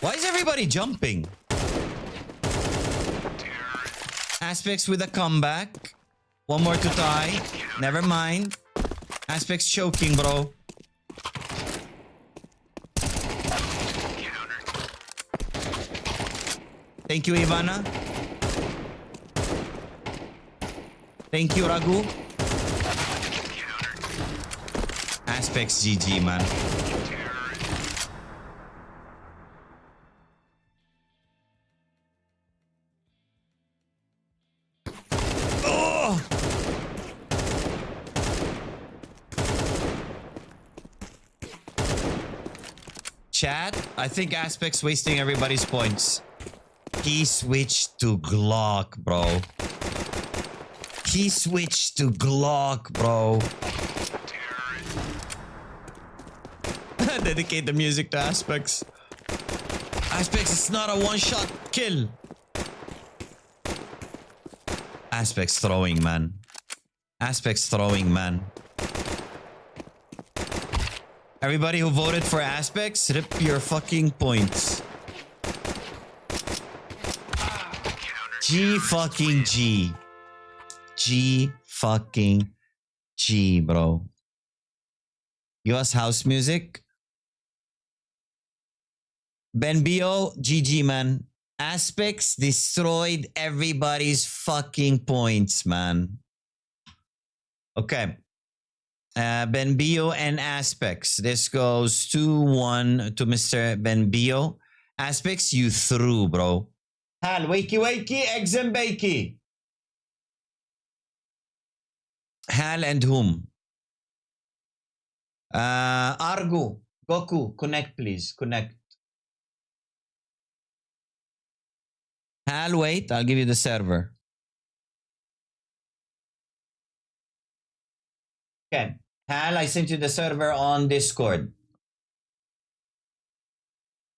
Why is everybody jumping? Aspects with a comeback. One more to tie. Never mind. Aspects choking, bro. Thank you, Ivana. Thank you, Raghu. Aspects GG, man. Oh! Chat, I think Aspect's wasting everybody's points. He switched to Glock, bro. He switched to Glock, bro. Dedicate the music to Aspects. Aspects, it's not a one-shot kill. Aspects throwing, man. Aspects throwing, man. Everybody who voted for Aspects, rip your fucking points. G fucking G. G fucking G, bro. US house music. Ben Bio, GG, man. Aspects destroyed everybody's fucking points, man. Okay. Ben Bio and Aspects. This goes 2-1 to Mr. Ben Bio. Aspects, you threw, bro. Hal, wakey wakey, eggs and bakey. Hal and whom? Argu, Goku, connect please, connect. Hal, wait, I'll give you the server. Okay. Hal, I sent you the server on Discord.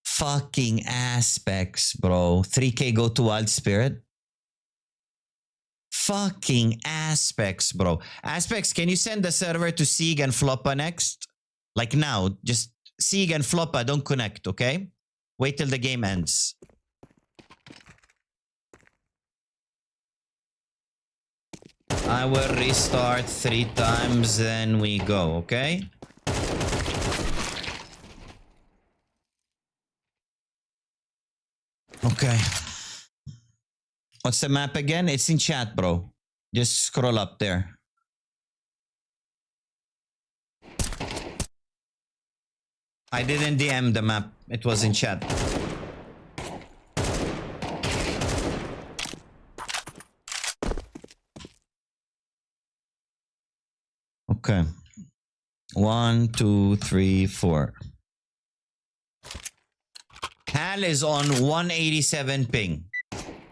Fucking Aspects, bro. 3K go to Wild Spirit. Fucking Aspects, bro. Aspects, can you send the server to Sieg and Floppa next? Like now. Just Sieg and Floppa, don't connect, okay? Wait till the game ends. I will restart 3 times, then we go, okay? Okay. What's the map again? It's in chat, bro. Just scroll up there. I didn't DM the map. It was in chat. Okay. 1, 2, 3, 4. Hal is on 187 ping.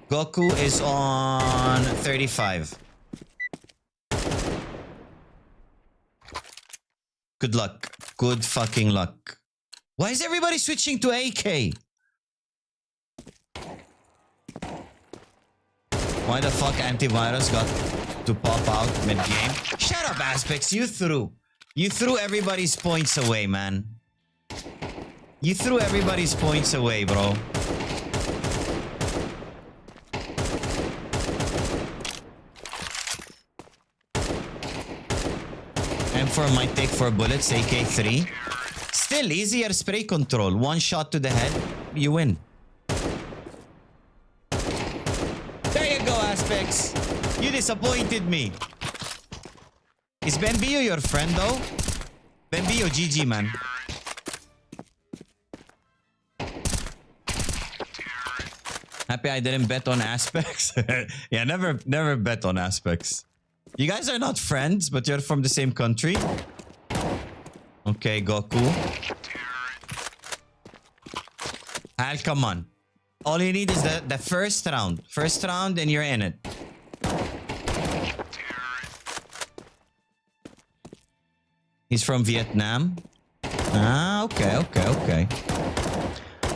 Goku is on 35. Good luck. Good fucking luck. Why is everybody switching to AK? Why the fuck antivirus got to pop out mid-game? Shut up, Aspects. You threw. You threw everybody's points away, man. You threw everybody's points away, bro. M4 might take 4 bullets, AK3. Still, easier spray control. 1 shot to the head, you win. There you go, Aspects. You disappointed me. Is Ben Bio your friend, though? Ben Bio, GG, man. Happy I didn't bet on Aspects. Yeah, never bet on Aspects. You guys are not friends, but you're from the same country. Okay, Goku. Hal, come on. All you need is the first round. First round and you're in it. He's from Vietnam. Ah, okay.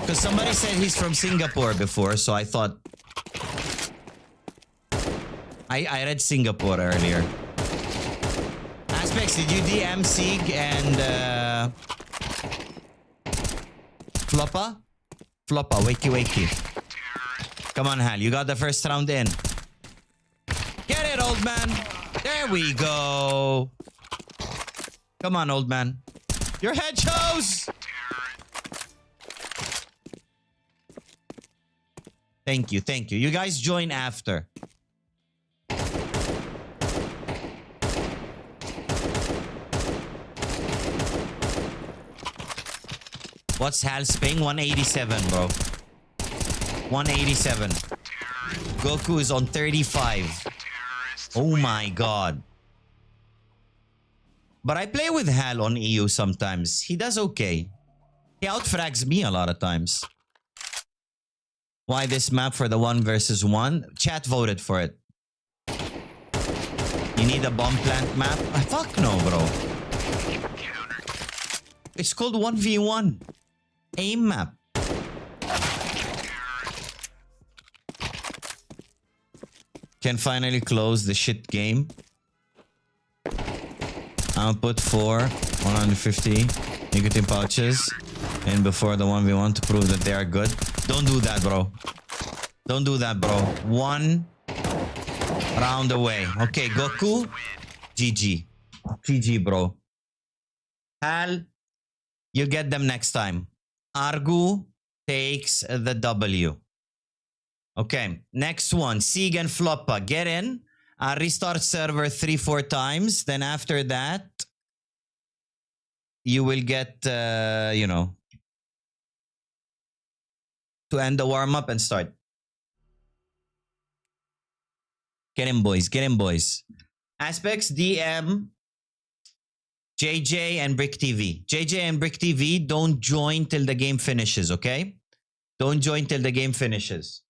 Because somebody said he's from Singapore before, so I thought... I read Singapore earlier. Aspects, did you DM Sieg and... Floppa? Floppa, wakey. Come on, Hal, you got the first round in. Get it, old man. There we go. Come on, old man. Your head shows. Thank you. You guys join after. What's Hal's ping? 187, bro. 187. Goku is on 35. Oh my god. But I play with Hal on EU sometimes. He does okay. He outfrags me a lot of times. Why this map for the 1 versus 1? Chat voted for it. You need a bomb plant map? Fuck no, bro. It's called 1v1. Aim map. Can finally close the shit game. Output 4, 150 nicotine pouches in before the 1v1 to prove that they are good. Don't do that, bro. Don't do that, bro. 1 round away. Okay, Goku. GG. GG, bro. Hal, you get them next time. Argu takes the W. Okay, next one. Sieg and Floppa. Get in. I'll restart server 3-4 times. Then after that, you will get, you know, to end the warm-up and start. Get in, boys. Get in, boys. Aspects, DM, JJ, and Brick TV. JJ and Brick TV, don't join till the game finishes, okay? Don't join till the game finishes.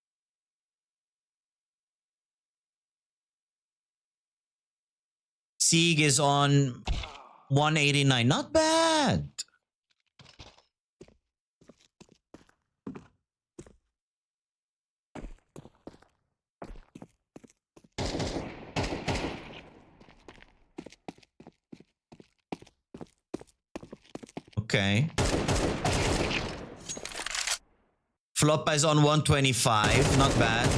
Sieg is on 189. Not bad. Okay. Floppa is on 125. Not bad.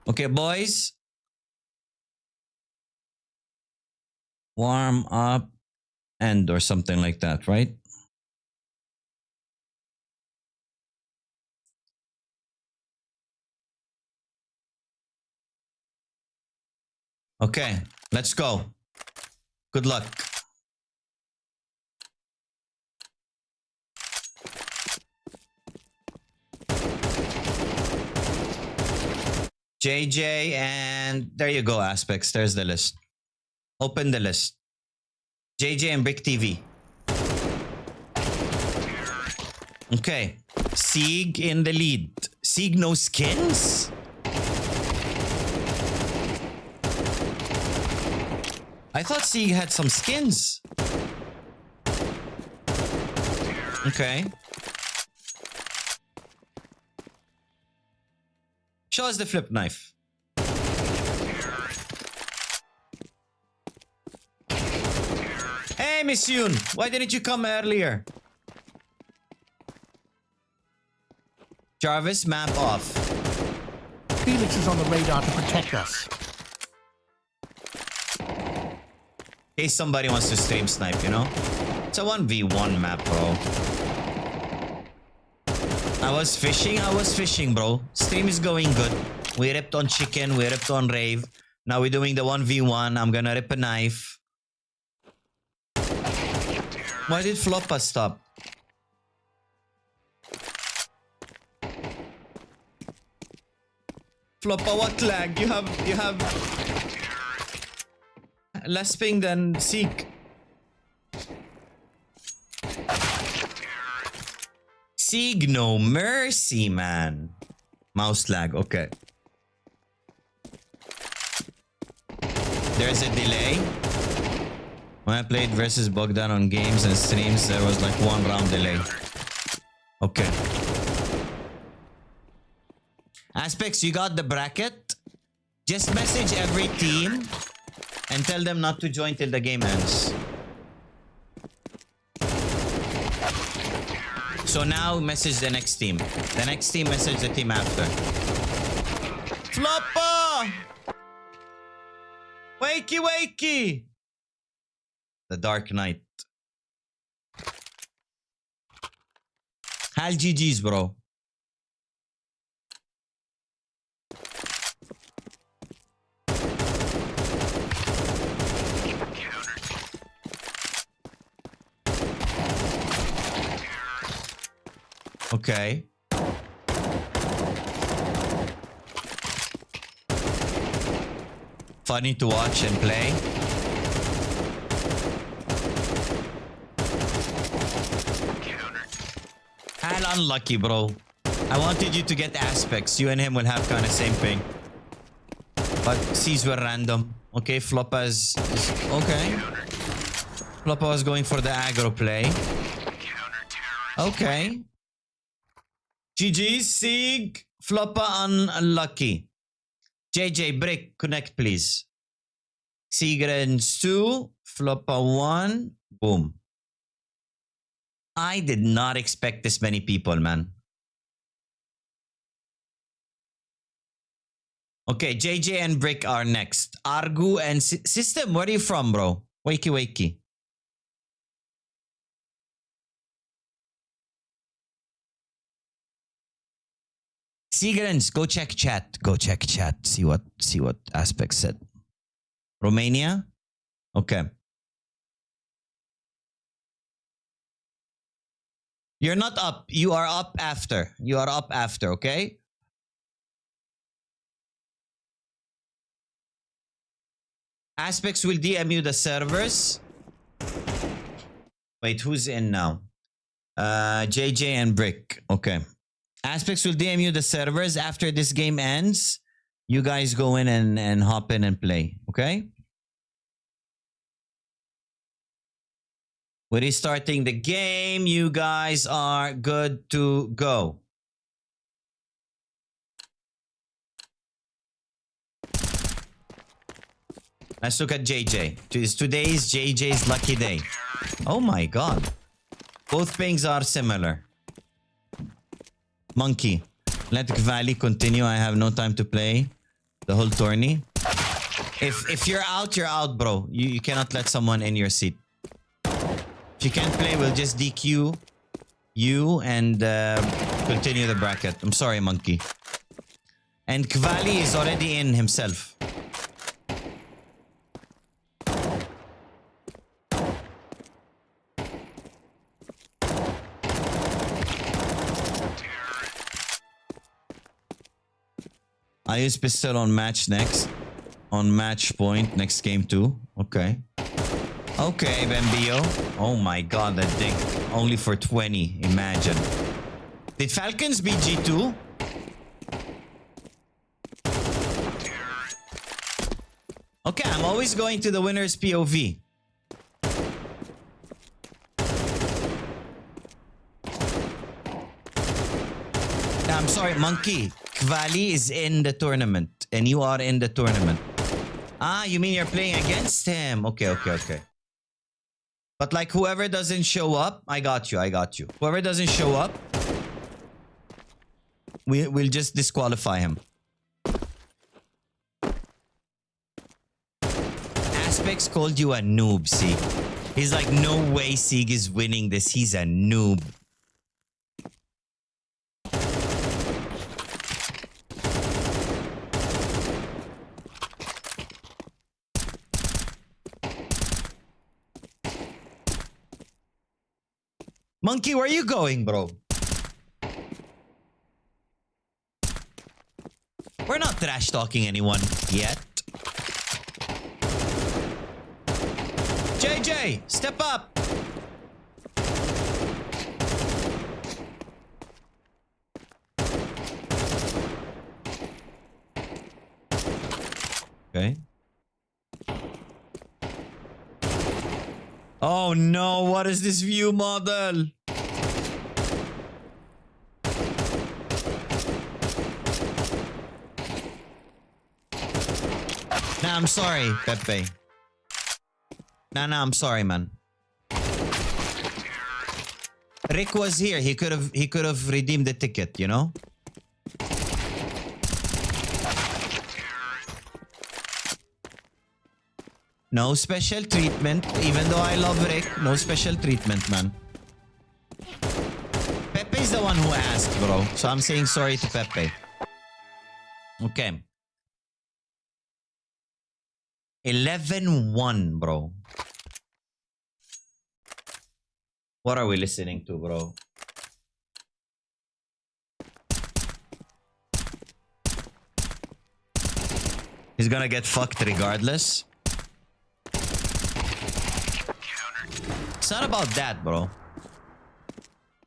Okay, boys. Warm up, end, or something like that, right? Okay, let's go. Good luck. JJ, and there you go, Aspects. There's the list. Open the list. JJ and Brick TV. Okay. Sieg in the lead. Sieg no skins? I thought Sieg had some skins. Okay. Show us the flip knife. Hey, Miss Yoon, why didn't you come earlier? Jarvis, map off. Felix is on the radar to protect us. In case somebody wants to stream snipe, you know? It's a 1v1 map, bro. I was fishing, bro. Stream is going good. We ripped on chicken, we ripped on rave. Now we're doing the 1v1. I'm gonna rip a knife. Why did Floppa stop? Floppa, what lag? You have less ping than Seek. Sieg no mercy, man. Mouse lag, okay. There's a delay. When I played versus Bogdan on games and streams, there was like 1 round delay. Okay. Aspects, you got the bracket. Just message every team and tell them not to join till the game ends. So now message the next team. The next team message the team after. Floppa! Wakey, wakey! The Dark Knight. Hal GG's, bro. Okay. funny to watch and play. And unlucky, bro. I wanted you to get aspects. You and him will have kind of same thing. But C's were random. Okay, Floppa is okay. Floppa was going for the aggro play. Okay. GG's, Sig. Floppa unlucky. JJ, Brick, connect please. Sigrens 2, Floppa 1. Boom. I did not expect this many people, man. Okay, JJ and Brick are next. Argu and System, where are you from, bro? Wakey, wakey. Sigrens, go check chat. Go check chat. See what Aspect said. Romania? Okay. You're not up. You are up after. You are up after, okay? Aspects will DM you the servers. Wait, who's in now? JJ and Brick. Okay. Aspects will DM you the servers after this game ends. You guys go in and hop in and play. Okay? We're restarting the game. You guys are good to go. Let's look at JJ. Today's JJ's lucky day. Oh my god. Both pings are similar. Monkey. Let Valley continue. I have no time to play the whole tourney. If you're out, bro. You cannot let someone in your seat. If you can't play, we'll just DQ you and continue the bracket. I'm sorry, Monkey. And Kvali is already in himself. I use pistol on match next. On match point, next game too. Okay. Okay, Bambio. Oh my god, that thing. Only for 20, imagine. Did Falcons beat G2? Okay, I'm always going to the winner's POV. I'm sorry, Monkey. Kvali is in the tournament. And you are in the tournament. Ah, you mean you're playing against him? Okay. But like whoever doesn't show up, I got you. Whoever doesn't show up, we'll just disqualify him. Aspects called you a noob, Sieg. He's like, no way Sieg is winning this. He's a noob. Monkey, where are you going, bro? We're not trash talking anyone yet. JJ, step up. Okay. Oh no, what is this view model? Nah, I'm sorry, Pepe. Nah, I'm sorry, man. Rick was here. He could have redeemed the ticket, you know? No special treatment. Even though I love Rick, no special treatment, man. Pepe's the one who asked, bro. So I'm saying sorry to Pepe. Okay. 11-1, bro. What are we listening to, bro? He's gonna get fucked regardless. It's not about that, bro.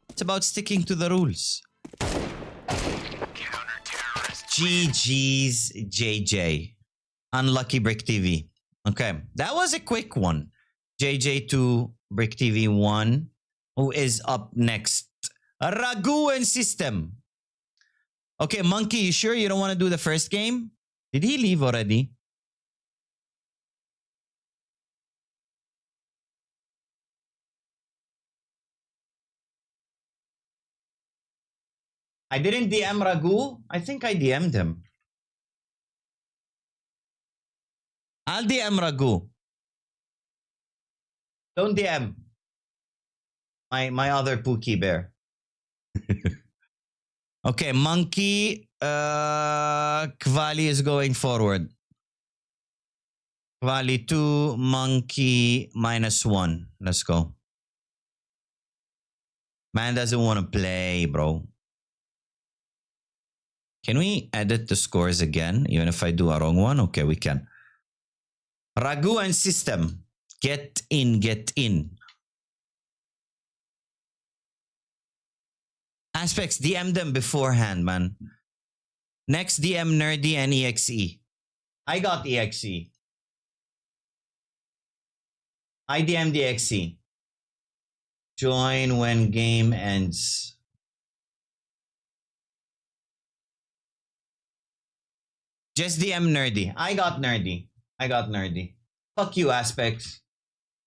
It's about sticking to the rules. GG's JJ. Unlucky Brick TV. Okay, that was a quick one. JJ2, Brick TV 1. Who is up next? Ragu and System. Okay, Monkey, you sure you don't want to do the first game? Did he leave already? I didn't DM Ragu. I think I DM'd him. I'll DM Ragu. Don't DM. My other Pookie bear. Okay, Monkey. Kvali is going forward. Kvali 2, Monkey -1. Let's go. Man doesn't want to play, bro. Can we edit the scores again? Even if I do a wrong one? Okay, we can. Ragu and System. Get in, get in. Aspects, DM them beforehand, man. Next, DM Nerdy and EXE. I got EXE. I DM'd EXE. Join when game ends. Just DM Nerdy. I got Nerdy. I got Nerdy. Fuck you, Aspects.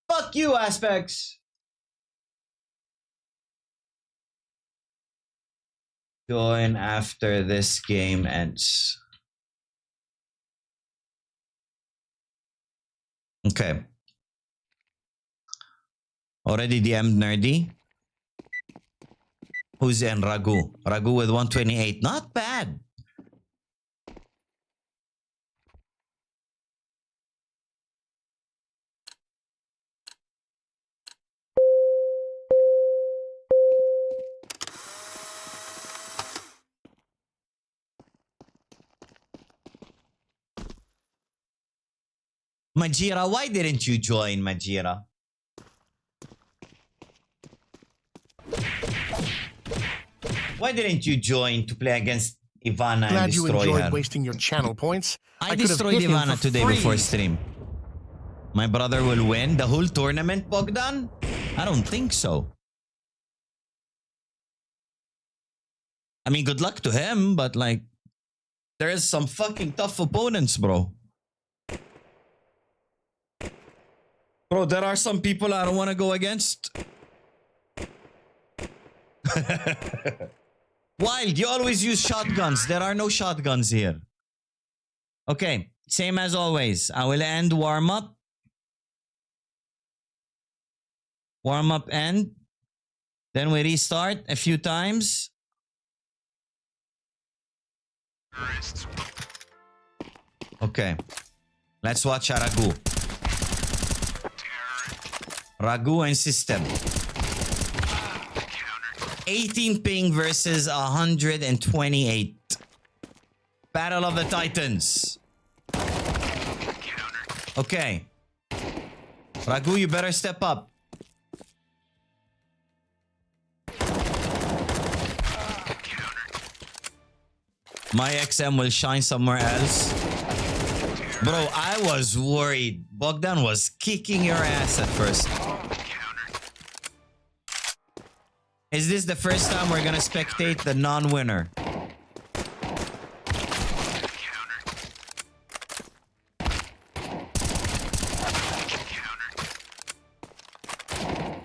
Fuck you, Aspects. Join after this game ends. Okay. Already DM'd Nerdy. Who's in? Ragu. Ragu with 128. Not bad. Majira, why didn't you join, Majira? Why didn't you join to play against Ivana Glad and you destroy enjoyed her? wasting your channel points. I could have destroyed hit him Ivana for today free. before stream. My brother will win the whole tournament, Bogdan? I don't think so. I mean, good luck to him, but like, there is some fucking tough opponents, bro. Bro, there are some people I don't want to go against. Wild, you always use shotguns. There are no shotguns here. Okay, same as always. I will end warm-up. Warm-up end. Then we restart a few times. Okay. Let's watch Ragu. Ragu and System. 18 ping versus 128. Battle of the Titans. Okay. Ragu, you better step up. My XM will shine somewhere else. Bro, I was worried. Bogdan was kicking your ass at first. Is this the first time we're gonna spectate the non-winner?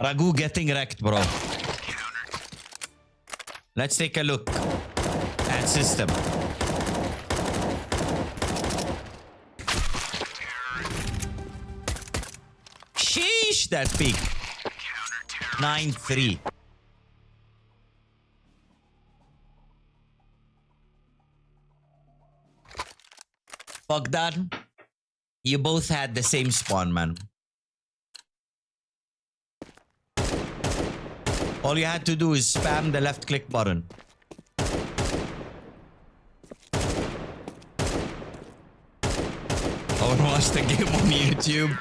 Ragu getting wrecked, bro. Let's take a look at System. Sheesh, that peak. 9-3. Bogdan, you both had the same spawn, man. All you had to do is spam the left click button. bro, and watch the game on YouTube.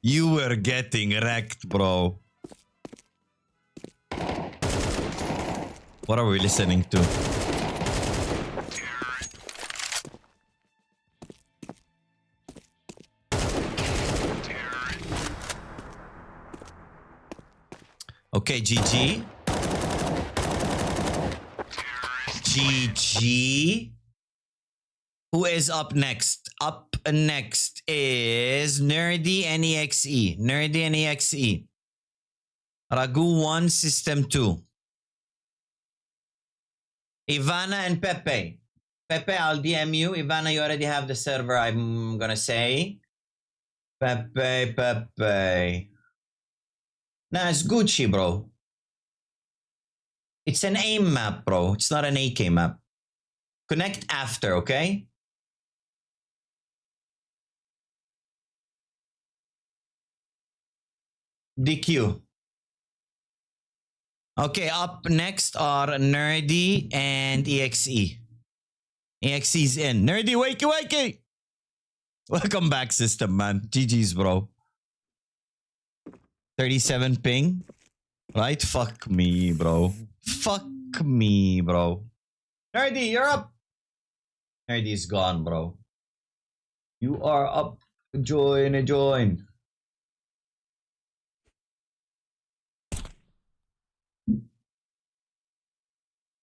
You were getting wrecked, bro. What are we listening to? Okay, GG. GG. Who is up next? Up next is Nerdy NEXE. Nerdy NEXE. Ragu 1, System 2. Ivana and Pepe. Pepe, I'll DM you. Ivana, you already have the server, I'm gonna say. Pepe. Nah, it's Gucci, bro. It's an AIM map, bro. It's not an AK map. Connect after, okay? DQ. Okay, up next are Nerdy and EXE. EXE's in. Nerdy, wakey! Welcome back, system, man. GG's, bro. 37 ping. Right? Fuck me, bro. Fuck me, bro. Nerdy, you're up. Nerdy's gone, bro. You are up. Join.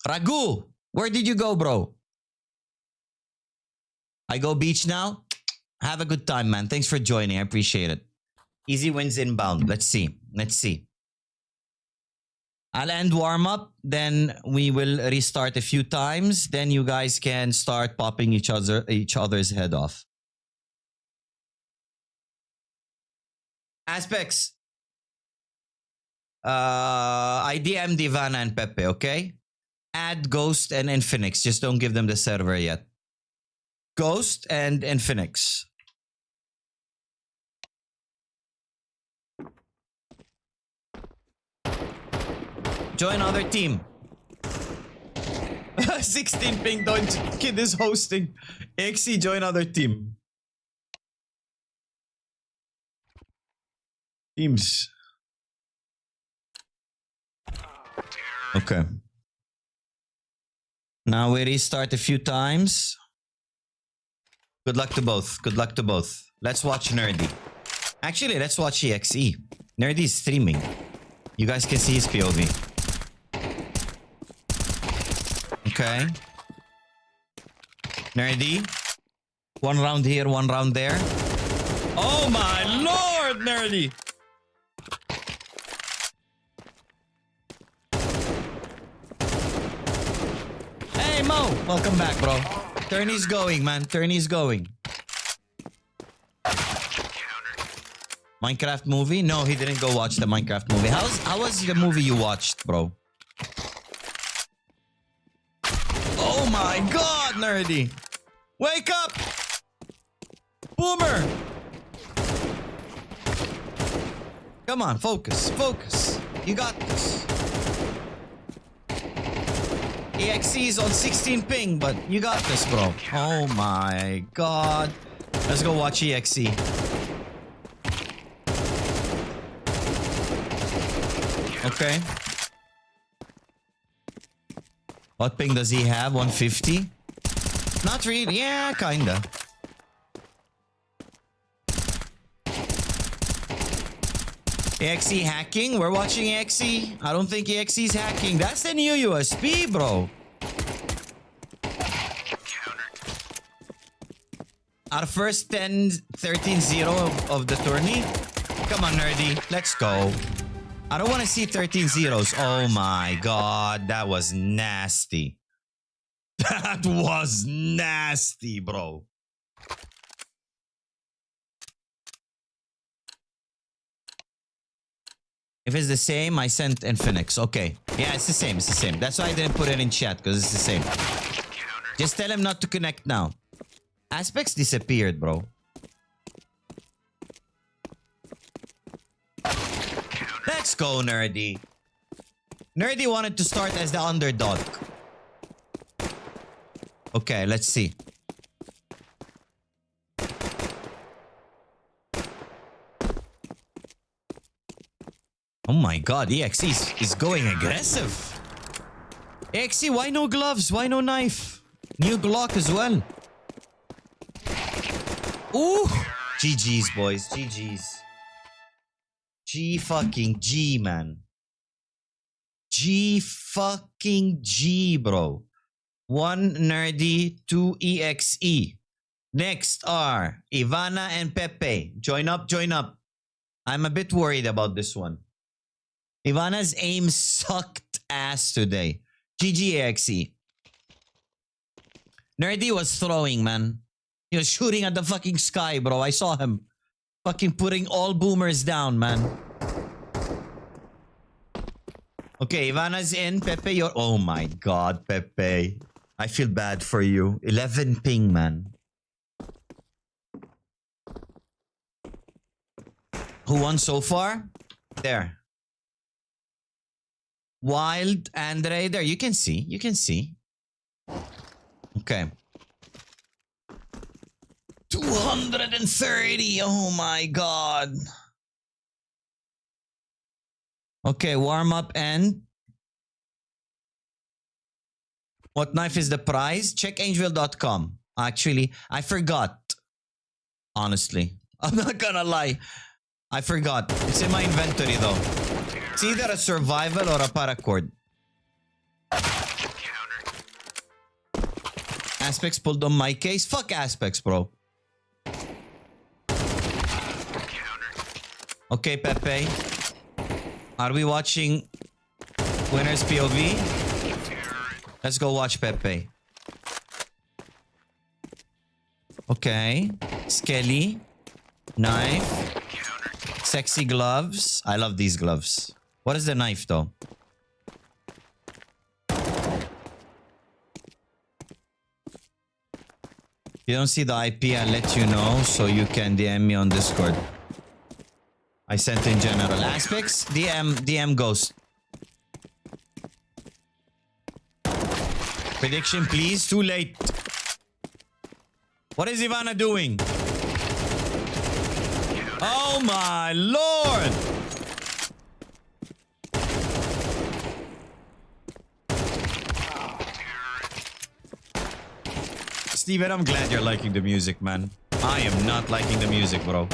Ragu, where did you go, bro? I go beach now. Have a good time, man. Thanks for joining. I appreciate it. Easy wins inbound. Let's see. I'll end warm up. Then we will restart a few times. Then you guys can start popping each other's head off. Aspects. I DM'd Ivana and Pepe, okay? Add Ghost and Infinix. Just don't give them the server yet. Ghost and Infinix. Join other team. 16 ping, don't kid is hosting. XE, join other team. Teams. Okay. Now we restart a few times. Good luck to both. Let's watch Nerdy. Actually, let's watch EXE. Nerdy is streaming. You guys can see his POV. Okay. Nerdy. One round here, one round there. Oh my lord, Nerdy! Hey Mo! Welcome back, bro. Tourney's going, man. Tourney's going. Minecraft movie? No, he didn't go watch the Minecraft movie. How was the movie you watched, bro? Oh my god, Nerdy! Wake up! Boomer! Come on, focus. You got this. EXE is on 16 ping, but you got this, bro. Oh my god. Let's go watch EXE. Okay. What ping does he have? 150? Not really. Yeah, kinda. EXE hacking? We're watching EXE. I don't think EXE is hacking. That's the new USP, bro. Our first 13-0 of the tourney. Come on, Nerdy. Let's go. I don't want to see 13 zeros. Oh my god. That was nasty. That was nasty, bro. If it's the same, I sent Infinix. Okay. Yeah, it's the same. That's why I didn't put it in chat, because it's the same. Just tell him not to connect now. Aspects disappeared, bro. Let's go, Nerdy. Nerdy wanted to start as the underdog. Okay, let's see. Oh my god, EXE is going aggressive. EXE, why no gloves? Why no knife? New Glock as well. Ooh. GG's, boys. GG's. G fucking G, man. G fucking G, bro. 1 Nerdy, 2 EXE. Next are Ivana and Pepe. Join up, join up. I'm a bit worried about this one. Ivana's aim sucked ass today. GG EXE. Nerdy was throwing, man. He was shooting at the fucking sky, bro. I saw him. Fucking putting all boomers down, man. Okay, Ivana's in. Pepe, you're... Oh my god, Pepe. I feel bad for you. 11 ping, man. Who won so far? There. Wild, Andre. There, you can see. You can see. Okay. 230. Oh my god. Okay, warm up and... What knife is the prize? Check angel.com. Actually, I forgot. Honestly. I'm not gonna lie. I forgot. It's in my inventory though. It's either a survival or a paracord. Aspects pulled on my case. Fuck Aspects, bro. Okay, Pepe. Are we watching Winner's POV? Let's go watch Pepe. Okay. Skelly. Knife. Sexy gloves. I love these gloves. What is the knife though? If you don't see the IP, I'll let you know so you can DM me on Discord. I sent in general. Aspects, DM Ghost. Prediction, please. Too late. What is Ivana doing? Oh my lord! Steven, I'm glad you're liking the music, man. I am not liking the music, bro.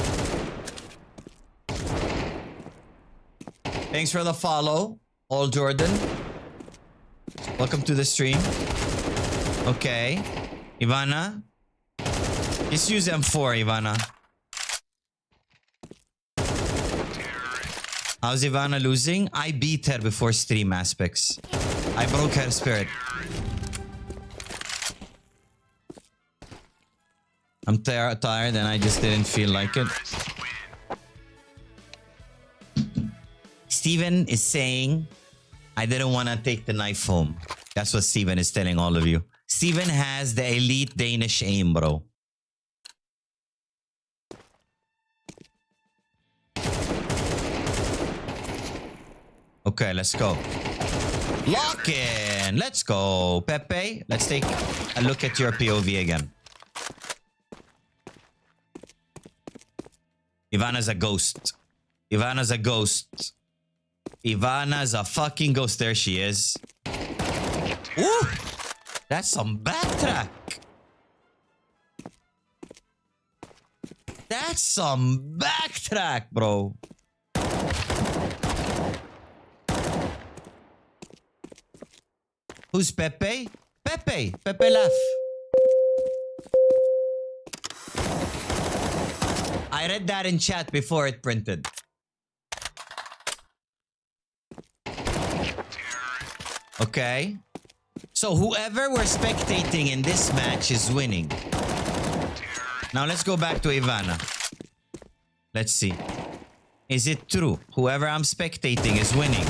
Thanks for the follow, All Jordan. Welcome to the stream. Okay. Ivana. Just use M4, Ivana. How's Ivana losing? I beat her before stream Aspects. I broke her spirit. I'm tired and I just didn't feel like it. Steven is saying, I didn't want to take the knife home. That's what Steven is telling all of you. Steven has the elite Danish aim, bro. Okay, let's go. Lock in. Let's go. Pepe, let's take a look at your POV again. Ivana's a ghost. Ivana's a ghost. Ivana's a fucking ghost. There she is. Ooh! That's some backtrack. That's some backtrack, bro. Who's Pepe? Pepe. Pepe laugh. I read that in chat before it printed. Okay. So whoever we're spectating in this match is winning. Now let's go back to Ivana. Let's see. Is it true? Whoever I'm spectating is winning.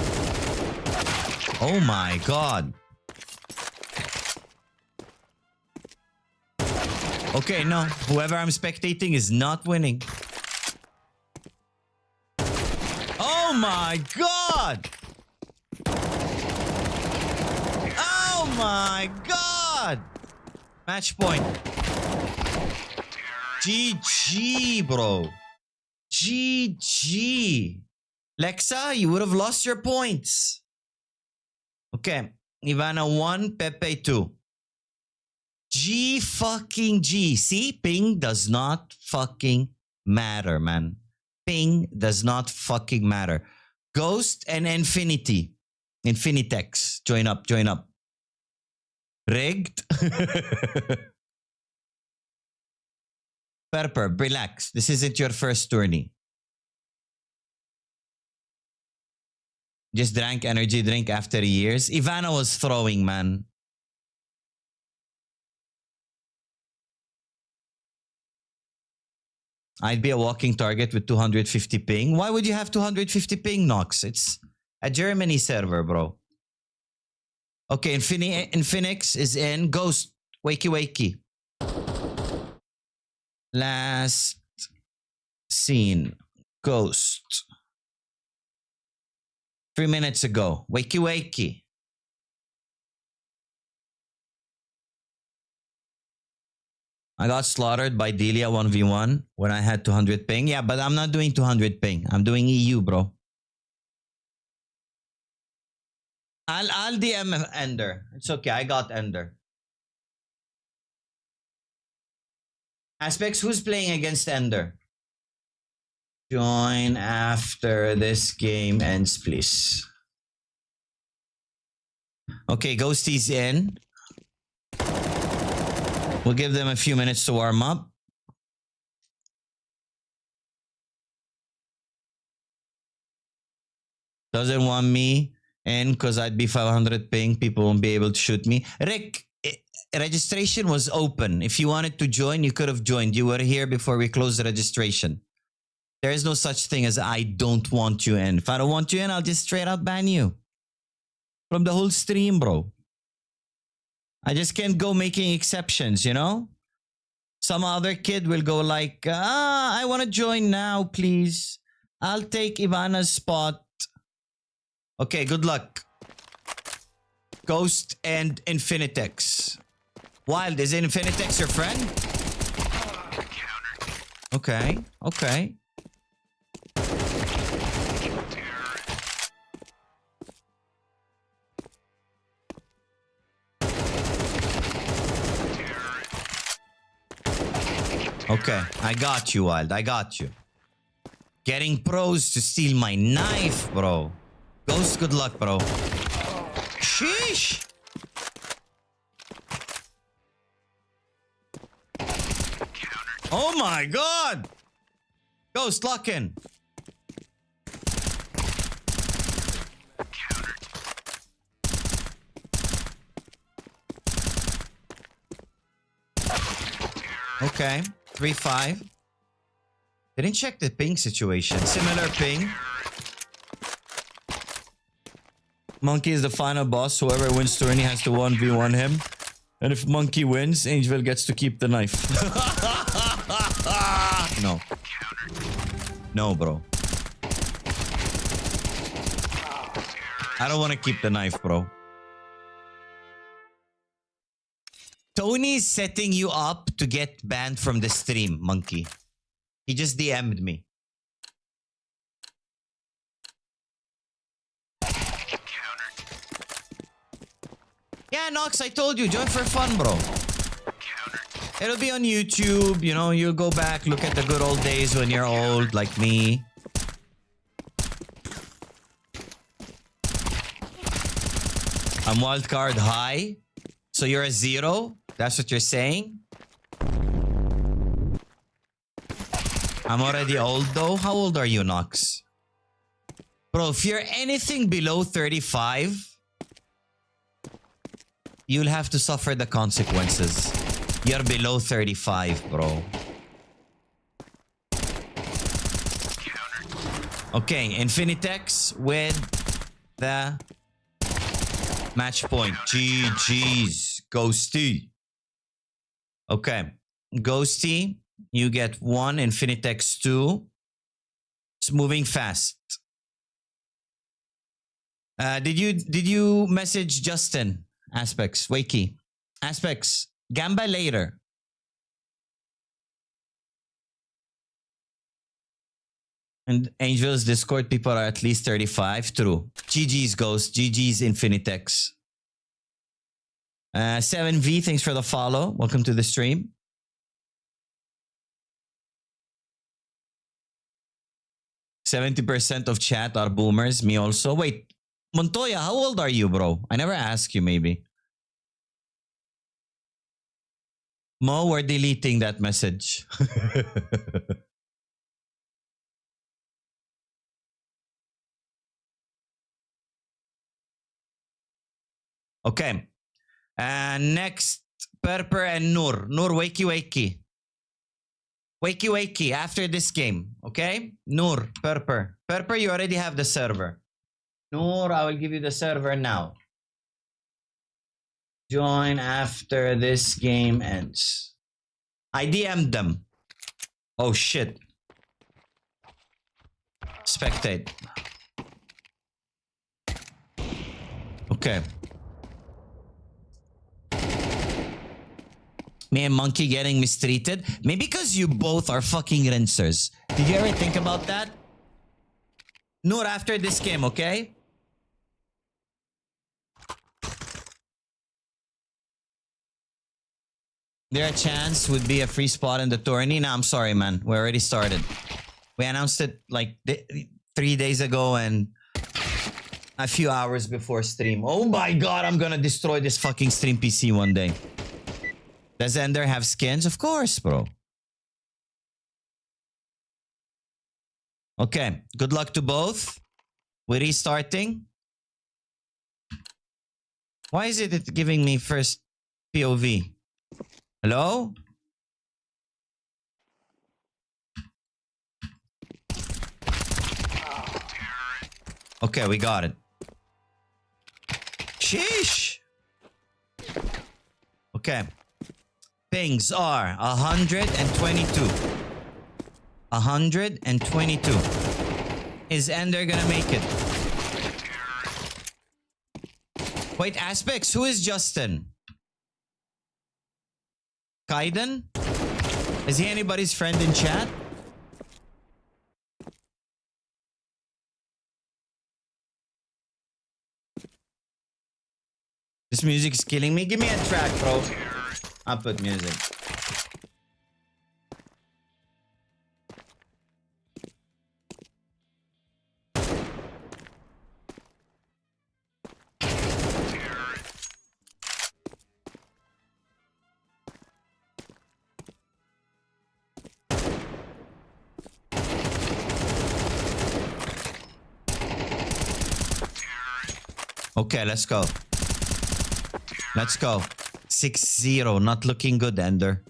Oh my god. Okay, no. Whoever I'm spectating is not winning. Oh my god! Oh my god! Match point. GG, bro. GG. Lexa, you would have lost your points. Okay. Ivana 1, Pepe 2. G fucking G. See, ping does not fucking matter, man. Ping does not fucking matter. Ghost and Infinity. Infinitex. Join up, join up. Rigged. Purper, relax. This isn't your first tourney. Just drank energy drink after years. Ivana was throwing, man. I'd be a walking target with 250 ping. Why would you have 250 ping, Nox? It's a Germany server, bro. Okay, Infinix is in. Ghost. Wakey wakey. Last scene. Ghost. 3 minutes ago. Wakey wakey. I got slaughtered by Delia 1v1 when I had 200 ping. Yeah, but I'm not doing 200 ping. I'm doing EU, bro. I'll DM Ender. It's okay. I got Ender. Aspects, who's playing against Ender? Join after this game ends, please. Okay, Ghosty's in. We'll give them a few minutes to warm up. Doesn't want me in because I'd be 500 ping. People won't be able to shoot me. Rick, registration was open. If you wanted to join, you could have joined. You were here before we closed the registration. There is no such thing as I don't want you in. If I don't want you in, I'll just straight out ban you. From the whole stream, bro. I just can't go making exceptions, you know? Some other kid will go like, I want to join now, please. I'll take Ivana's spot. Okay, good luck. Ghost and Infinitex. Wild, is Infinitex your friend? Okay, okay. Okay, I got you, Wild. I got you. Getting pros to steal my knife, bro. Ghost, good luck, bro. Sheesh. Oh my god. Ghost, lock in. Okay. 3-5. Didn't check the ping situation. Similar ping. Monkey is the final boss. Whoever wins tourney has to 1v1 him. And if Monkey wins, Angel gets to keep the knife. No. No, bro. I don't want to keep the knife, bro. Tony's setting you up to get banned from the stream, Monkey. He just DM'd me. Yeah, Nox, I told you, join for fun, bro. It'll be on YouTube, you know, you'll go back, look at the good old days when you're old, like me. I'm wildcard high. So you're a 0? That's what you're saying? I'm already old though. How old are you, Nox? Bro, if you're anything below 35, you'll have to suffer the consequences. You're below 35, bro. Okay, Infinitex with the match point. GG's. Ghosty. Okay. Ghosty, you get 1. Infinitex 2. It's moving fast. Did you message Justin? Aspects. Wakey. Aspects. Gamba later. And Angel's Discord people are at least 35. True. GG's Ghost. GG's Infinitex. 7V, thanks for the follow. Welcome to the stream. %70% of chat are boomers. Me also. Wait, Montoya, how old are you, bro? I never asked you, maybe. Mo, we're deleting that message. Okay. Next, Perper and Noor. Noor, wakey wakey. Wakey wakey after this game. Okay? Noor, Perper. Perper, you already have the server. Noor, I will give you the server now. Join after this game ends. I DM'd them. Oh shit. Spectate. Okay. Me and Monkey getting mistreated. Maybe because you both are fucking rinsers. Did you ever think about that? Noor, after this game, okay? There a chance would be a free spot in the tourney? No, I'm sorry, man. We already started. We announced it like 3 days ago and a few hours before stream. Oh my god, I'm gonna destroy this fucking stream PC one day. Does Ender have skins? Of course, bro. Okay, good luck to both. We're restarting. Why is it giving me first POV? Hello? Okay, we got it. Sheesh. Okay. Pings are 122. 122. Is Ender gonna make it? Wait, Aspects, who is Justin? Kaiden? Is he anybody's friend in chat? This music is killing me. Give me a track, bro. I'll put music. Okay, let's go. Let's go. 6-0. Not looking good, Ender.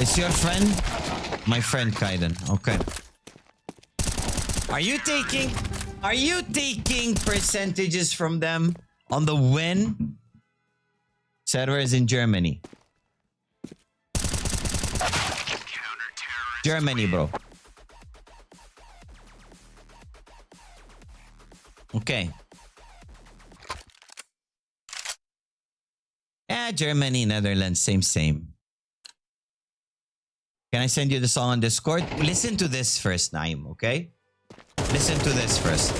Is your friend? My friend, Kaiden. Okay. Are you taking percentages from them on the win? Server is in Germany. Germany, bro. Okay. Germany, Netherlands, same. Can I send you the song on Discord? Listen to this first, Naim, okay? Listen to this first.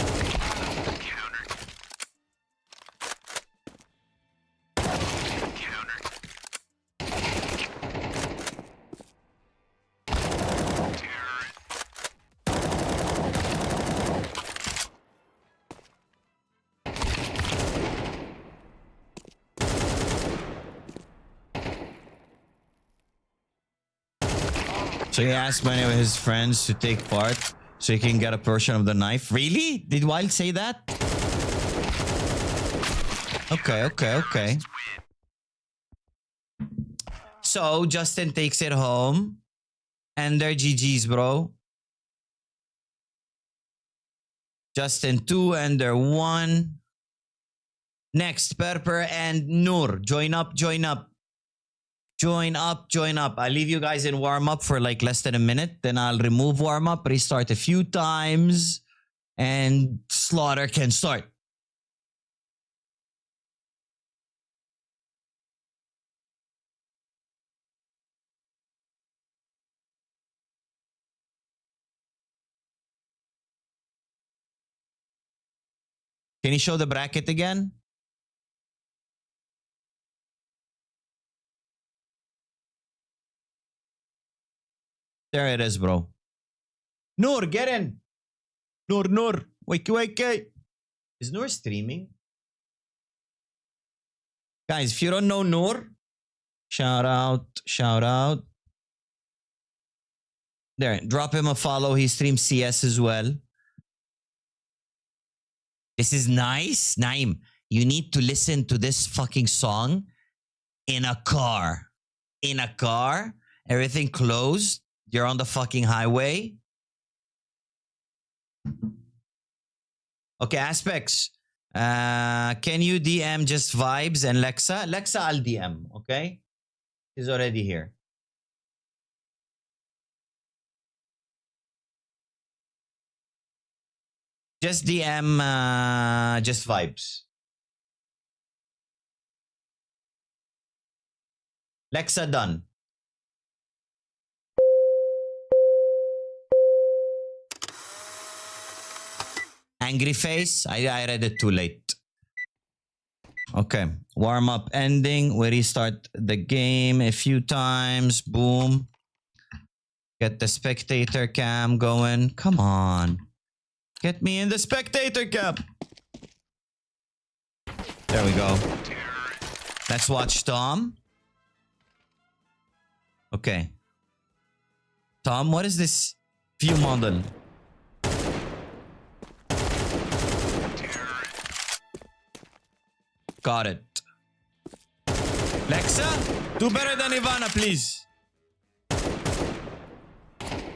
So he asked many of his friends to take part so he can get a portion of the knife. Really? Did Wild say that? Okay. So Justin takes it home. And they're GG's, bro. Justin 2 and they're 1. Next, Perper and Noor. Join up. I'll leave you guys in warm-up for like less than a minute. Then I'll remove warm-up, restart a few times, and Slaughter can start. Can you show the bracket again? There it is, bro. Noor, get in. Noor. Wakey. Is Noor streaming? Guys, if you don't know Noor, shout out. There, drop him a follow. He streams CS as well. This is nice. Naim, you need to listen to this fucking song in a car. In a car, everything closed. You're on the fucking highway. Okay, Aspects. Can you DM just Vibes and Lexa? Lexa, I'll DM, okay? She's already here. Just DM just Vibes. Lexa done. Angry face. I read it too late. Okay. Warm up ending. We restart the game a few times. Boom. Get the spectator cam going. Come on. Get me in the spectator cam. There we go. Let's watch Tom. Okay. Tom, what is this view model? Got it. Lexa, do better than Ivana, please.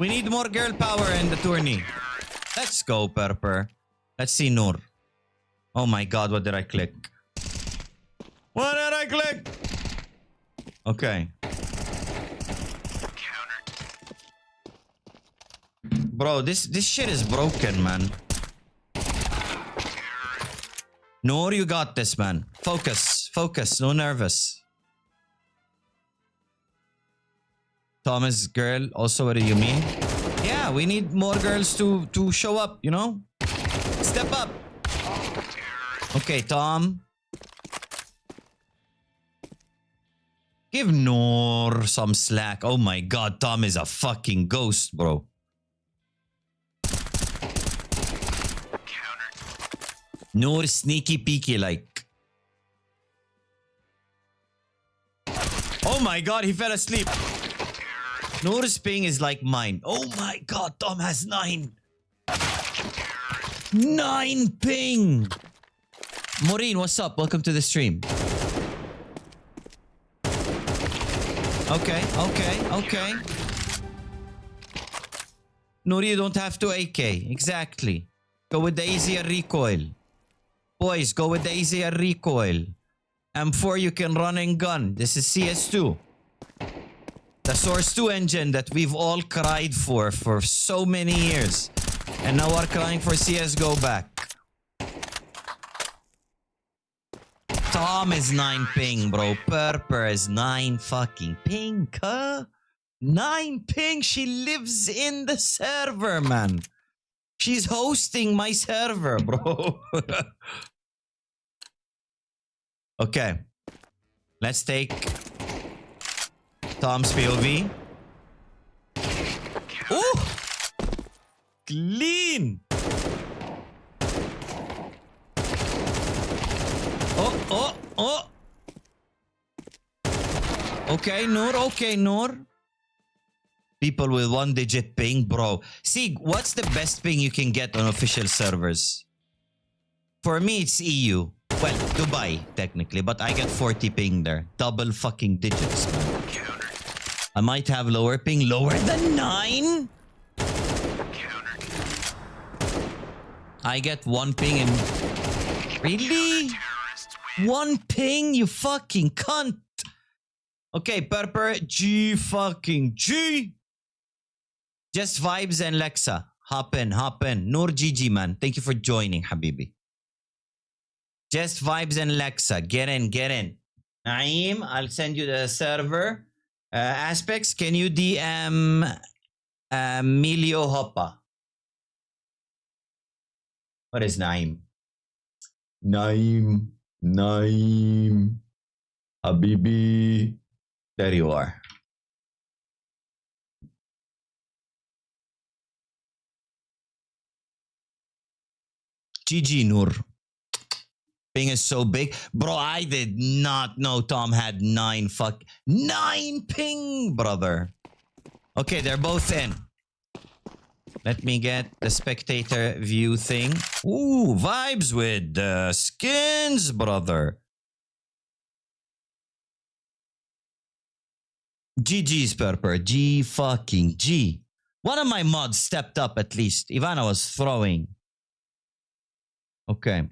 We need more girl power in the tourney. Let's go, Purper. Let's see Noor. Oh my god, what did I click? What did I click? Okay. Bro, this shit is broken, man. Noor, you got this, man. Focus. No nervous. Thomas girl, also, what do you mean? Yeah, we need more girls to show up, you know? Step up. Okay, Tom. Give Noor some slack. Oh my god, Tom is a fucking ghost, bro. Noor sneaky peeky like. Oh my god, he fell asleep. Noor's ping is like mine. Oh my god, Tom has 9. 9 ping. Maureen, what's up? Welcome to the stream. Okay. Noor, you don't have to AK. Exactly. Go with the easier recoil. Boys, go with the easier recoil. M4, you can run and gun. This is CS2. The Source 2 engine that we've all cried for so many years. And now we're crying for CSGO back. Tom is 9 ping, bro. Purper is 9 fucking ping, huh? 9 ping. She lives in the server, man. She's hosting my server, bro. Okay. Let's take Tom's POV. Oh! Clean! Oh! Okay, Noor. People with 1-digit ping, bro. See, what's the best ping you can get on official servers? For me, it's EU. Well, Dubai, technically, but I get 40 ping there. Double fucking digits, man. I might have lower ping. Lower than 9? I get 1 ping and... Really? 1 ping, you fucking cunt. Okay, Purper, G fucking G. Just Vibes and Lexa. Hop in. Noor GG, man. Thank you for joining, Habibi. Just Vibes and Lexa. Get in. Naeem, I'll send you the server. Aspects, can you DM Emilio Hoppa? What is Naeem? Naim. Naim. Habibi. There you are. GG Noor. Ping is so big. Bro, I did not know Tom had 9 ping, brother. Okay, they're both in. Let me get the spectator view thing. Ooh, vibes with the skins, brother. GG's, Purper. G fucking G. One of my mods stepped up at least. Ivana was throwing. Okay.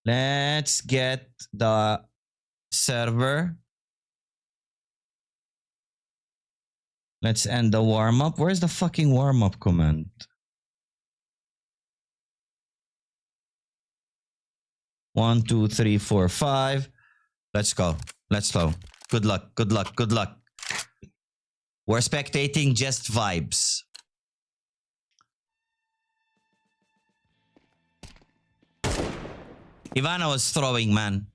Let's get the server. Let's end the warm-up. Where's the fucking warm-up command? One, two, three, four, five. Let's go. Let's go. Good luck. Good luck. Good luck. We're spectating just vibes. Ivana was throwing, man.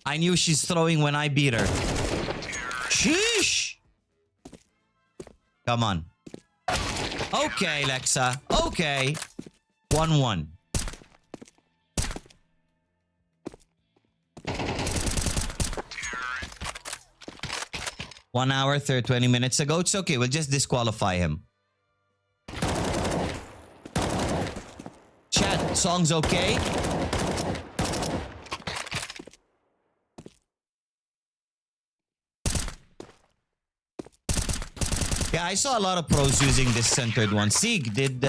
I knew she's throwing when I beat her. Sheesh. Come on. Okay, Lexa. Okay. 1-1. One hour, 20 minutes ago. It's okay. We'll just disqualify him. Chat, song's okay? Yeah, I saw a lot of pros using this centered one. Sieg, did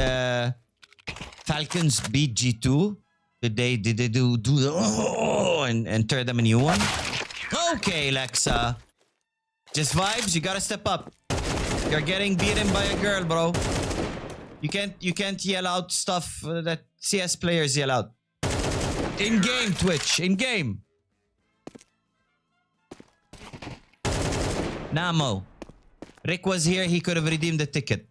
Falcons beat G2? Did they do the and turn them a new one? Okay, Lexa. Just vibes, you gotta step up. You're getting beaten by a girl, bro. You can't yell out stuff that CS players yell out. In game, Twitch, in game. Namo. Rick was here, he could have redeemed the ticket.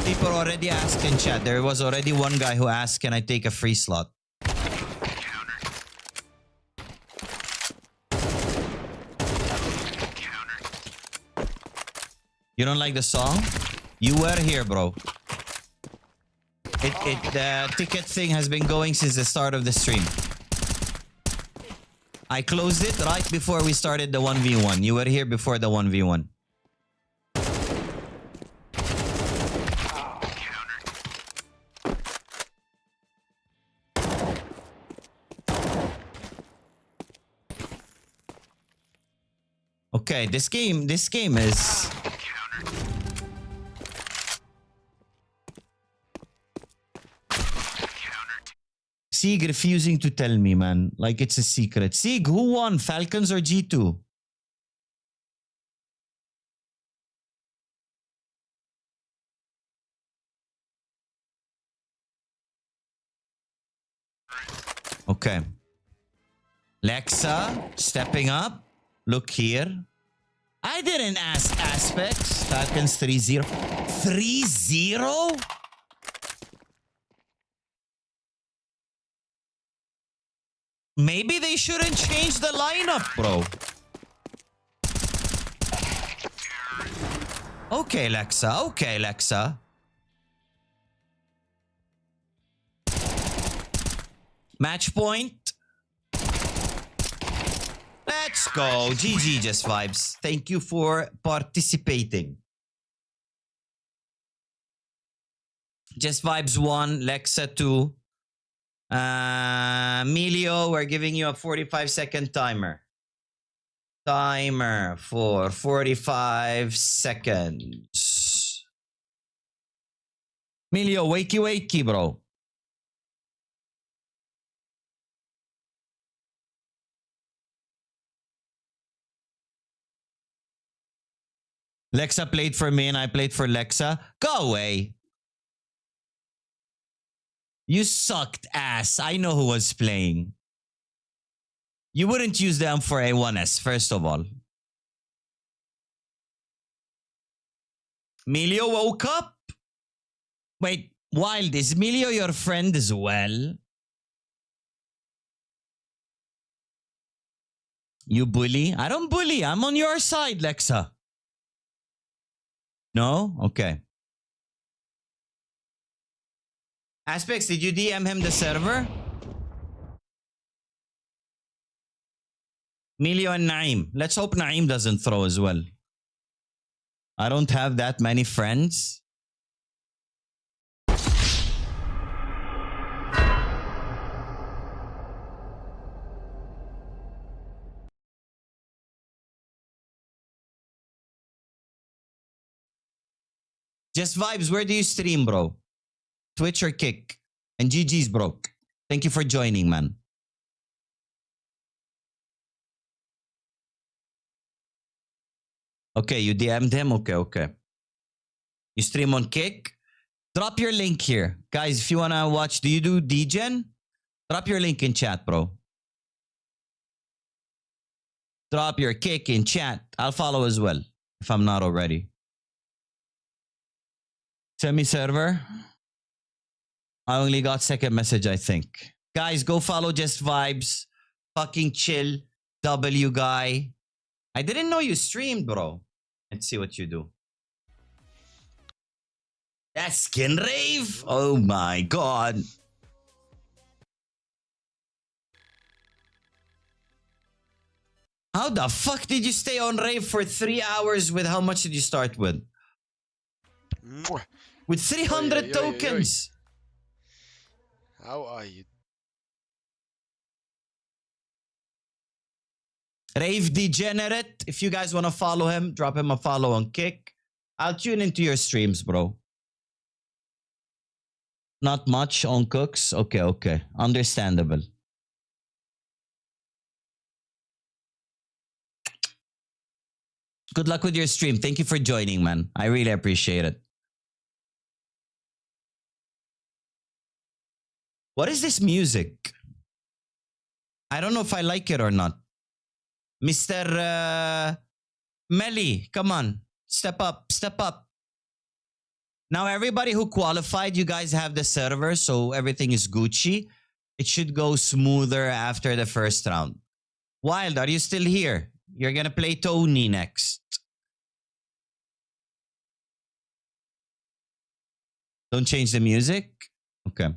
People already asked in chat. There was already one guy who asked, can I take a free slot? You don't like the song? You were here, bro. The ticket thing has been going since the start of the stream. I closed it right before we started the 1v1. You were here before the 1v1. Okay, this game is... Sieg refusing to tell me, man. Like it's a secret. Sieg, who won? Falcons or G2? Okay. Lexa, stepping up. Look here. I didn't ask aspects. Falcons 3-0. 3-0? Maybe they shouldn't change the lineup, bro. Okay, Lexa. Okay, Lexa. Match point. Let's go. GG, just vibes. Thank you for participating. Just vibes 1, Lexa 2. Emilio, we're giving you a 45-second timer. Timer for 45 seconds. Emilio, wakey wakey, bro. Lexa played for me and I played for Lexa. Go away. You sucked ass. I know who was playing. You wouldn't use them for A1S, first of all. Emilio woke up? Wait, Wild, is Emilio your friend as well? You bully? I don't bully. I'm on your side, Lexa. No? Okay. Aspects, did you DM him the server? Emilio and Naim. Let's hope Naim doesn't throw as well. I don't have that many friends. Just Vibes, where do you stream, bro? Twitch or Kick? And GG's, bro. Thank you for joining, man. Okay, you DM'd him? Okay. You stream on Kick? Drop your link here. Guys, if you want to watch, do you do DGen? Drop your link in chat, bro. Drop your Kick in chat. I'll follow as well, if I'm not already. Semi-server. I only got second message, I think. Guys, go follow Just Vibes. Fucking chill. W guy. I didn't know you streamed, bro. Let's see what you do. That's Skinrave? Oh my god. How the fuck did you stay on Rave for 3 hours with how much did you start with? With 300 tokens. How are you? Rave Degenerate. If you guys want to follow him, drop him a follow on Kick. I'll tune into your streams, bro. Not much on Cooks. Okay. Understandable. Good luck with your stream. Thank you for joining, man. I really appreciate it. What is this music? I don't know if I like it or not. Mr. Melly, come on. Step up. Now, everybody who qualified, you guys have the server, so everything is Gucci. It should go smoother after the first round. Wild, are you still here? You're gonna play Tony next. Don't change the music? Okay.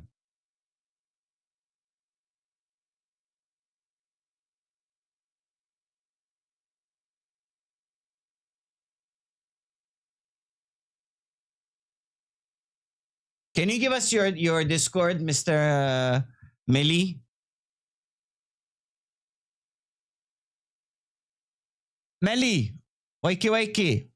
Can you give us your Discord, Mr. Millie? Melly, wakey.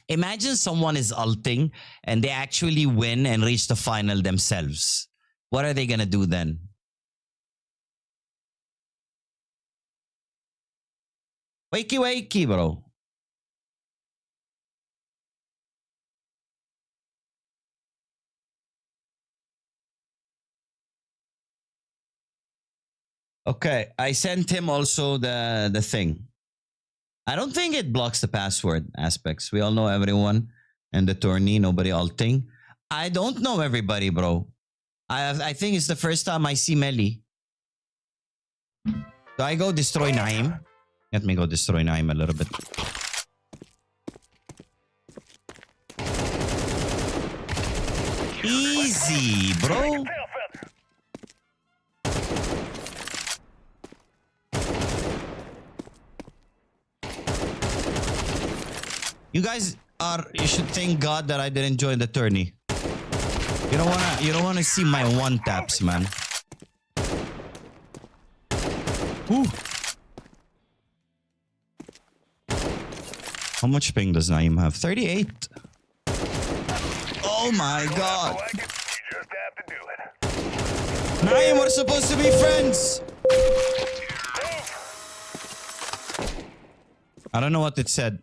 Imagine someone is ulting and they actually win and reach the final themselves. What are they gonna do then? Wakey, bro. Okay, I sent him also the thing. I don't think it blocks the password aspects. We all know everyone and the tourney, nobody ulting. I don't know everybody, bro. I think it's the first time I see Melly. Do I go destroy Naim? Let me go destroy Naim a little bit. Easy, bro. You guys you should thank God that I didn't join the tourney. You don't wanna see my one taps, man. Whew. How much ping does Naim have? 38. Oh my god. Naim, we're supposed to be friends. I don't know what it said.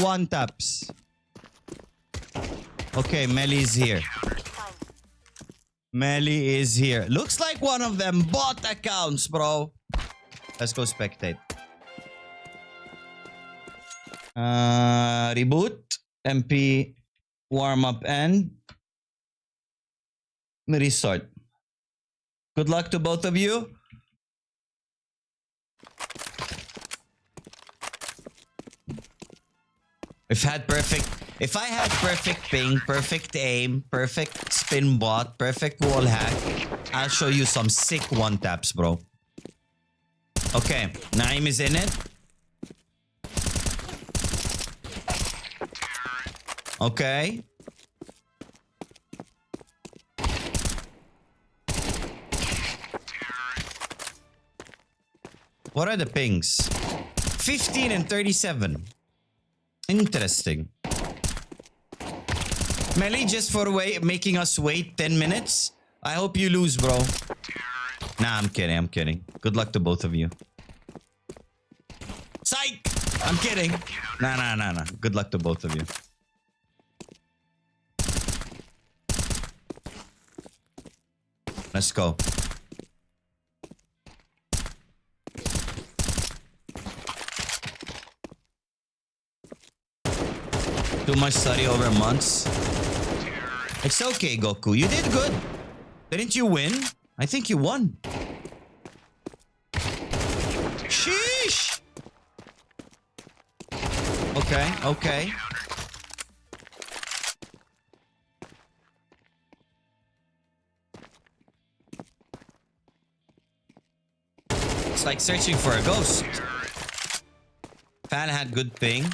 One taps. Okay, Melly is here. Melly is here. Looks like one of them bot accounts, bro. Let's go spectate. Reboot. MP. Warm up and restart. Good luck to both of you. If I had perfect ping, perfect aim, perfect spin bot, perfect wall hack, I'll show you some sick one taps, bro. Okay, Naim is in it. Okay. What are the pings? 15 and 37. Interesting. Melly, just for making us wait 10 minutes. I hope you lose, bro. Nah, I'm kidding. Good luck to both of you. Psych! I'm kidding. Nah. Good luck to both of you. Let's go. Too much study over months. It's okay, Goku. You did good. Didn't you win? I think you won. Sheesh. Okay. It's like searching for a ghost. Fan had good ping.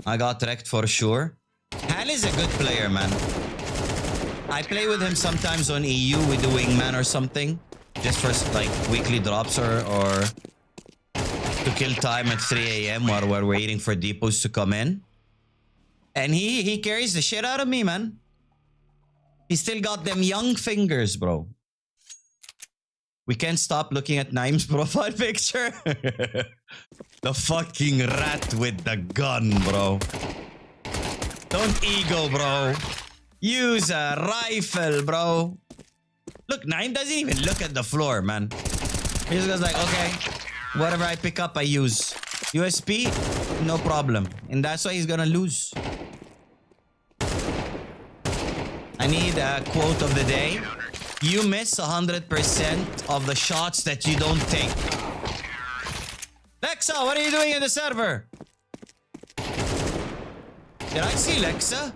I got wrecked for sure. Han is a good player, man. I play with him sometimes on EU with the wingman or something. Just for like weekly drops or to kill time at 3 a.m. while we're waiting for depots to come in. And he carries the shit out of me, man. He still got them young fingers, bro. We can't stop looking at Naim's profile picture. The fucking rat with the gun, bro. Don't ego, bro. Use a rifle, bro. Look, Naim doesn't even look at the floor, man. He just goes like, okay, whatever I pick up, I use. USP, no problem. And that's why he's gonna lose. I need a quote of the day. You miss 100% of the shots that you don't take. Lexa, what are you doing in the server? Did I see Lexa?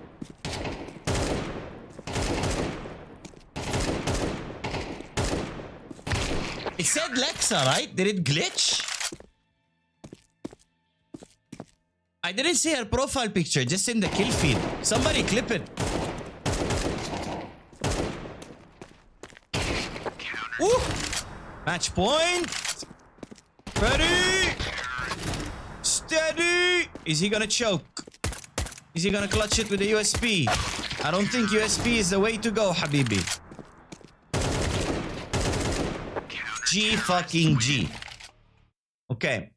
It said Lexa, right? Did it glitch? I didn't see her profile picture, just in the kill feed. Somebody clip it. Ooh. Match point. Ready. Steady. Is he gonna choke? Is he gonna clutch it with the USP? I don't think USP is the way to go, Habibi. G fucking G. Okay.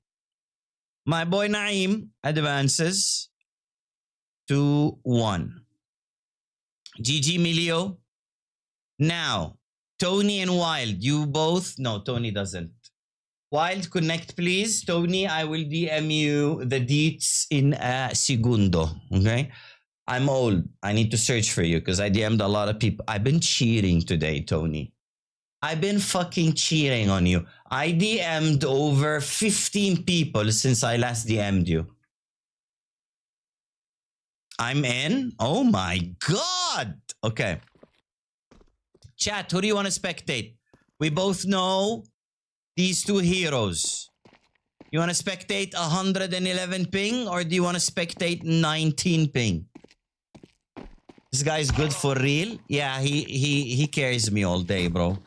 My boy Naim advances 2-1. GG Milio. Now, Tony and Wild, you both... No, Tony doesn't. Wild, connect please. Tony, I will DM you the deets in a segundo. Okay? I'm old. I need to search for you because I DM'd a lot of people. I've been cheating today, Tony. I've been fucking cheating on you. I DM'd over 15 people since I last DM'd you. I'm in? Oh my God. Okay. Chat, who do you want to spectate? We both know these two heroes. You want to spectate 111 ping or do you want to spectate 19 ping? This guy's good for real. Yeah, he carries me all day, bro.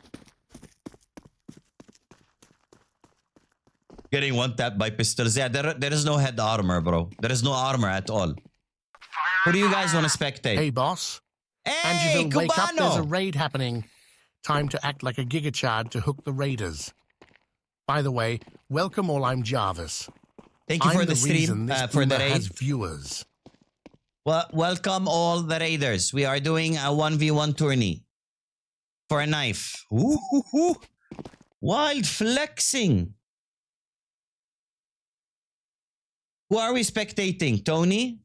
Getting one tapped by pistols. Yeah, there is no head armor, bro. There is no armor at all. Who do you guys want to spectate? Hey, boss. Hey, Angelo, wake up. There's a Cubano! raid happening. Time to act like a gigachad to hook the raiders. By the way, welcome all. I'm Jarvis. Thank you I'm for the stream, reason this for the boomer raid. has viewers. Well, welcome all the raiders. We are doing a 1v1 tourney for a knife. Ooh, Wild flexing. Who are we spectating? Tony?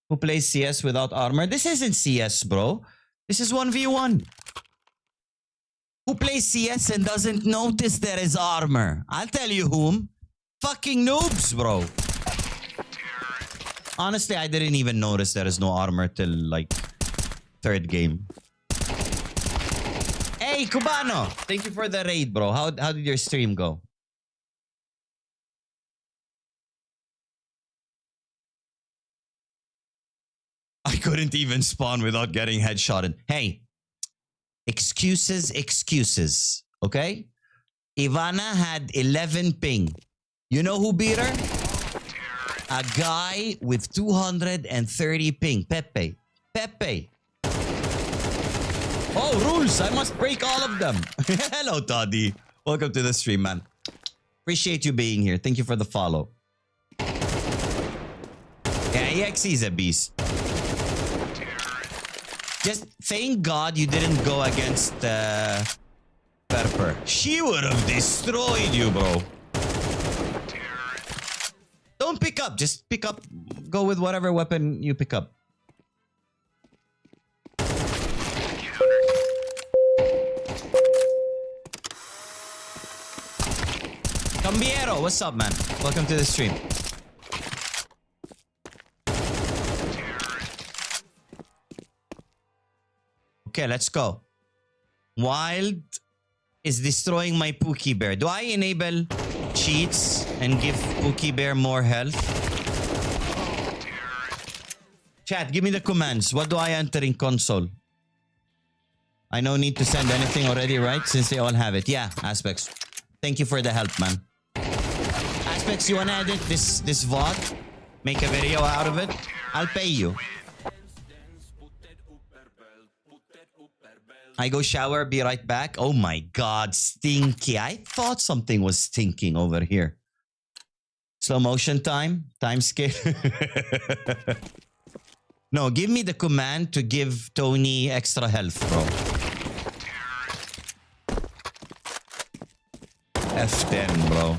Who plays CS without armor? This isn't CS, bro. This is 1v1. Who plays CS and doesn't notice there is armor? I'll tell you whom. Fucking noobs, bro. Honestly, I didn't even notice there is no armor till like third game. Hey, Cubano! Thank you for the raid, bro. How did your stream go? I couldn't even spawn without getting headshotted. Hey, excuses, excuses. Okay? Ivana had 11 ping. You know who beat her? A guy with 230 ping. Pepe. Pepe. Oh, rules. I must break all of them. Hello, Toddy. Welcome to the stream, man. Appreciate you being here. Thank you for the follow. Yeah, EXE is a beast. Just thank God you didn't go against Pepper. She would have destroyed you, bro. Don't pick up. Just pick up. Go with whatever weapon you pick up. Cambiero, what's up, man? Welcome to the stream. Okay, let's go. Wild is destroying my Pookie Bear. Do I enable cheats and give Pookie Bear more health? Chat, give me the commands. What do I enter in console? I no need to send anything already, right? Since they all have it. Yeah, Aspects. Thank you for the help, man. Aspects, you wanna edit this VOD? Make a video out of it? I'll pay you. I go shower, be right back. Oh my God, stinky. I thought something was stinking over here. Slow motion time, time scale. No, give me the command to give Tony extra health, bro. F10, bro.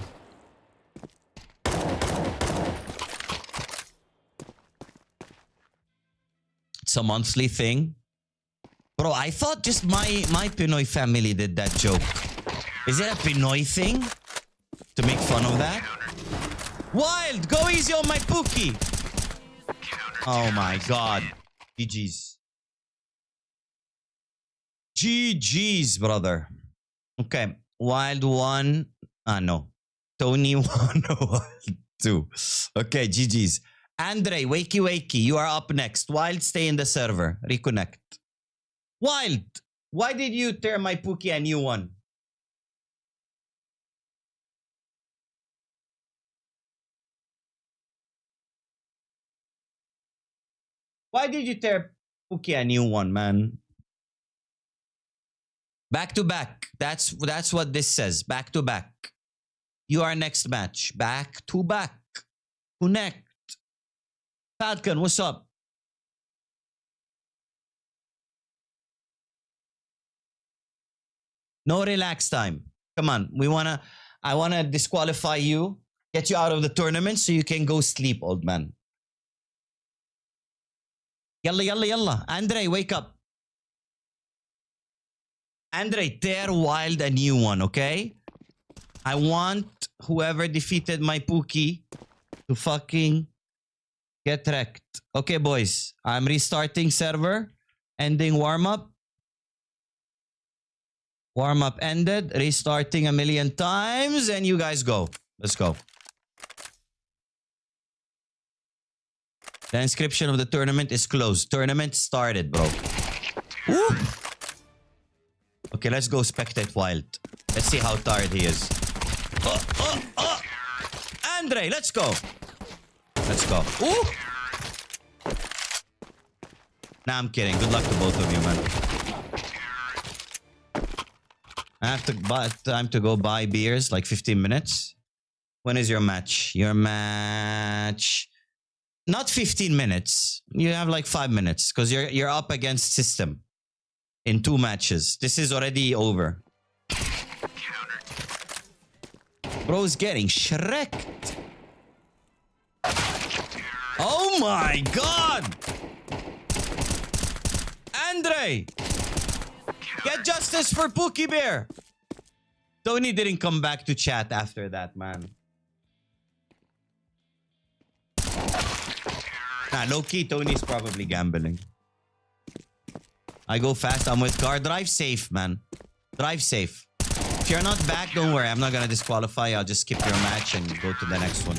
It's a monthly thing. Bro, I thought just my Pinoy family did that joke. Is it a Pinoy thing? To make fun of that? Wild! Go easy on my Pookie! Oh my God. GG's. GG's, brother. Okay. Wild 1. No. Tony 1. Wild 2. Okay, GG's. Andre, wakey wakey. You are up next. Wild, stay in the server. Reconnect. Wild, why did you tear my Pookie a new one? Why did you tear Pookie a new one, man? Back to back. That's what this says. Back to back. You are next match. Back to back. Connect. Falcon, what's up? No relax time. Come on. I wanna disqualify you, get you out of the tournament so you can go sleep, old man. Yalla, yalla, yalla. Andre, wake up. Andre, tear Wild a new one, okay? I want whoever defeated my Pookie to fucking get wrecked. Okay, boys. I'm restarting server. Ending warm-up. Warm-up ended. Restarting a million times. And you guys go. Let's go. The inscription of the tournament is closed. Tournament started, bro. Woo! Okay, let's go spectate Wild. Let's see how tired he is. Andre, let's go. Let's go. Ooh! Nah, I'm kidding. Good luck to both of you, man. I have to buy time to go buy beers, like 15 minutes. When is your match? Your match... Not 15 minutes. You have like 5 minutes because you're up against System in 2 matches. This is already over. Bro's getting shreked. Oh my god! Andre! Get justice for Pookie Bear! Tony didn't come back to chat after that, man. Nah, low-key, Tony's probably gambling. I go fast, I'm with car. Drive safe, man. Drive safe. If you're not back, don't worry. I'm not gonna disqualify you. I'll just skip your match and go to the next one.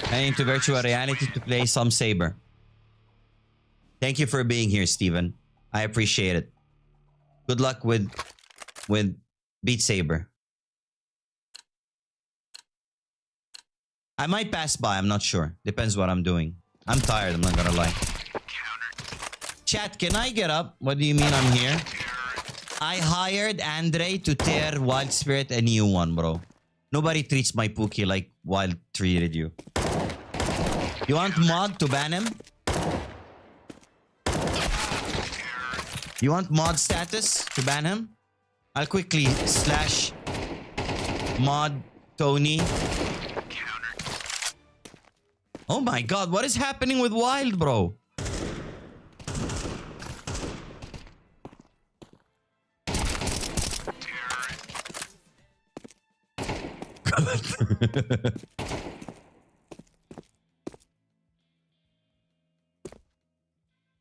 Heading to virtual reality to play some Saber. Thank you for being here, Steven. I appreciate it. Good luck with Beat Saber. I might pass by. I'm not sure. Depends what I'm doing. I'm tired. I'm not gonna lie. Chat, can I get up? What do you mean I'm here? I hired Andre to tear Wild Spirit a new one, bro. Nobody treats my Pookie like Wild treated you. You want mod to ban him? You want mod status to ban him? I'll quickly slash mod Tony. Oh my god, what is happening with Wild, bro?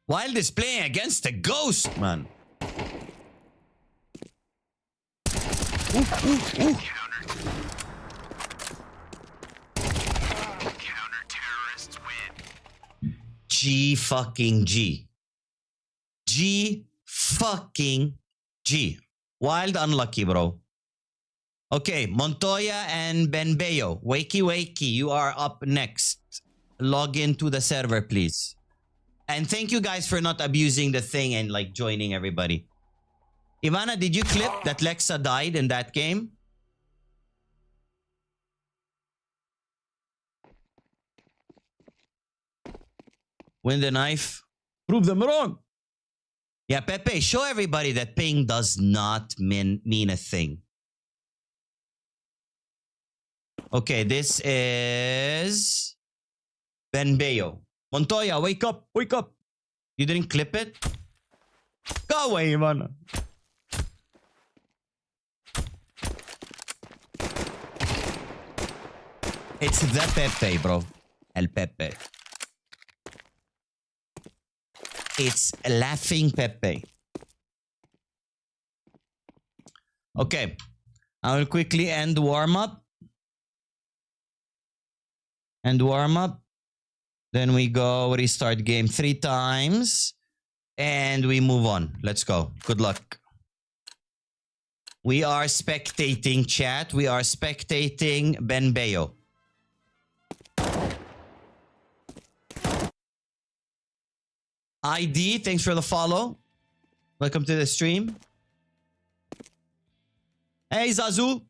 Wild is playing against a ghost, man. Ooh. G fucking G. G fucking G. Wild unlucky, bro. Okay, Montoya and Benbeo. Wakey, you are up next. Log into the server, please. And thank you guys for not abusing the thing and like joining everybody. Ivana, did you clip that Lexa died in that game? Win the knife. Prove them wrong. Yeah, Pepe, show everybody that ping does not mean a thing. Okay, this is Benbeo. Montoya, wake up, wake up. You didn't clip it? Go away, Ivana. It's the Pepe, bro. El Pepe. It's laughing Pepe. Okay. I will quickly end warm-up. And warm-up. Then we go restart game 3 times. And we move on. Let's go. Good luck. We are spectating chat. We are spectating Benbeo. ID, thanks for the follow. Welcome to the stream. Hey, Zazu.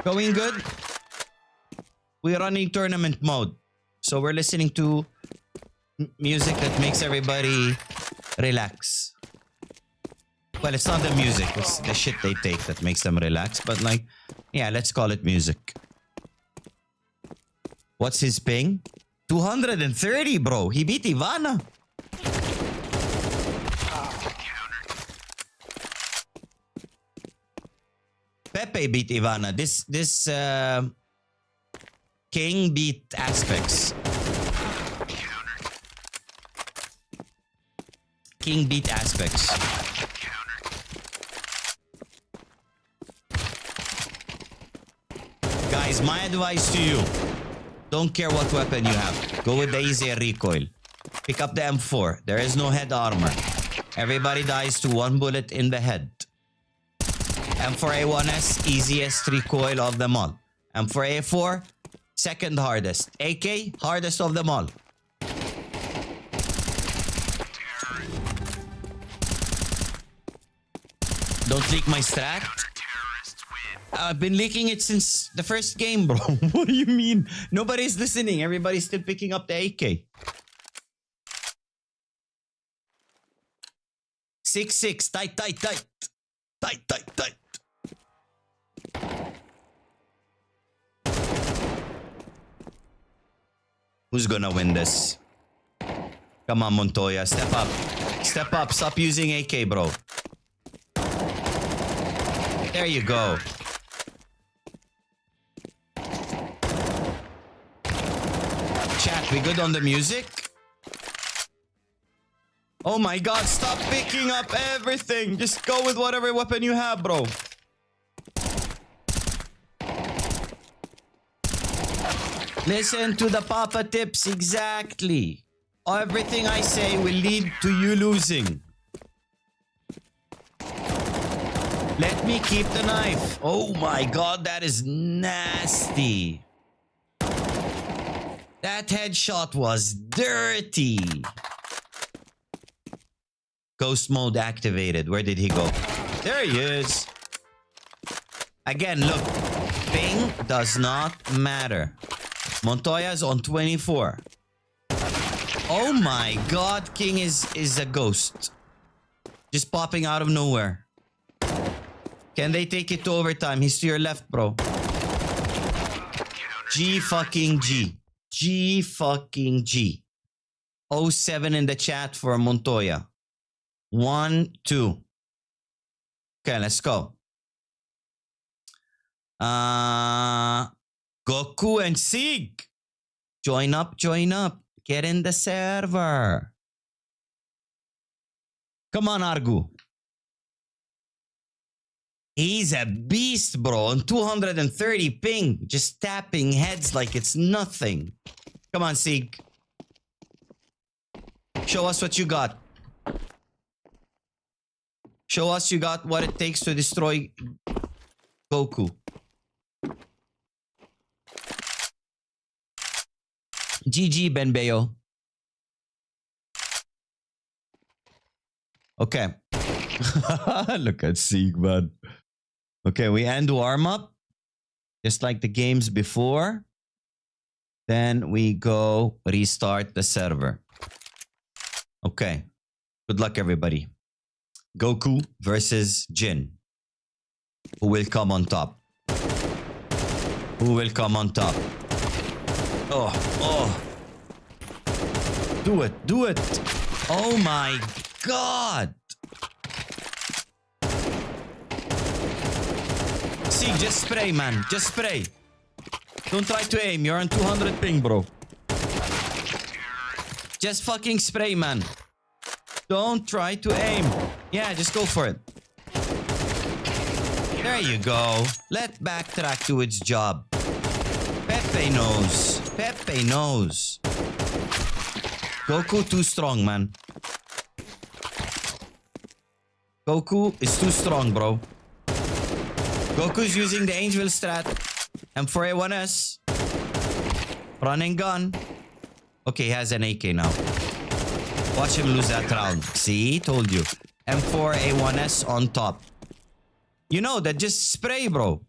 Going good? We're running tournament mode. So we're listening to music that makes everybody relax. Well, it's not the music. It's the shit they take that makes them relax. But like, yeah, let's call it music. What's his ping? 230, bro. He beat Ivana. Pepe beat Ivana. This King beat Aspects. King beat Aspects. Guys, my advice to you. Don't care what weapon you have. Go with the easier recoil. Pick up the M4. There is no head armor. Everybody dies to 1 bullet in the head. M4A1S, easiest recoil of them all. M4A4, second hardest. AK, hardest of them all. Don't leak my strat. I've been leaking it since the first game, bro. What do you mean? Nobody's listening. Everybody's still picking up the AK. 6-6. Tight. Tight. Who's gonna win this? Come on, Montoya. Step up. Step up. Stop using AK, bro. There you go. Chat, we good on the music? Oh my god, stop picking up everything. Just go with whatever weapon you have, bro. Listen to the Papa tips exactly. Everything I say will lead to you losing. Let me keep the knife. Oh my god, that is nasty. That headshot was dirty. Ghost mode activated. Where did he go? There he is. Again, look. Ping does not matter. Montoya's on 24. Oh my god, King is a ghost. Just popping out of nowhere. Can they take it to overtime? He's to your left, bro. G fucking G. G fucking G. 07 in the chat for Montoya. 1, 2. Okay, let's go. Goku and Sig. Join up, join up. Get in the server. Come on, Argu. He's a beast, bro. On 230 ping. Just tapping heads like it's nothing. Come on, Sig. Show us what you got. Show us you got what it takes to destroy Goku. GG, Benbeo. Okay. Look at Sieg, man. Okay, we end warm up. Just like the games before. Then we go restart the server. Okay. Good luck, everybody. Goku versus Jin. Who will come on top? Who will come on top? Oh, oh. Do it, do it. Oh my god. See, just spray, man. Just spray. Don't try to aim. You're on 200 ping, bro. Just fucking spray, man. Don't try to aim. Yeah, just go for it. There you go. Let backtrack do its job. Pepe knows. Pepe knows. Goku too strong, man. Goku is too strong, bro. Goku's using the Angel strat. M4A1S. Run and gun. Okay, he has an AK now. Watch him lose that round. See? Told you. M4A1S on top. You know that, just spray, bro.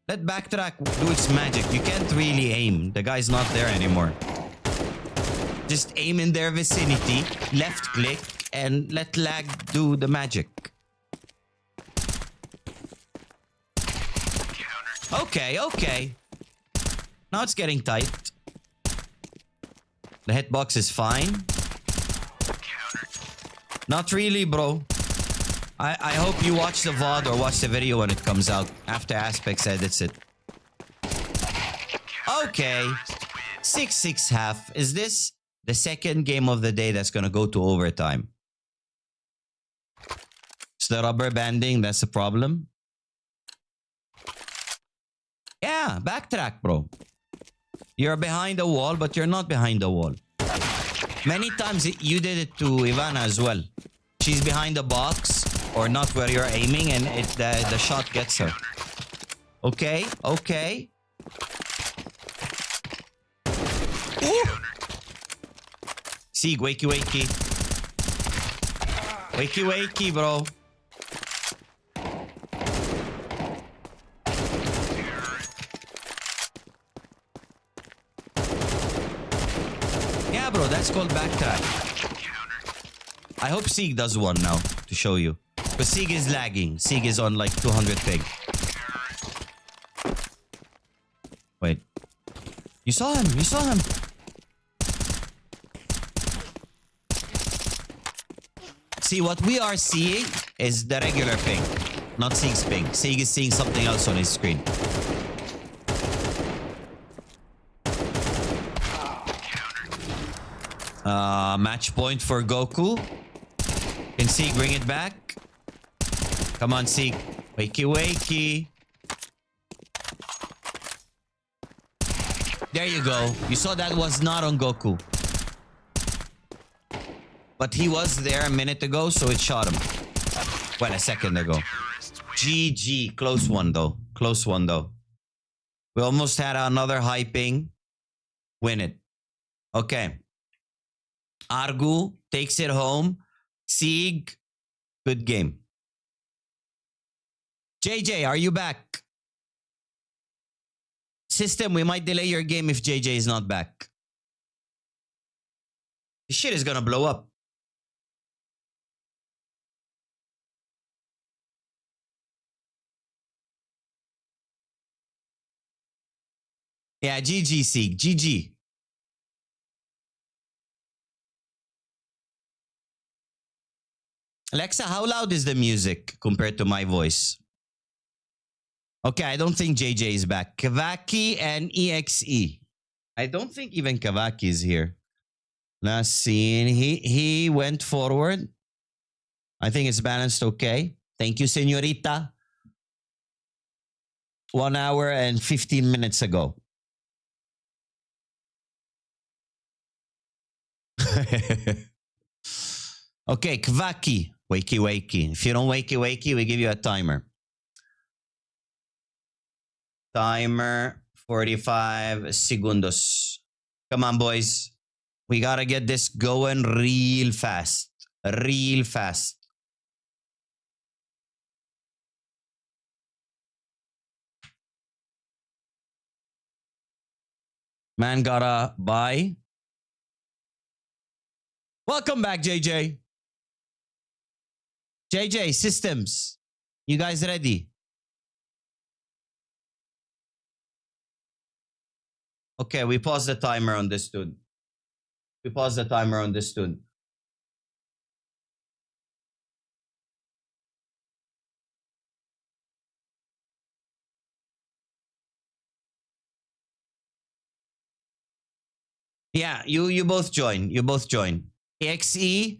Let backtrack do its magic. You can't really aim. The guy's not there anymore. Just aim in their vicinity. Left click. And let lag do the magic. Okay, okay. Now it's getting tight. The hitbox is fine. Not really, bro. I hope you watch the VOD or watch the video when it comes out. After Aspects edits it. Okay. 6-6 half. Is this the second game of the day that's gonna go to overtime? It's the rubber banding that's the problem. Yeah, backtrack, bro. You're behind the wall, but you're not behind the wall. Many times you did it to Ivana as well. She's behind the box or not where you're aiming and the shot gets her. Okay, okay. Ooh. Sieg, wakey, wakey. Wakey, wakey, bro. Yeah, bro, that's called backtrack. I hope Sieg does one now to show you. Because Sieg is lagging. Sieg is on like 200 ping. Wait. You saw him. You saw him. See, what we are seeing is the regular ping, not Sieg's ping. Sieg is seeing something else on his screen. Match point for Goku. Can Sieg bring it back? Come on, Sieg. Wakey, wakey. There you go. You saw that was not on Goku. But he was there a minute ago, so it shot him. Well, a second ago. GG. Close one, though. Close one, though. We almost had another high ping. Win it. Okay. Argu takes it home. Sieg. Good game. JJ, are you back? System, we might delay your game if JJ is not back. This shit is gonna blow up. Yeah, GG, Sieg. GG. Alexa, how loud is the music compared to my voice? Okay, I don't think JJ is back. Kavaki and EXE. I don't think even Kavaki is here. Last scene. He went forward. I think it's balanced okay. Thank you, señorita. 1 hour and 15 minutes ago. Okay, Kvaki. Wakey, wakey. If you don't wakey, wakey, we give you a timer. Timer, 45 segundos. Come on, boys. We gotta get this going real fast. Real fast. Man gotta buy. Welcome back, JJ. JJ, systems. You guys ready? Okay, we pause the timer on this dude. We pause the timer on this dude. Yeah, you both join. You both join. EXE,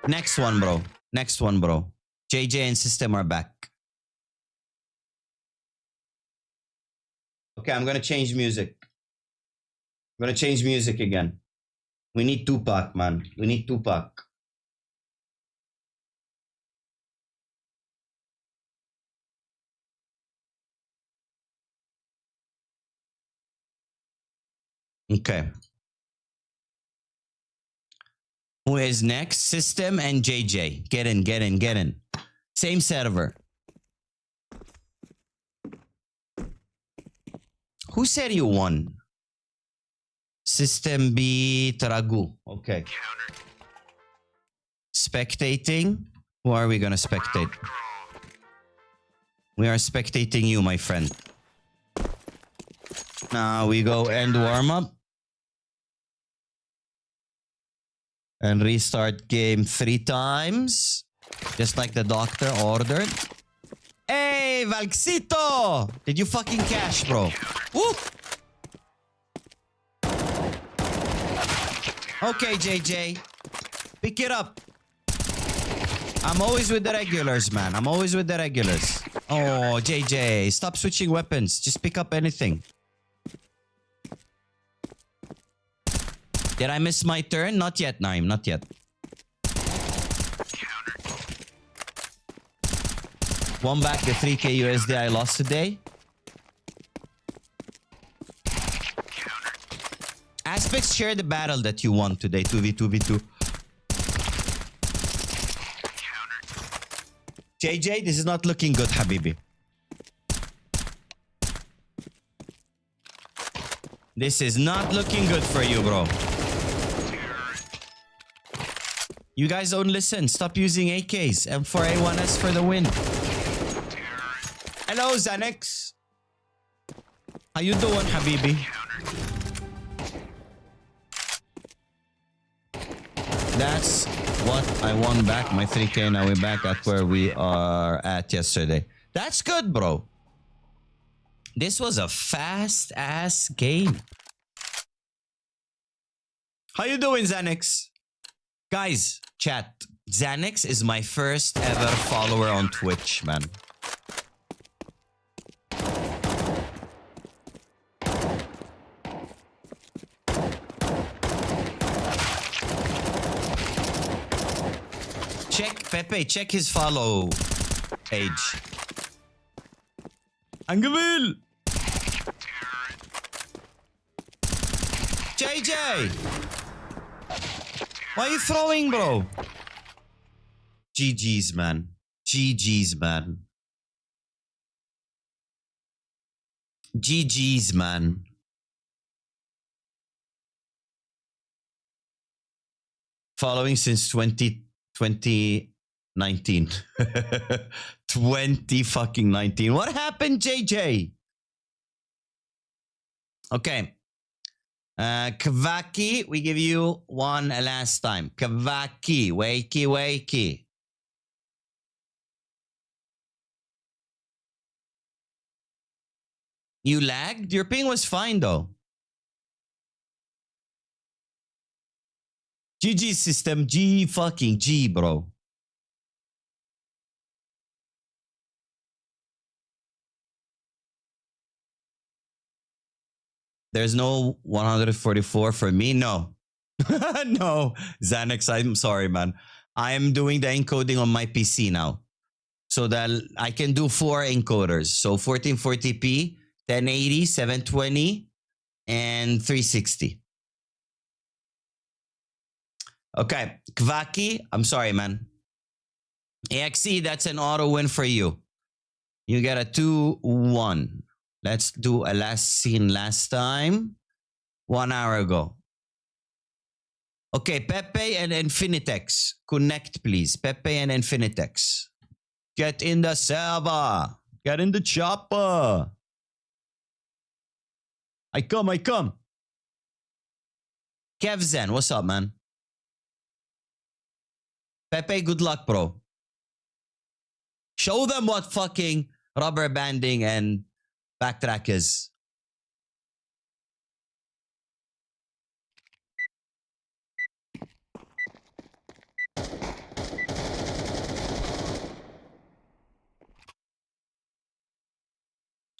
next one, bro. Next one, bro. JJ and System are back. Okay, I'm gonna change music. I'm gonna change music again. We need Tupac, man. We need Tupac. Okay. Who is next? System and JJ. Get in, get in, get in. Same server. Who said you won? System B Taragu. Okay. Spectating. Who are we gonna spectate? We are spectating you, my friend. Now we go end warm up. And restart game 3 times. Just like the doctor ordered. Hey, Valxito! Did you fucking cash, bro? Woo! Okay, JJ. Pick it up. I'm always with the regulars, man. I'm always with the regulars. Oh, JJ. Stop switching weapons. Just pick up anything. Did I miss my turn? Not yet, Naim. Not yet. Won back the 3K USD I lost today. Aspects, share the battle that you won today. 2v2v2. JJ, this is not looking good, Habibi. This is not looking good for you, bro. You guys don't listen. Stop using AKs. M4A1S for the win. Hello, Xanax. How you doing, Habibi? That's what I won back my 3K. Now we're back at where we are at yesterday. That's good, bro. This was a fast ass game. How you doing, Xanax? Guys, chat. Xanax is my first ever follower on Twitch, man. Check, Pepe, check his follow page. Angavil! JJ! Why are you throwing, bro? GG's, man. GG's, man. GG's, man. Following since 2019. 20 fucking 19. What happened, JJ? Okay. Kvaki, we give you one last time. Kvaki, wakey, wakey. You lagged? Your ping was fine though. GG system, G fucking G, bro. There's no 144 for me? No. No. Xanax, I'm sorry, man. I'm doing the encoding on my PC now. So that I can do 4 encoders. So 1440p, 1080, 720, and 360. Okay. Kvaki, I'm sorry, man. AXE, that's an auto win for you. You get a 2-1. Let's do a last scene last time. 1 hour ago. Okay, Pepe and Infinitex. Connect, please. Pepe and Infinitex. Get in the server. Get in the chopper. I come. Kevzen, what's up, man? Pepe, good luck, bro. Show them what fucking rubber banding and backtrack is.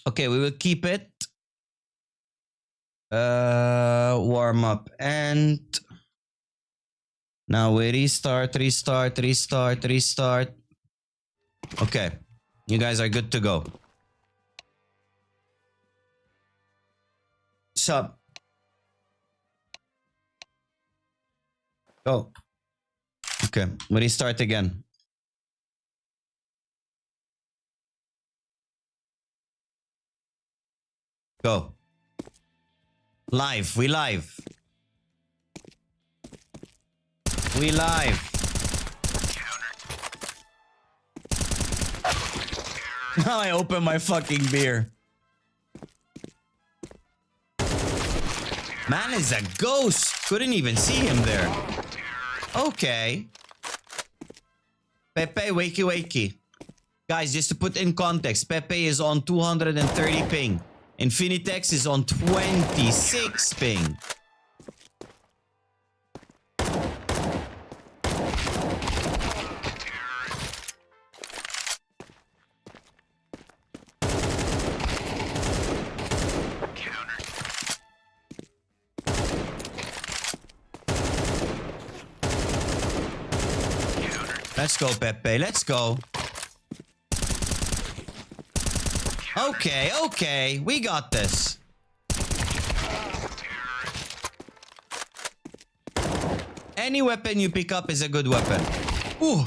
Okay, we will keep it. Warm up and now we restart. Okay, you guys are good to go. Sup? Go. Okay, we restart again. Go. Live. We live. We live. Now I open my fucking beer. Man is a ghost. Couldn't even see him there. Okay. Pepe, wakey. Guys, just to put in context, Pepe is on 230 ping. Infinitex is on 26 ping. Let's go, Pepe. Let's go. Okay. We got this. Any weapon you pick up is a good weapon. Ooh.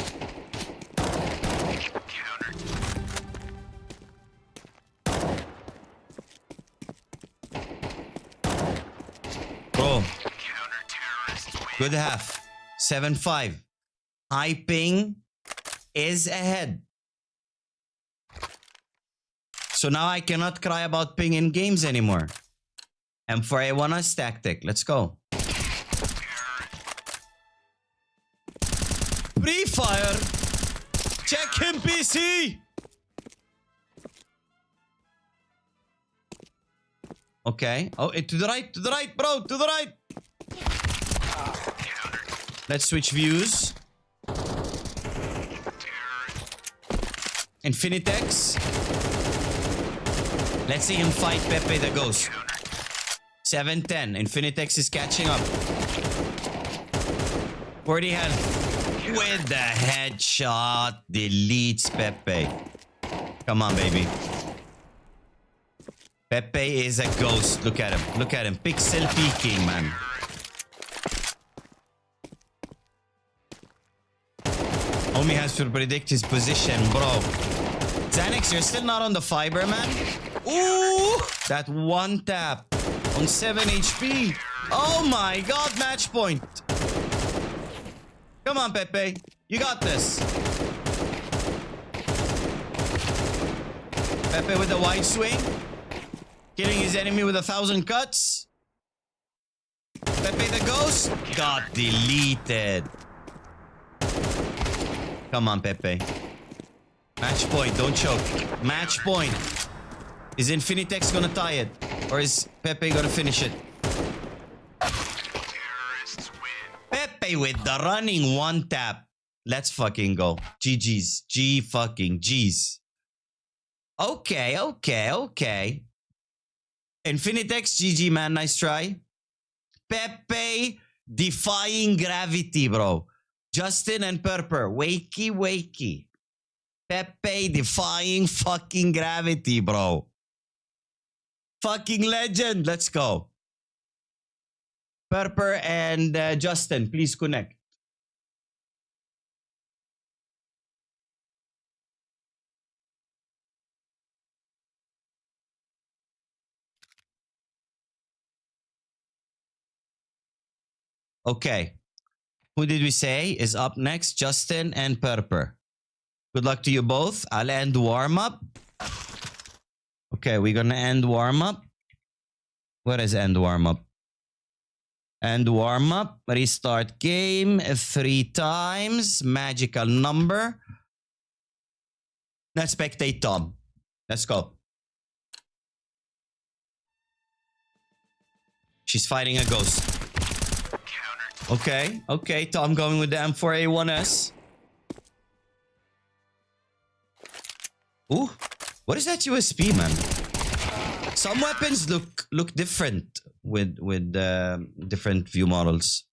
Bro. Good half. 7-5. High ping is ahead. So now I cannot cry about ping in games anymore. M4A1 tactic. Let's go. pre-fire. Check him, PC. Okay. Oh, to the right, bro. To the right. Let's switch views. Infinitex. Let's see him fight Pepe the Ghost. 7-10. Infinitex is catching up. 40 health. With the headshot. Deletes Pepe. Come on, baby. Pepe is a ghost. Look at him. Look at him. Pixel peeking, man. Homie has to predict his position, bro. Xanax, you're still not on the fiber, man. Ooh! That one tap on 7 HP. Oh my god, match point. Come on, Pepe. You got this. Pepe with the wide swing. Killing his enemy with 1,000 cuts. Pepe the Ghost got deleted. Come on, Pepe. Match point, don't choke. Match point. Is Infinitex gonna tie it? Or is Pepe gonna finish it? Pepe with the running one tap. Let's fucking go. GG's. G fucking G's. Okay, okay, okay. Infinitex, GG, man. Nice try. Pepe defying gravity, bro. Justin and Purper. Wakey, wakey. Pepe defying fucking gravity, bro. Fucking legend. Let's go. Purper and Justin, please connect. Okay. Who did we say is up next? Justin and Purper. Good luck to you both. I'll end warm-up. Okay, we're gonna end warm-up. Where is end warm-up? End warm-up. Restart game 3 times. Magical number. Let's spectate Tom. Let's go. She's fighting a ghost. Okay, okay. Tom going with the M4A1S. Ooh, what is that USP, man? Some weapons look different with different view models.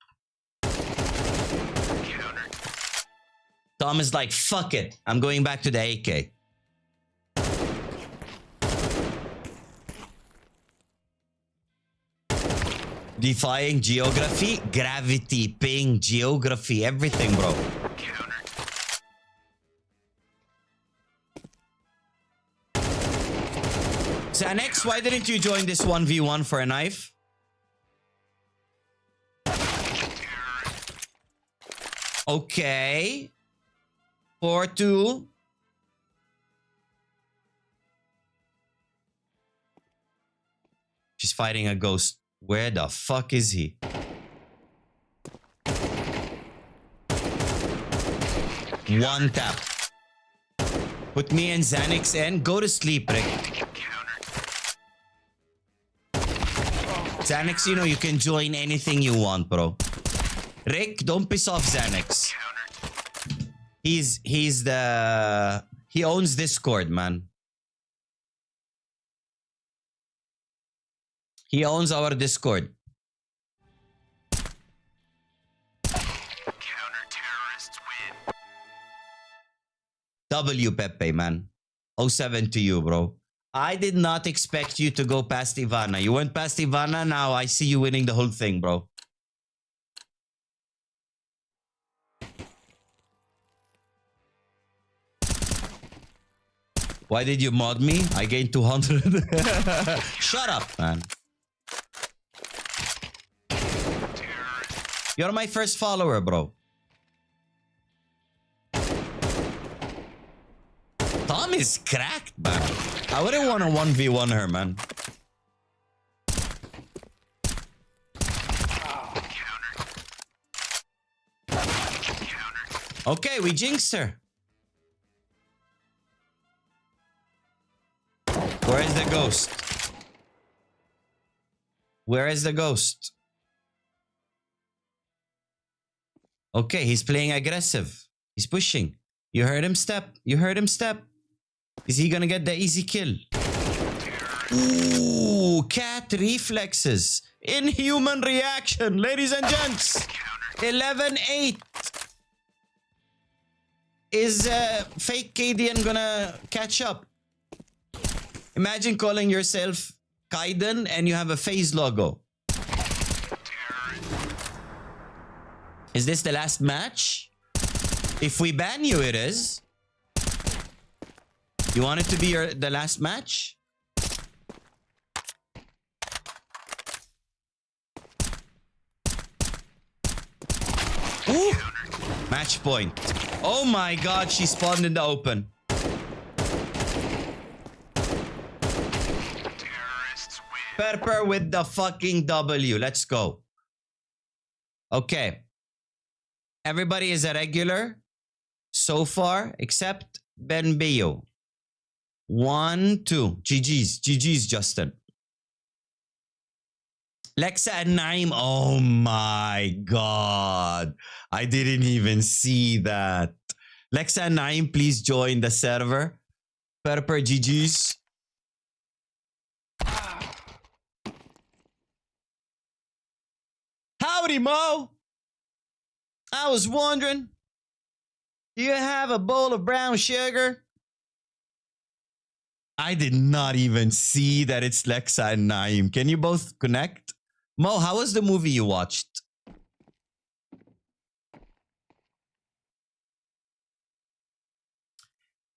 Tom is like, fuck it. I'm going back to the AK. Defying geography, gravity, ping, geography, everything, bro. Xanax, why didn't you join this 1v1 for a knife? Okay. 4-2. She's fighting a ghost. Where the fuck is he? One tap. Put me and Xanax in. Go to sleep, Rick. Xanax, you know you can join anything you want, bro. Rick, don't piss off Xanax. He owns Discord, man. He owns our Discord. Counter-terrorists win. W, Pepe, man. 07 to you, bro. I did not expect you to go past Ivana. You went past Ivana, now I see you winning the whole thing, bro. Why did you mod me? I gained 200. Shut up, man. You're my first follower, bro. Tom is cracked, man. I wouldn't want to 1v1 her, man. Okay, we jinxed her. Where is the ghost? Where is the ghost? Okay, he's playing aggressive. He's pushing. You heard him step. You heard him step. Is he gonna get the easy kill? Ooh, cat reflexes. Inhuman reaction, ladies and gents. 11-8. Is fake Kaiden gonna catch up? Imagine calling yourself Kaiden and you have a FaZe logo. Is this the last match? If we ban you, it is. You want it to be the last match? Ooh! Match point. Oh my god, she spawned in the open. Pepper with the fucking W. Let's go. Okay. Everybody is a regular so far except Ben Bayo. 1, 2. GG's. GG's, Justin. Lexa and Naim. Oh my god. I didn't even see that. Lexa and Naim, please join the server. Pepper, GG's. Howdy, Mo. I was wondering, do you have a bowl of brown sugar? I did not even see that it's Lexa and Naim. Can you both connect? Mo, how was the movie you watched?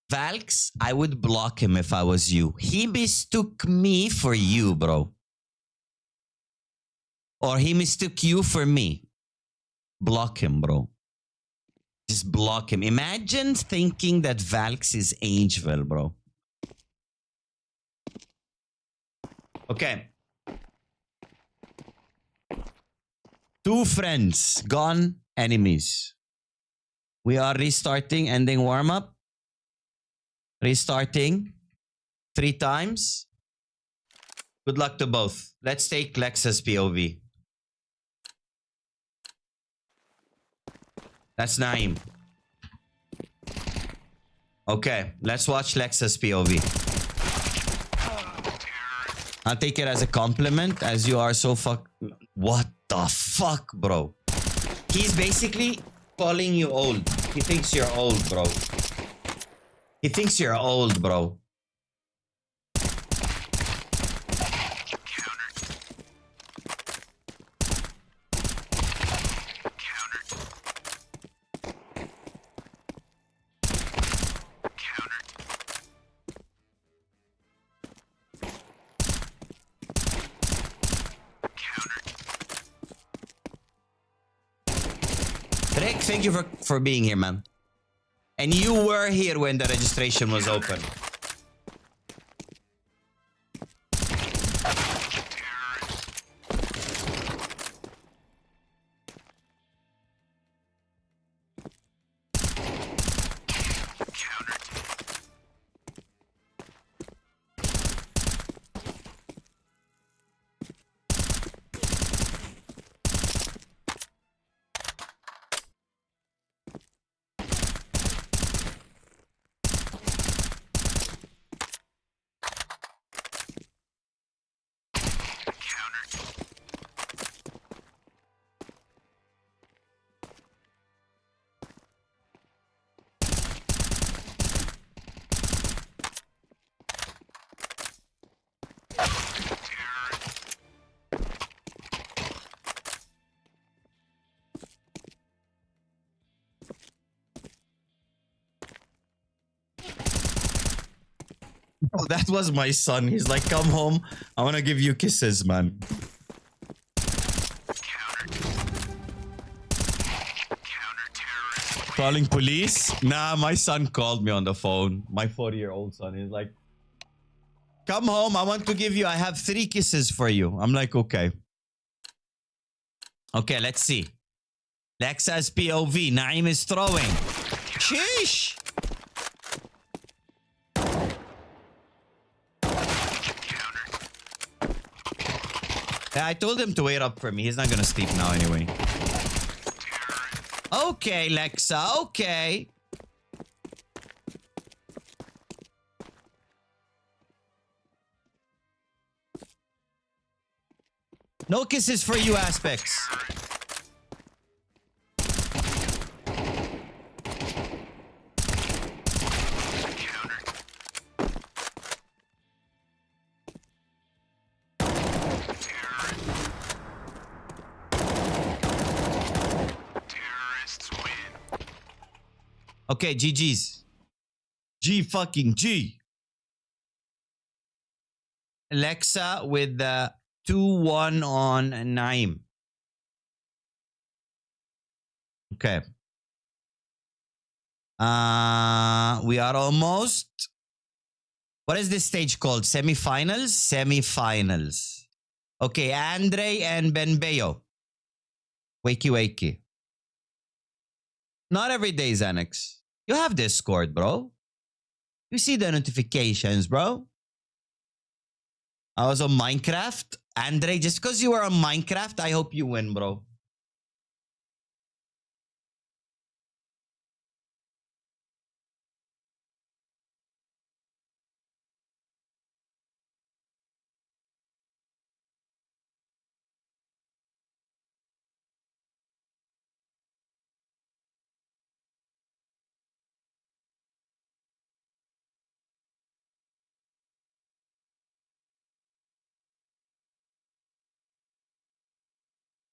Valks, I would block him if I was you. He mistook me for you, bro. Or he mistook you for me. Block him, bro. Just block him. Imagine thinking that Valks is Angel, bro. Okay. 2 friends gone, enemies. We are restarting, ending warm-up. Restarting 3 times. Good luck to both. Let's take Lexa's POV. That's Naim. Okay, let's watch Lexa's POV. I'll take it as a compliment, as you are so What the fuck, bro? He's basically calling you old. He thinks you're old, bro. He thinks you're old, bro. Rick, thank you for being here, man. And you were here when the registration was open. Oh, that was my son. He's like, come home. I want to give you kisses, man. Calling police? Nah, my son called me on the phone. My 40-year-old son. He's like, come home. I want to give you, I have 3 kisses for you. I'm like, okay. Okay, let's see. Lexa's POV. Naim is throwing. Sheesh. Yeah, I told him to wait up for me. He's not gonna sleep now anyway. Okay, Lexa. Okay. No kisses for you, Aspects. Okay, GG's. G fucking G. Lexa with the 2-1 on Naim. Okay. We are almost. What is this stage called? Semifinals? Semifinals. Okay, Andre and Benbeo. Wakey wakey. Not every day, Xanax. You have Discord, bro. You see the notifications, bro. I was on Minecraft. Andre, just because you are on Minecraft, I hope you win, bro.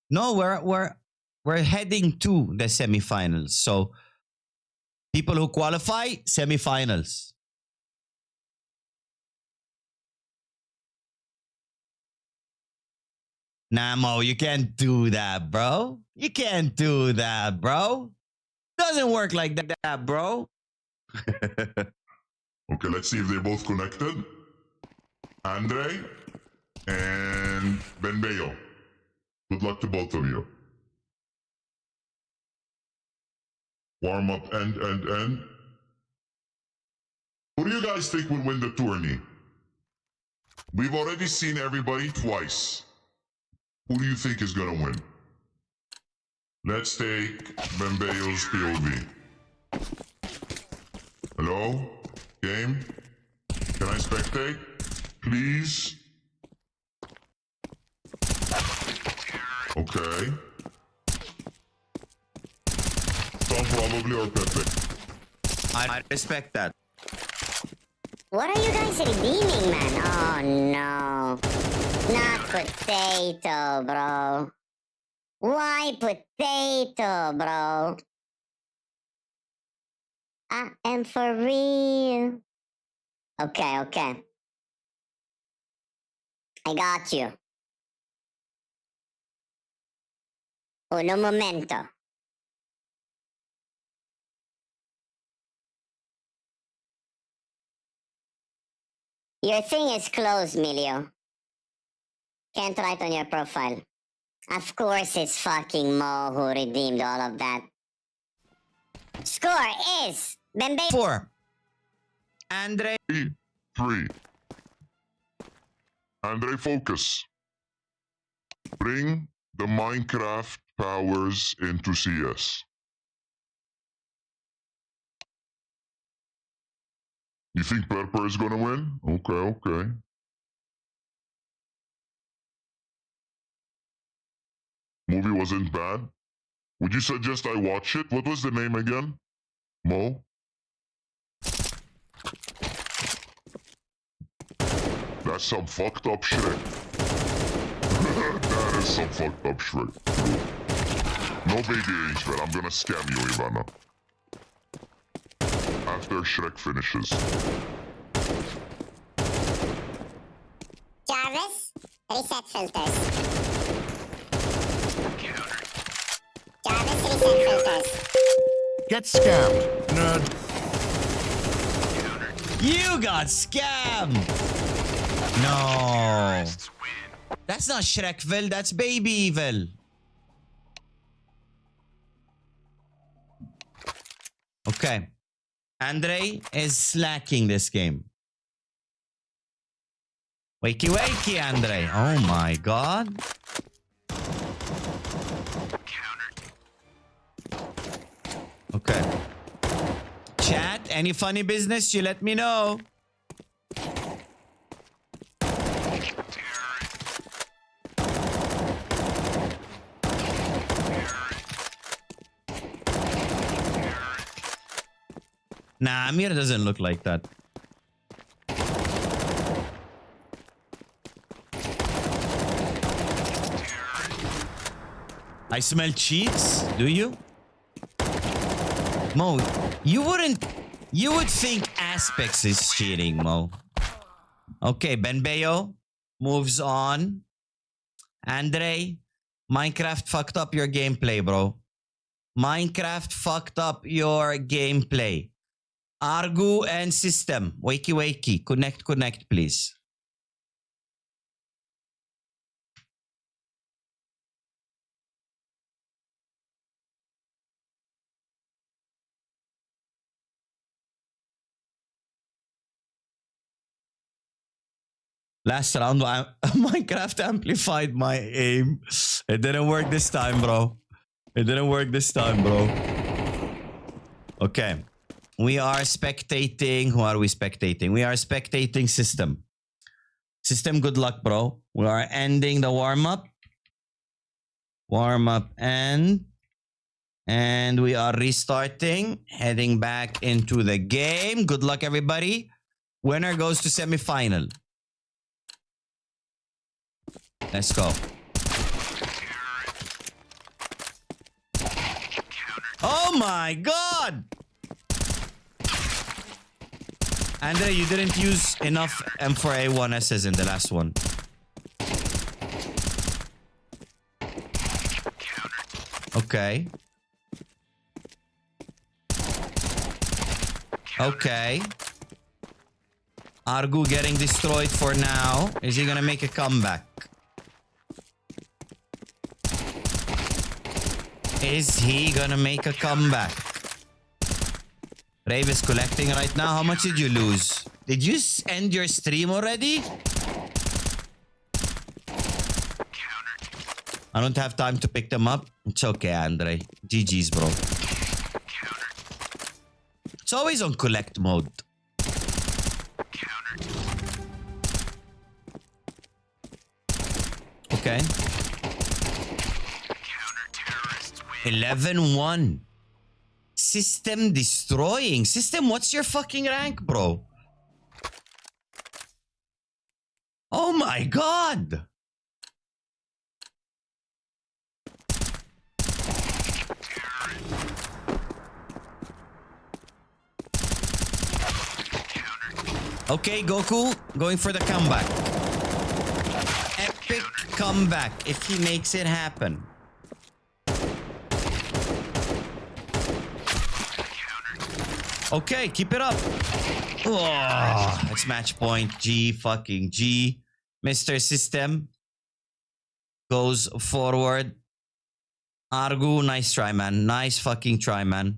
No, we're heading to the semifinals. So people who qualify, semifinals. Namo, you can't do that, bro. You can't do that, bro. Doesn't work like that, bro. Okay, let's see if they're both connected. Andre and Benbeo. Good luck to both of you. Warm up, end. Who do you guys think will win the tourney? We've already seen everybody twice. Who do you think is gonna win? Let's take Benbeo's POV. Hello? Game? Can I spectate? Please? Okay. Some probably or Pepe. I respect that. What are you guys redeeming, man? Oh no. Not potato, bro. Why potato, bro? I am for real. Okay. I got you. Uno momento. Your thing is closed, Milio. Can't write on your profile. Of course it's fucking Mo who redeemed all of that. Score is Bembe 4. Andre. 3. Andre, focus. Bring the Minecraft powers into CS. You think Pepper is gonna win? Okay. Movie wasn't bad. Would you suggest I watch it? What was the name again? Mo? That's some fucked up shit. That is some fucked up shit. No baby age, man. I'm gonna scam you, Ivana. After Shrek finishes. Jarvis, reset filters. Jarvis, reset filters. Get scammed, nerd. You got scammed. No. That's not Shrekville, that's Babyville. Okay. Andre is slacking this game. Wakey, wakey, Andre. Oh my god. Okay. Chat, any funny business, you let me know. Nah, Amir doesn't look like that. I smell cheats, do you? Mo, you would think Aspects is cheating, Mo. Okay, Benbeo moves on. Andre, Minecraft fucked up your gameplay, bro. Minecraft fucked up your gameplay. Argu and System. Wakey, wakey. Connect, please. Last round, Minecraft amplified my aim. It didn't work this time, bro. It didn't work this time, bro. Okay. We are spectating. Who are we spectating? We are spectating System. System, good luck, bro. We are ending the warm-up. Warm-up end. And we are restarting. Heading back into the game. Good luck, everybody. Winner goes to semifinal. Let's go. Oh my god! Andre, you didn't use enough M4A1Ss in the last one. Okay. Okay. Argu getting destroyed for now. Is he gonna make a comeback? Is he gonna make a comeback? Rave is collecting right now. How much did you lose? Did you end your stream already? I don't have time to pick them up. It's okay, Andre. GG's, bro. It's always on collect mode. Okay. 11-1. System destroying. System, what's your fucking rank, bro? Oh my god. Okay, Goku, going for the comeback. Epic comeback if he makes it happen. Okay, keep it up. Oh, it's match point. G fucking G. Mr. System goes forward. Argu, nice try, man. Nice fucking try, man.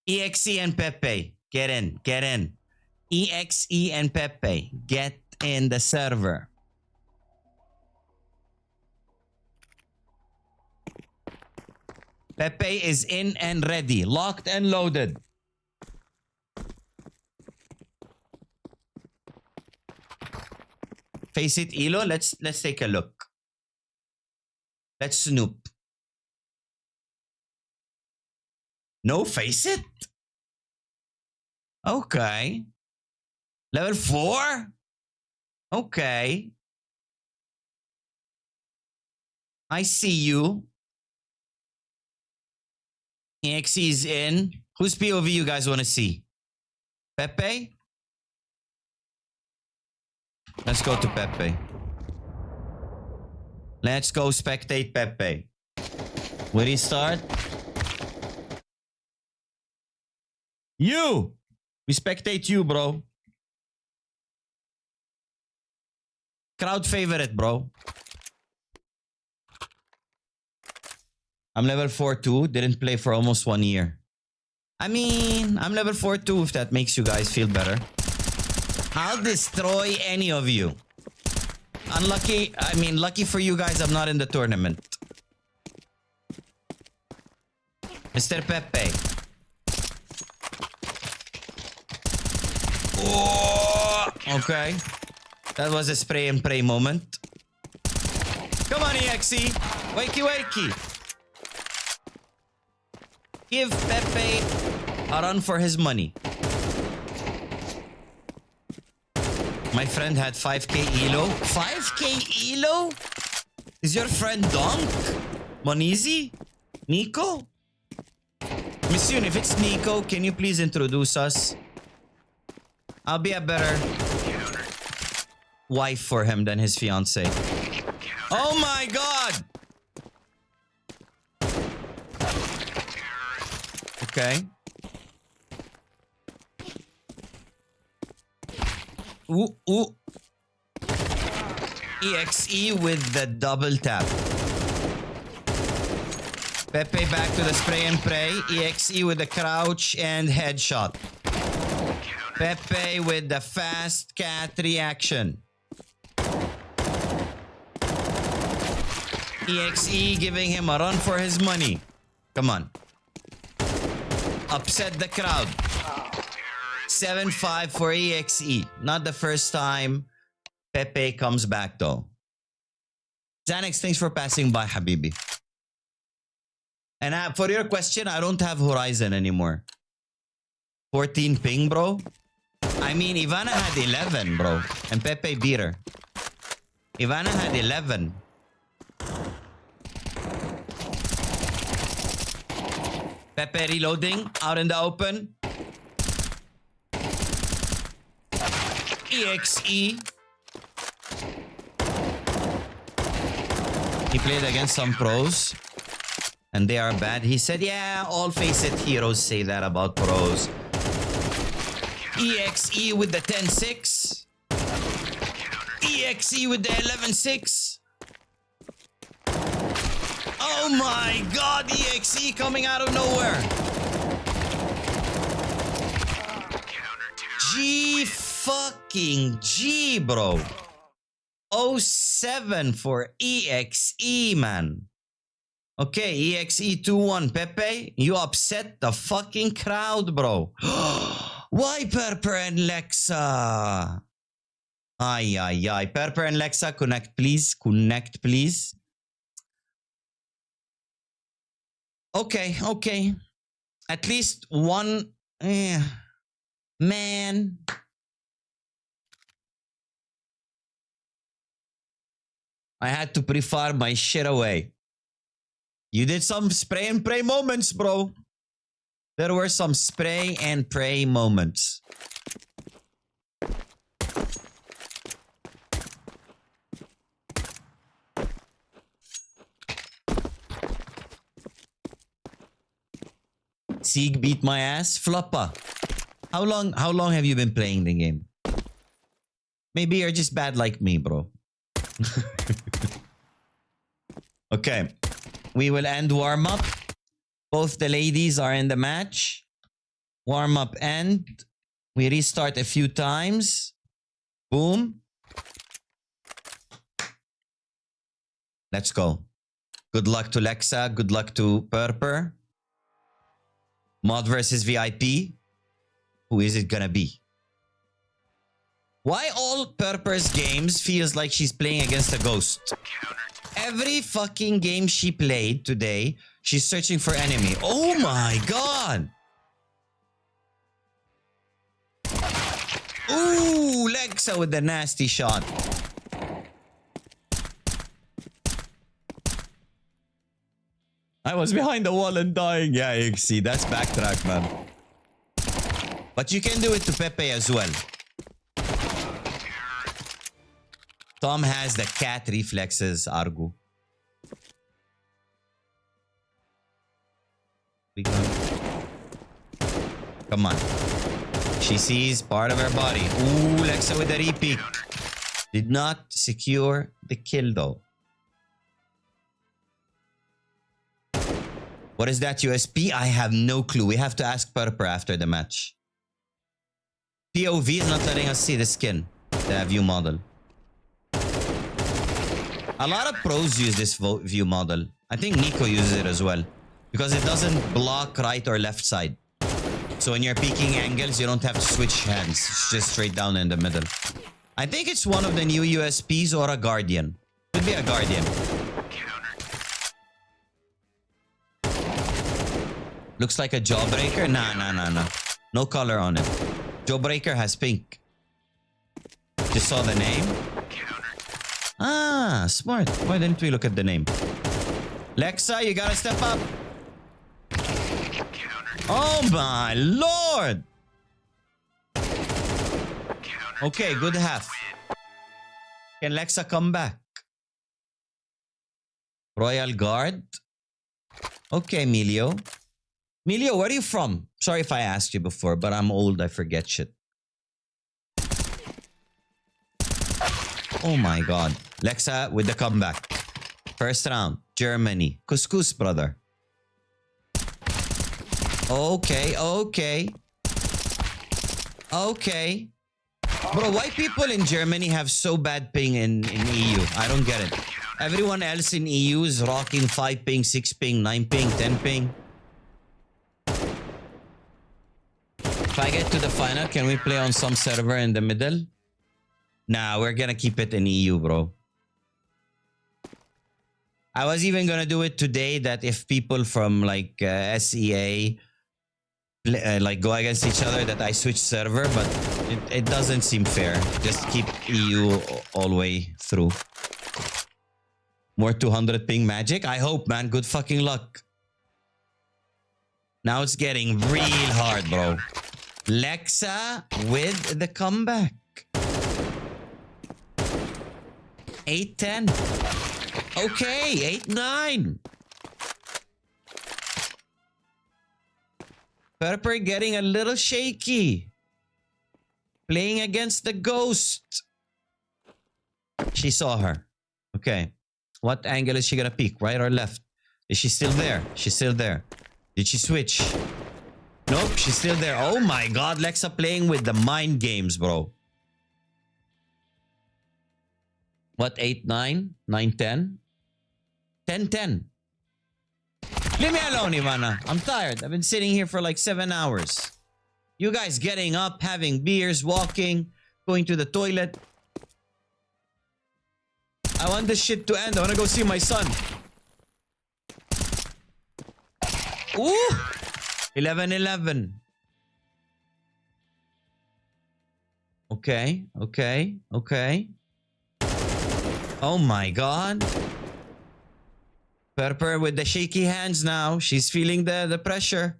EXE and Pepe, get in, get in. EXE and Pepe, get in the server. Pepe is in and ready, locked and loaded. Face it, Elo. Let's take a look. Let's snoop. No face it? Okay. Level 4? Okay. I see you. EXE is in. Whose POV you guys want to see? Pepe? Let's go to Pepe. Let's go spectate Pepe. Will he start? You! We spectate you, bro. Crowd favorite, bro. I'm level 4 too. Didn't play for almost 1 year. I mean, I'm level 4 too, if that makes you guys feel better. I'll destroy any of you. Unlucky, I mean, lucky for you guys, I'm not in the tournament. Mr. Pepe. Oh, okay. That was a spray and pray moment. Come on, EXE. Wakey, wakey. Give Pepe a run for his money. My friend had 5k elo. 5k elo? Is your friend Donk? Monizy? Nico? Missoon, if it's Nico, can you please introduce us? I'll be a better wife for him than his fiance. Oh my god! Okay. Ooh, ooh. EXE with the double tap. Pepe back to the spray and pray. EXE with the crouch and headshot. Pepe with the fast cat reaction. EXE giving him a run for his money. Come on. Upset the crowd. 7-5 for EXE. Not the first time Pepe comes back though. Xanax, thanks for passing by, Habibi. And for your question, I don't have Horizon anymore. 14 ping, bro. I mean, Ivana had 11, bro. And Pepe beat her. Ivana had 11. Pepe reloading out in the open. EXE. He played against some pros and they are bad. He said, yeah, all face it heroes say that about pros. EXE with the 10-6. EXE with the 11-6. Oh my god, EXE coming out of nowhere. G fucking G, bro. 07 for EXE, man. Okay, EXE 2-1. Pepe, you upset the fucking crowd, bro. Why Perper and Lexa? Ay, ay, ay. Perper and Lexa, connect, please. Connect, please. Okay, okay. At least one... man. I had to pre-fire my shit away. You did some spray and pray moments, bro. There were some spray and pray moments. Sieg beat my ass. Floppa. How long have you been playing the game? Maybe you're just bad like me, bro. Okay. We will end warm-up. Both the ladies are in the match. Warm-up end. We restart a few times. Boom. Let's go. Good luck to Lexa. Good luck to Purper. Mod versus VIP. Who is it gonna be? Why all Purper's games feels like she's playing against a ghost? Every fucking game she played today, she's searching for enemy. Oh my god! Ooh, Lexa with the nasty shot. I was behind the wall and dying. Yeah, you see, that's backtrack, man. But you can do it to Pepe as well. Tom has the cat reflexes, Argu. We go. Come on. She sees part of her body. Ooh, Lexa with the repeat. Did not secure the kill though. What is that USP? I have no clue. We have to ask Purper after the match. POV is not letting us see the skin, the view model. A lot of pros use this view model. I think Nico uses it as well because it doesn't block right or left side. So when you're peeking angles, you don't have to switch hands. It's just straight down in the middle. I think it's one of the new USPs or a Guardian. Could be a Guardian. Looks like a Jawbreaker. Nah. No color on it. Jawbreaker has pink. Just saw the name. Ah, smart. Why didn't we look at the name? Lexa, you gotta step up. Oh my lord. Okay, good half. Can Lexa come back? Royal Guard. Okay, Emilio. Emilio, where are you from? Sorry if I asked you before, but I'm old. I forget shit. Oh my god. Lexa with the comeback. First round. Germany. Couscous, brother. Okay. Bro, why people in Germany have so bad ping in EU? I don't get it. Everyone else in EU is rocking 5 ping, 6 ping, 9 ping, 10 ping. If I get to the final, can we play on some server in the middle? Nah, we're gonna keep it in EU, bro. I was even gonna do it today that if people from like SEA like go against each other that I switch server, but it doesn't seem fair. Just keep EU all the way through. More 200 ping magic? I hope, man. Good fucking luck. Now it's getting real hard, bro. Lexa with the comeback. 8-10. Okay, 8-9. Purper getting a little shaky. Playing against the ghost. She saw her. Okay. What angle is she gonna peek? Right or left? Is she still there? She's still there. Did she switch? Nope, she's still there. Oh my god, Lexa playing with the mind games, bro. What, 8-9? 9-10? 10-10. Leave me alone, Ivana. I'm tired. I've been sitting here for like 7 hours. You guys getting up, having beers, walking, going to the toilet. I want this shit to end. I want to go see my son. Ooh! 11-11. Okay. Oh my god. Purper with the shaky hands now. She's feeling the pressure.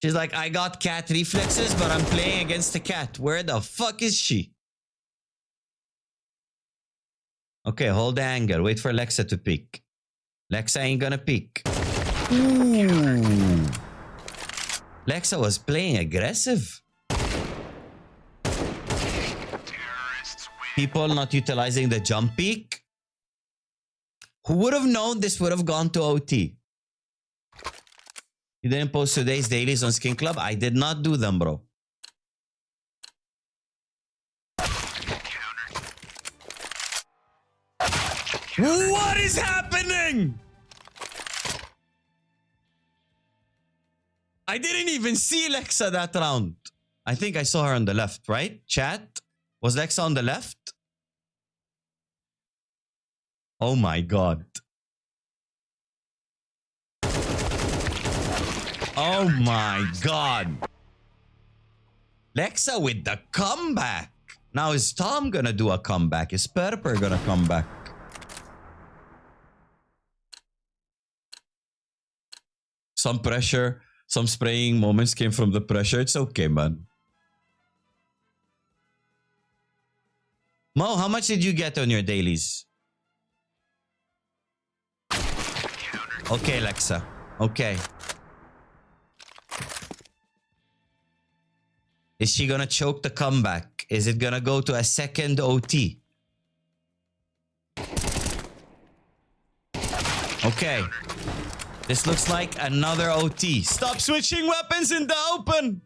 She's like, I got cat reflexes, but I'm playing against the cat. Where the fuck is she? Okay, hold the angle. Wait for Lexa to peek. Lexa ain't gonna peek. Ooh. Lexa was playing aggressive. People not utilizing the jump peek. Who would have known this would have gone to OT? You didn't post today's dailies on Skinclub? I did not do them, bro. What is happening? I didn't even see Lexa that round. I think I saw her on the left, right? Chat? Was Lexa on the left? Oh my god. Oh my god. Lexa with the comeback. Now is Tom gonna do a comeback? Is Purper gonna come back? Some pressure, some spraying moments came from the pressure. It's okay, man. Mo, how much did you get on your dailies? Okay, Lexa. Okay. Is she gonna choke the comeback? Is it gonna go to a second OT? Okay. This looks like another OT. Stop switching weapons in the open!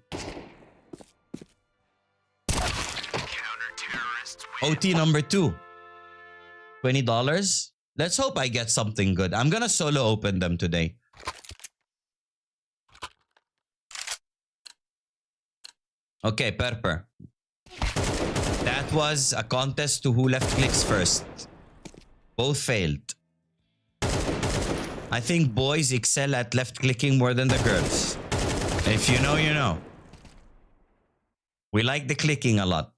OT number 2. $20. Let's hope I get something good. I'm gonna solo open them today. Okay, Perper. That was a contest to who left clicks first. Both failed. I think boys excel at left clicking more than the girls. If you know, you know. We like the clicking a lot.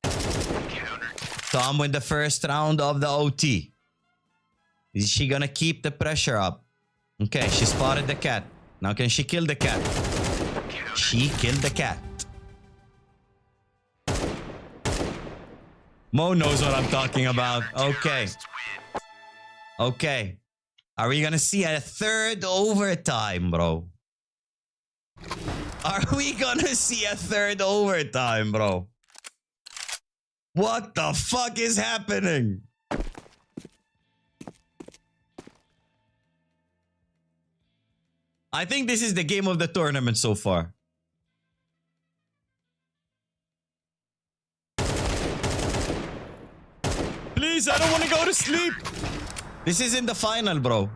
Tom with the first round of the OT. Is she gonna keep the pressure up? Okay, she spotted the cat. Now can she kill the cat? She killed the cat. Mo knows what I'm talking about. Okay. Okay. Are we gonna see a third overtime, bro? Are we gonna see a third overtime, bro? What the fuck is happening? I think this is the game of the tournament so far. Please, I don't want to go to sleep. This is in the final, bro.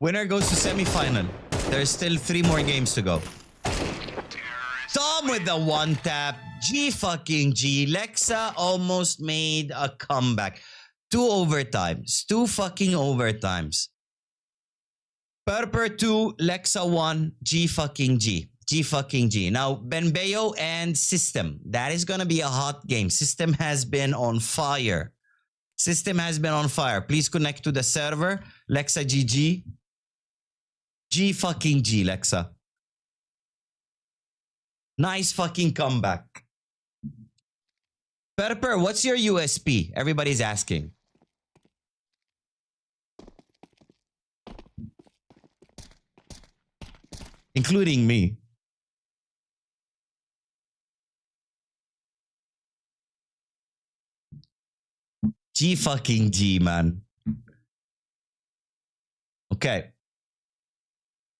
Winner goes to semi-final. There's still 3 more games to go. Tom with the one tap. G fucking G. Lexa almost made a comeback. 2 overtimes. 2 fucking overtimes. Perper 2, Lexa 1, G fucking G. G fucking G. Now, Benbeo and System. That is gonna be a hot game. System has been on fire. System has been on fire. Please connect to the server. Lexa GG. G fucking G, Lexa. Nice fucking comeback. Perper, what's your USP? Everybody's asking. Including me. G fucking G, man. Okay.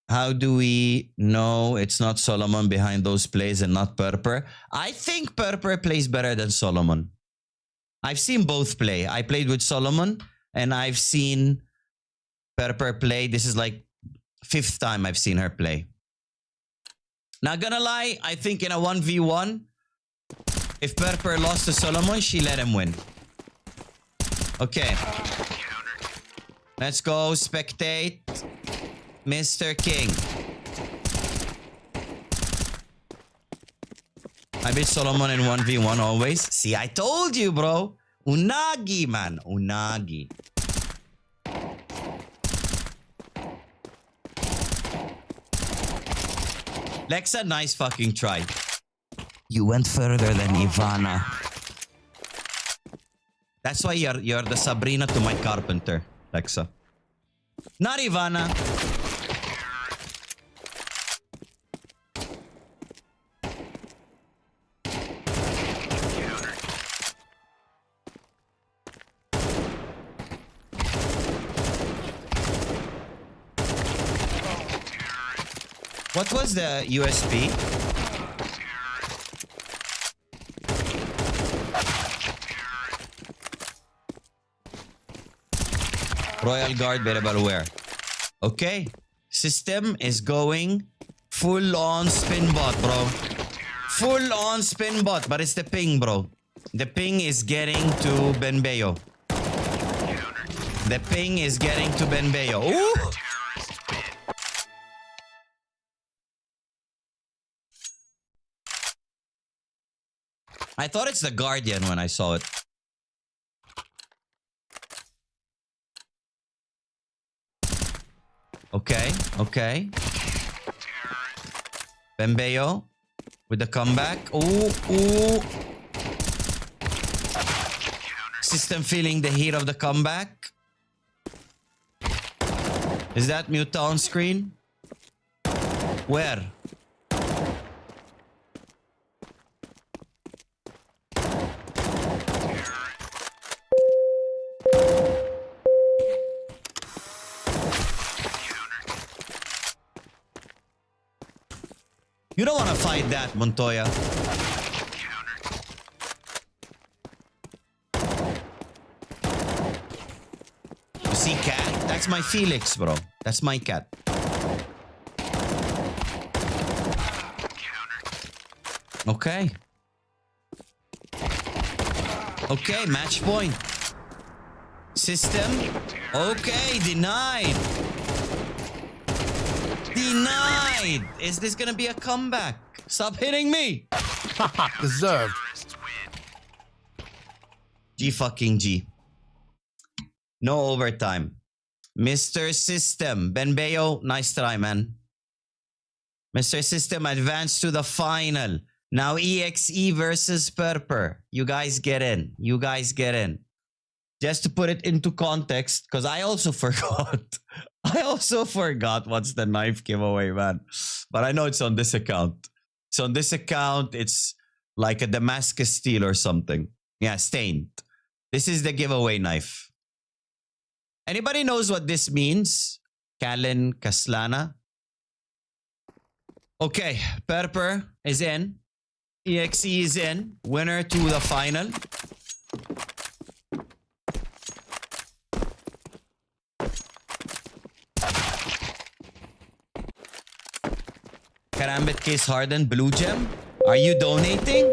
How do we know it's not Solomon behind those plays and not Perper? I think Perper plays better than Solomon. I've seen both play. I played with Solomon and I've seen Perper play. This is like 5th time I've seen her play. Not gonna lie, I think in a 1v1, if Perper lost to Solomon, she let him win. Okay. Let's go spectate Mr. King. I beat Solomon in 1v1 always. See, I told you, bro. Unagi, man. Unagi. Lexa, nice fucking try. You went further than Ivana. That's why you're the Sabrina to my Carpenter, Lexa. Not Ivana. What was the USP? Royal Guard, variable wear. Okay. System is going full on spin bot, bro. Full on spin bot, but it's the ping, bro. The ping is getting to Benbeo. The ping is getting to Benbeo. Ooh! I thought it's the Guardian when I saw it. Okay, okay. Benbeo with the comeback. Ooh, ooh. System feeling the heat of the comeback. Is that Muta on screen? Where? You don't want to fight that, Montoya. You see cat? That's my Felix, bro. That's my cat. Okay. Okay, match point. System. Okay, denied. Denied. Is this gonna be a comeback? Stop hitting me. Haha, deserved. G fucking G. No overtime. Mr. System. Benbeo, nice try, man. Mr. System advanced to the final. Now EXE versus Purper. You guys get in. You guys get in. Just to put it into context, because I also forgot. I also forgot what's the knife giveaway, man. But I know it's on this account. So on this account, it's like a Damascus steel or something. Yeah, stained. This is the giveaway knife. Anybody knows what this means? Kalin Kaslana. Okay, Purper is in. EXE is in. Winner to the final. Karambit Case Harden Blue Gem. Are you donating?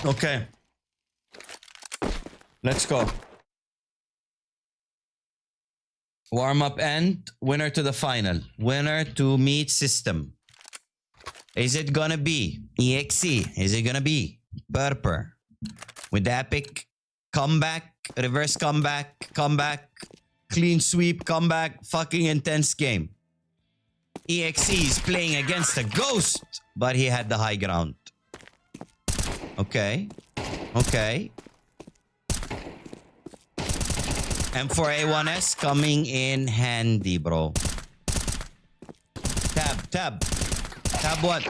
Okay. Let's go. Warm up end. Winner to the final. Winner to meet System. Is it gonna be EXE? Is it gonna be Purper? With the epic comeback, reverse comeback, clean sweep, comeback, fucking intense game. EXE is playing against a ghost, but he had the high ground. Okay. Okay. M4A1S coming in handy, bro. Tab. Tab what?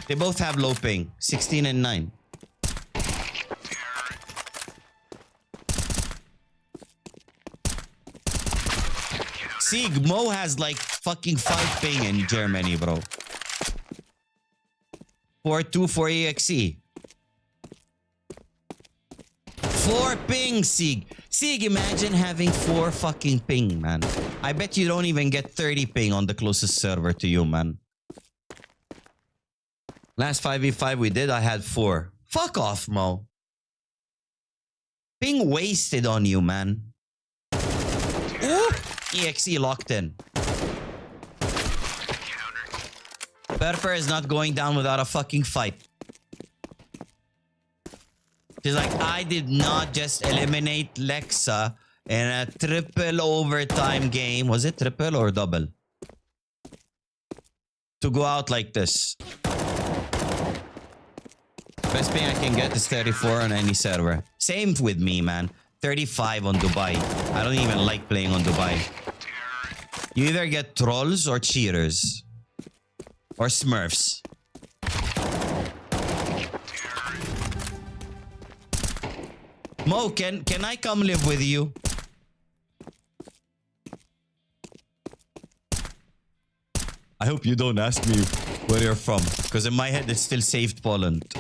They both have low ping. 16 and 9. Sig, Mo has like fucking 5 ping in Germany, bro. 4-2 for EXE. 4 ping, Sig. Sig, imagine having 4 fucking ping, man. I bet you don't even get 30 ping on the closest server to you, man. Last 5v5 we did, I had 4. Fuck off, Mo. Ping wasted on you, man. Ooh! EXE locked in. Purper is not going down without a fucking fight. She's like, I did not just eliminate Lexa in a triple overtime game. Was it triple or double? To go out like this. Best ping I can get is 34 on any server. Same with me, man. 35 on Dubai. I don't even like playing on Dubai. You either get trolls or cheaters. Or smurfs. Mo, can I come live with you? I hope you don't ask me where you're from. Because in my head, it's still saved Poland.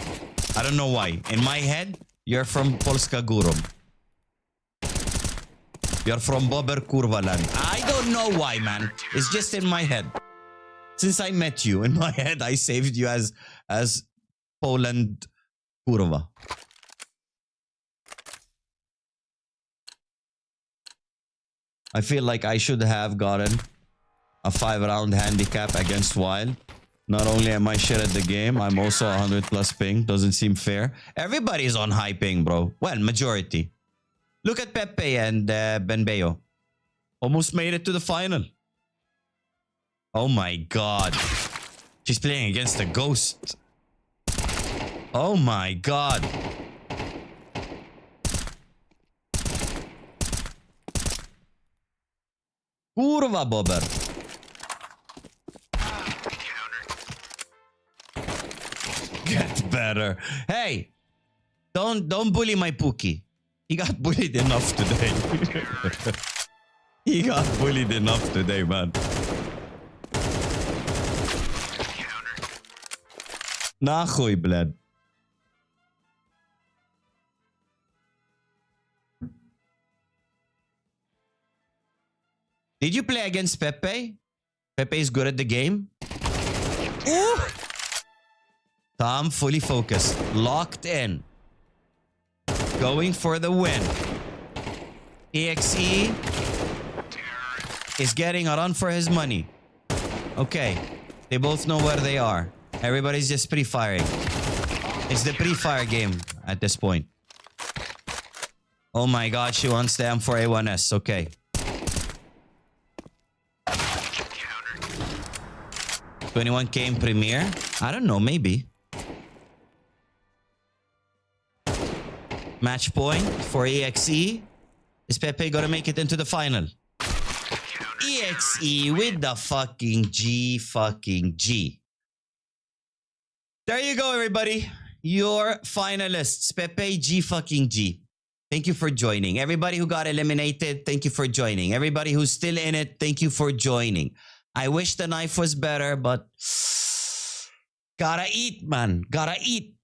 I don't know why. In my head, you're from Polska Górom. You're from Bober Kurwa land. I don't know why, man. It's just in my head. Since I met you, in my head, I saved you as Poland Kurwa. I feel like I should have gotten a 5-round handicap against Wild. Not only am I shit at the game, I'm also 100 plus ping. Doesn't seem fair. Everybody's on high ping, bro. Well, majority. Look at Pepe and Benbeo. Almost made it to the final. Oh my god. She's playing against a ghost. Oh my god. Kurwa, Bobber. Get better. Hey, Don't bully my Pookie. He got bullied enough today. He got bullied enough today, man. Nagoy, blood. Did you play against Pepe? Pepe is good at the game. Ooh. Tom fully focused, locked in, going for the win. EXE is getting a run for his money. Okay, they both know where they are. Everybody's just pre-firing. It's the pre-fire game at this point. Oh my god, she wants the M4A1S. Okay. $21K in Premiere? I don't know, maybe. Match point for EXE. Is Pepe gonna make it into the final? EXE with the fucking G. There you go, everybody. Your finalists. Pepe G. Thank you for joining. Everybody who got eliminated, thank you for joining. Everybody who's still in it, thank you for joining. I wish the knife was better, but gotta eat, man. Gotta eat.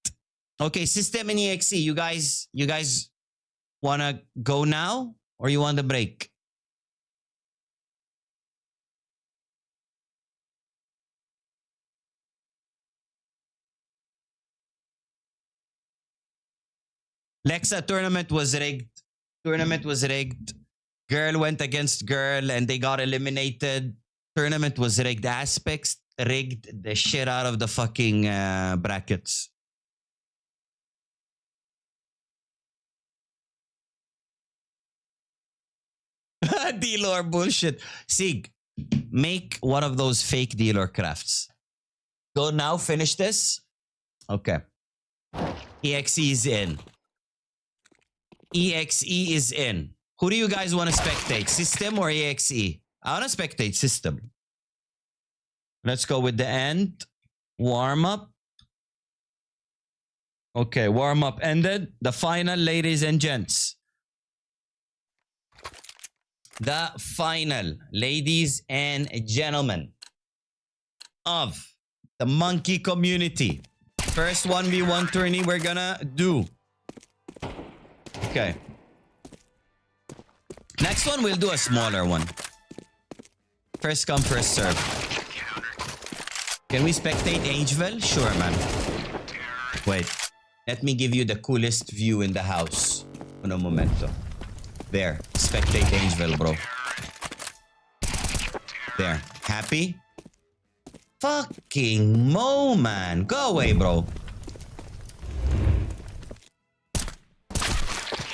Okay, System and EXE, you guys wanna go now or you want the break? Lexa, tournament was rigged. Girl went against girl and they got eliminated. Tournament was rigged. Aspects rigged the shit out of the fucking brackets. Dealer bullshit. Sig, make one of those fake dealer crafts. Go now, finish this. Okay. EXE is in. EXE is in. Who do you guys want to spectate? System or EXE? I want to spectate System. Let's go with the end. Warm up. Okay, warm up ended. The final, ladies and gents. The final, ladies and gentlemen, of the monkey community. First 1v1 tourney we're gonna do. Okay. Next one, we'll do a smaller one. First come, first serve. Can we spectate Angeville? Sure, man. Wait. Let me give you the coolest view in the house. Uno momento. There. Spectate Angeville, bro. There. Happy? Fucking Mo, man. Go away, bro.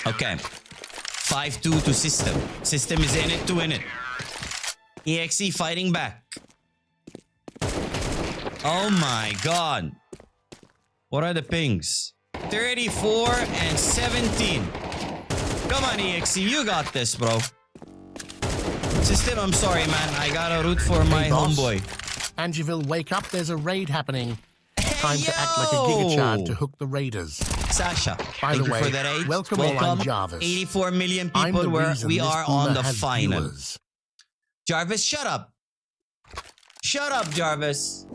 Okay. 5-2 to System. System is in it to win it. EXE fighting back. Oh my god. What are the pings? 34 and 17. Come on, EXE. You got this, bro. System, I'm sorry, man. I gotta root for my homeboy. Angeville, wake up. There's a raid happening. Time to act like a gigachad to hook the raiders. Sasha, By thank the you way, for the raid. welcome all, I'm Jarvis. 84 million I'm people the where reason we this are boomer on the has final. viewers. Jarvis, shut up. Shut up, Jarvis.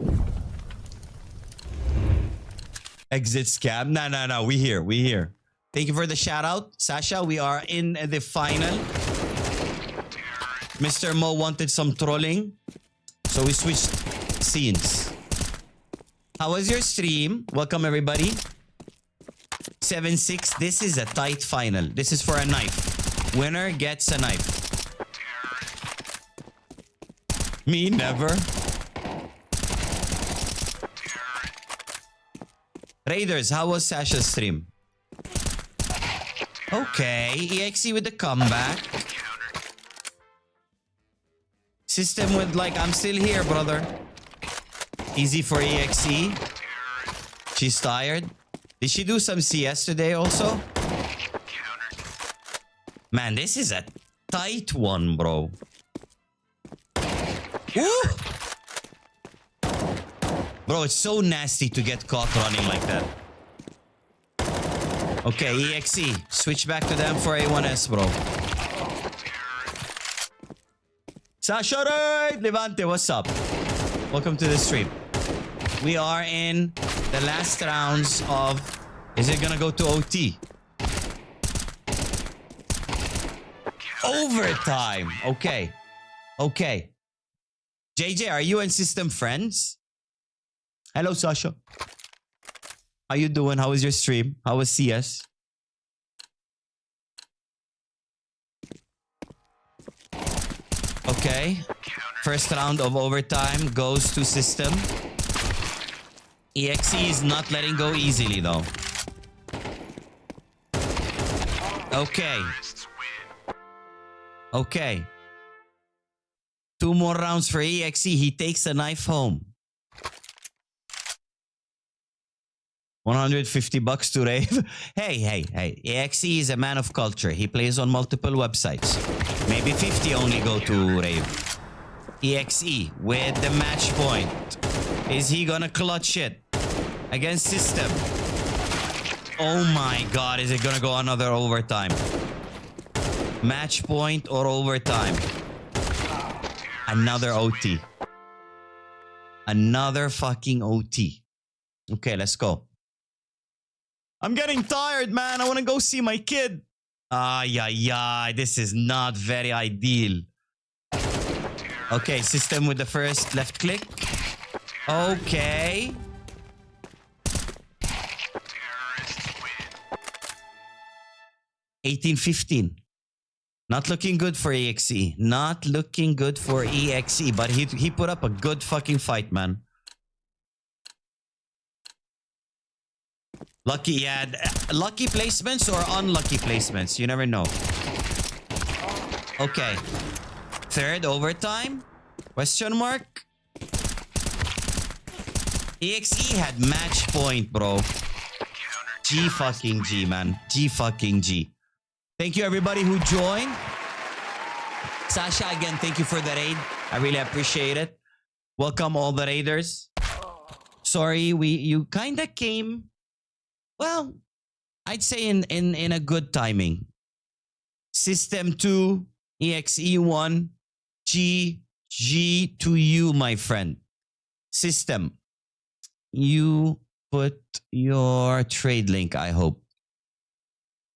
Exit scam. No. We here. Thank you for the shout out. Sasha, we are in the final. Mr. Mo wanted some trolling, so we switched scenes. How was your stream? Welcome, everybody. 7-6. This is a tight final. This is for a knife. Winner gets a knife. Me, never. Raiders, how was Sasha's stream? Okay, EXE with the comeback. System with like, I'm still here, brother. Easy for EXE. She's tired. Did she do some CS today also? Man, this is a tight one, bro. Woo! Bro, it's so nasty to get caught running like that. Okay, EXE. Switch back to them for A1S, bro. Sasha Raid! Levante, what's up? Welcome to the stream. We are in the last rounds of... Is it gonna go to OT? Overtime! Okay. Okay. JJ, are you and System friends? Hello, Sasha. How you doing? How was your stream? How was CS? Okay. First round of overtime goes to System. EXE is not letting go easily, though. Okay. Okay. 2 more rounds for EXE. He takes a knife home. 150 bucks to Rave. Hey. EXE is a man of culture. He plays on multiple websites. Maybe 50 only go to Rave. EXE with the match point. Is he gonna clutch it against System? Oh my god, is it gonna go another overtime? Match point or overtime? Another OT. Another fucking OT. Okay, let's go. I'm getting tired, man. I want to go see my kid. Yeah. This is not very ideal. Okay, System with the first left click. Okay. $18-15. Not looking good for EXE. Not looking good for EXE. But he put up a good fucking fight, man. Lucky, yeah. Lucky placements or unlucky placements. You never know. Okay. Third overtime? Question mark? EXE had match point, bro. G fucking G, man. G fucking G. Thank you everybody who joined. Sasha, again, thank you for the raid. I really appreciate it. Welcome all the raiders. Sorry, you kind of came, well, I'd say in a good timing. System 2, EXE 1, G to you, my friend. System, you put your trade link, I hope.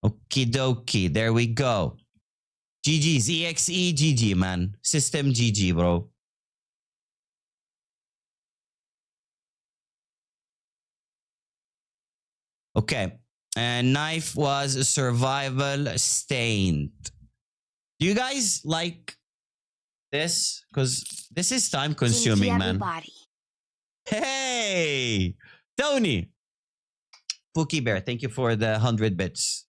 Okie dokie, there we go. GG's, EXE, GG, man. System GG, bro. Okay, and knife was survival stained. Do you guys like this? Because this is time consuming, man. Hey, Tony. Pookie Bear, thank you for the 100 bits.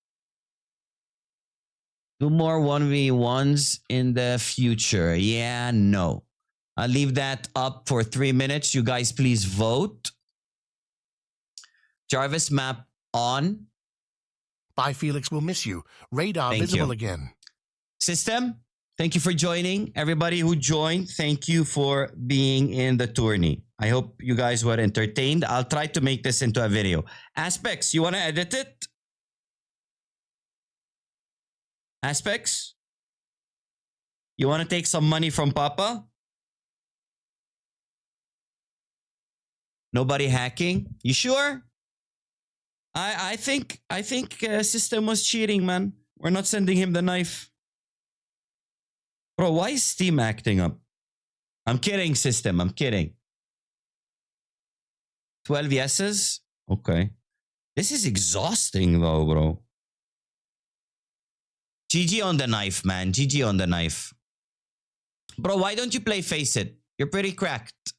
2 more 1v1s in the future. Yeah, no. I'll leave that up for 3 minutes. You guys please vote. Jarvis map on. Bye, Felix. We'll miss you. Radar Thank visible you. again. System, thank you for joining. Everybody who joined, thank you for being in the tourney. I hope you guys were entertained. I'll try to make this into a video. Aspects, you want to edit it? Aspects? You want to take some money from Papa? Nobody hacking? You sure? I think System was cheating, man. We're not sending him the knife. Bro, why is Steam acting up? I'm kidding, System. I'm kidding. 12 yeses? Okay. This is exhausting though, bro. GG on the knife, man. GG on the knife. Bro, why don't you play Face It? You're pretty cracked.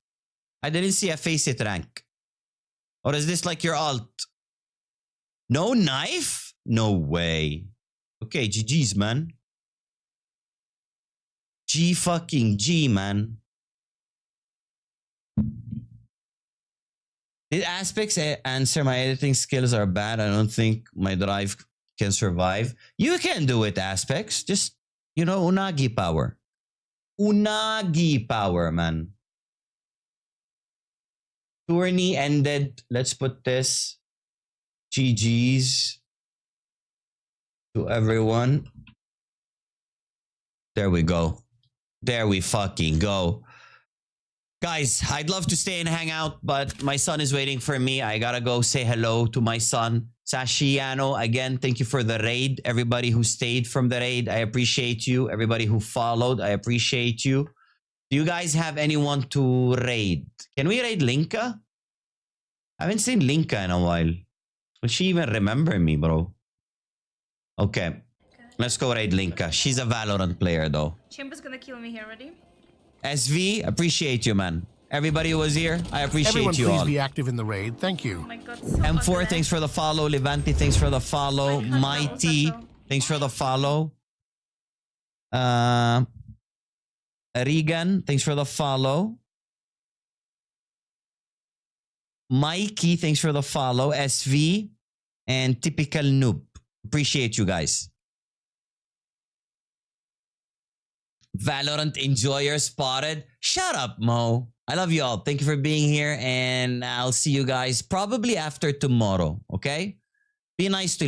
I didn't see a Face It rank. Or is this like your alt? No knife? No way. Okay, GG's, man. G fucking G, man. Did Aspects answer my editing skills are bad? I don't think my drive can survive. You can do it, Aspects. Just, you know, Unagi power. Unagi power, man. Tourney ended. Let's put this. GG's. to everyone. There we go. There we fucking go. Guys, I'd love to stay and hang out, but my son is waiting for me. I gotta go say hello to my son. Sashiano, again, thank you for the raid. Everybody who stayed from the raid, I appreciate you. Everybody who followed, I appreciate you. Do you guys have anyone to raid? Can we raid Linka? I haven't seen Linka in a while. Will she even remember me, bro? Okay. Let's go raid Linka. She's a Valorant player, though. Chamber's gonna kill me here already. SV, appreciate you, man. Everybody who was here, I appreciate Everyone, you please all. be active in the raid. Thank Oh you. my god, so M4, ugly. thanks for the follow. Levanti, thanks for the follow. My Mighty, husband also. thanks for the follow. Regan, thanks for the follow. Mikey, thanks for the follow. SV and Typical Noob. Appreciate you guys. Valorant enjoyer spotted. Shut up, Mo. I love you all. Thank you for being here, and I'll see you guys probably after tomorrow. Okay? Be nice to